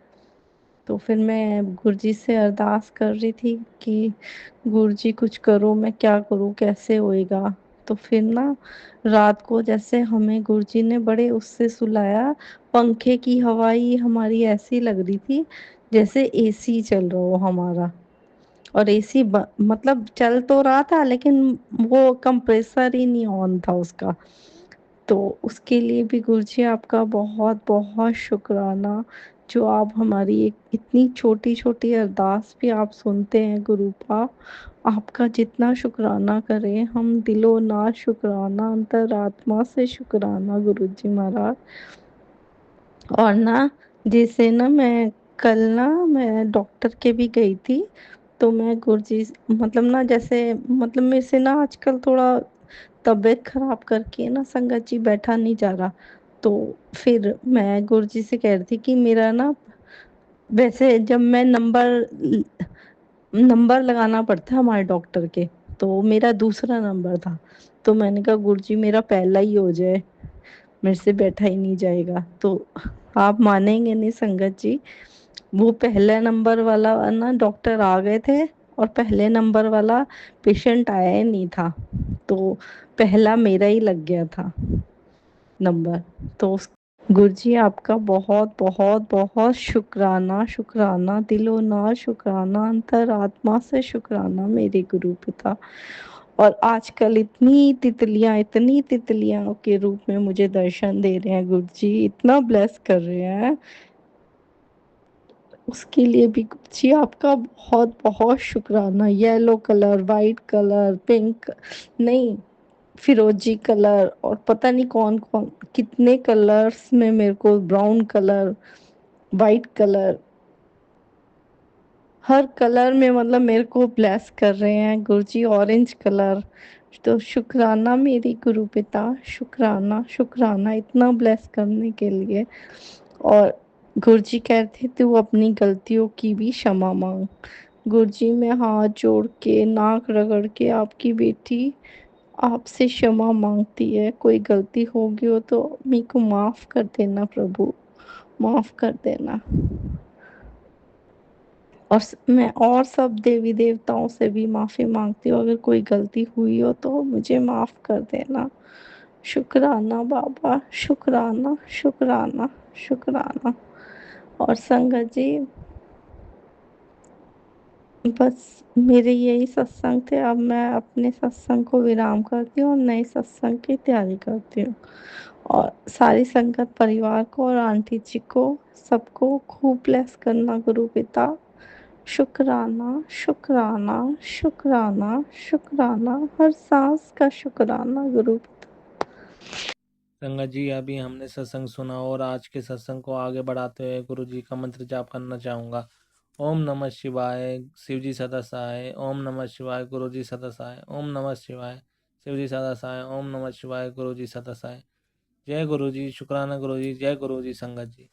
तो फिर मैं गुरुजी से अरदास कर रही थी कि गुरुजी कुछ करो, मैं क्या करूँ, कैसे होएगा। तो फिर ना रात को जैसे हमें गुरुजी ने बड़े उससे सुलाया, पंखे की हवा ही हमारी ऐसी लग रही थी जैसे एसी चल रहा हो हमारा। और एसी मतलब चल तो रहा था लेकिन वो कंप्रेसर ही नहीं ऑन था उसका। तो उसके लिए भी गुरुजी आपका बहुत बहुत शुक्राना, जो आप हमारी एक इतनी छोटी छोटी अरदास भी आप सुनते हैं गुरुपा। आपका जितना शुक्राना करें हम दिलो ना शुक्राना, अंतरात्मा से शुक्राना गुरुजी महाराज। और ना जैसे ना मैं कल ना मैं डॉक्टर के भी गई थी, तो मैं गुरुजी मतलब ना जैसे मतलब मेरे से ना आजकल थोड़ा तबीयत खराब करके ना संगत जी बैठा नहीं जा रहा। तो फिर मैं गुरुजी से कह रही थी कि मेरा ना, वैसे जब मैं नंबर लगाना पड़ता है हमारे डॉक्टर के, तो मेरा दूसरा नंबर था। तो मैंने कहा गुरुजी मेरा पहला ही हो जाए, मेरे से बैठा ही नहीं जाएगा। तो आप मानेंगे नहीं संगत जी, वो पहले नंबर वाला ना डॉक्टर आ गए थे और पहले नंबर वाला पेशेंट आया ही नहीं था, तो पहला मेरा ही लग गया था नंबर। तो गुरुजी आपका बहुत बहुत बहुत शुक्राना, शुक्राना दिलो ना शुक्राना, अंतरात्मा से शुक्राना मेरे गुरु पिता। और आजकल इतनी तितलियां के रूप में मुझे दर्शन दे रहे हैं गुरुजी, इतना ब्लेस कर रहे हैं, उसके लिए भी गुरुजी आपका बहुत बहुत शुक्राना। Yellow colour, white colour, pink नहीं, फिरोजी कलर, और पता नहीं कौन कौन कितने कलर्स में, मेरे को ब्राउन कलर, वाइट कलर, हर कलर में मतलब मेरे को ब्लेस कर रहे हैं गुरुजी। ऑरेंज कलर, तो शुक्राना मेरी गुरु पिता, शुक्राना शुक्राना इतना ब्लेस करने के लिए। और गुरुजी कहते तू अपनी गलतियों की भी क्षमा मांग। गुरुजी मैं हाथ जोड़ के नाक रगड़ के आपकी बेटी आपसे क्षमा मांगती है, कोई गलती होगी हो तो मेरे को माफ़ कर देना प्रभु। माफ़ कर देना। और मैं और सब देवी देवताओं से भी माफ़ी मांगती हूँ, अगर कोई गलती हुई हो तो मुझे माफ़ कर देना। शुक्राना बाबा, शुक्राना, शुक्राना, शुक्राना। और संगत जी, बस मेरे यही सत्संग थे। अब मैं अपने सत्संग को विराम करती हूँ और नए सत्संग की तैयारी करती हूँ। और सारी संगत परिवार को और आंटी जी को सबको खूब ब्लेस करना गुरु पिता। शुक्राना, शुक्राना, शुक्राना, शुक्राना, हर सांस का शुक्राना गुरु पिता। संगत जी, अभी हमने सत्संग सुना और आज के सत्संग को आगे बढ़ाते हुए गुरु जी का मंत्र जाप करना चाहूँगा। ओम नमः शिवाय, शिव जी सदा सहाय। ओम नमः शिवाय, गुरु जी सदा सहाय। ओम नमः शिवाय, शिव जी सदा सहाय। ओम नमः शिवाय, गुरु जी सदा सहाय। जय गुरु जी, शुक्राना गुरु जी, जय गुरु जी संगत जी।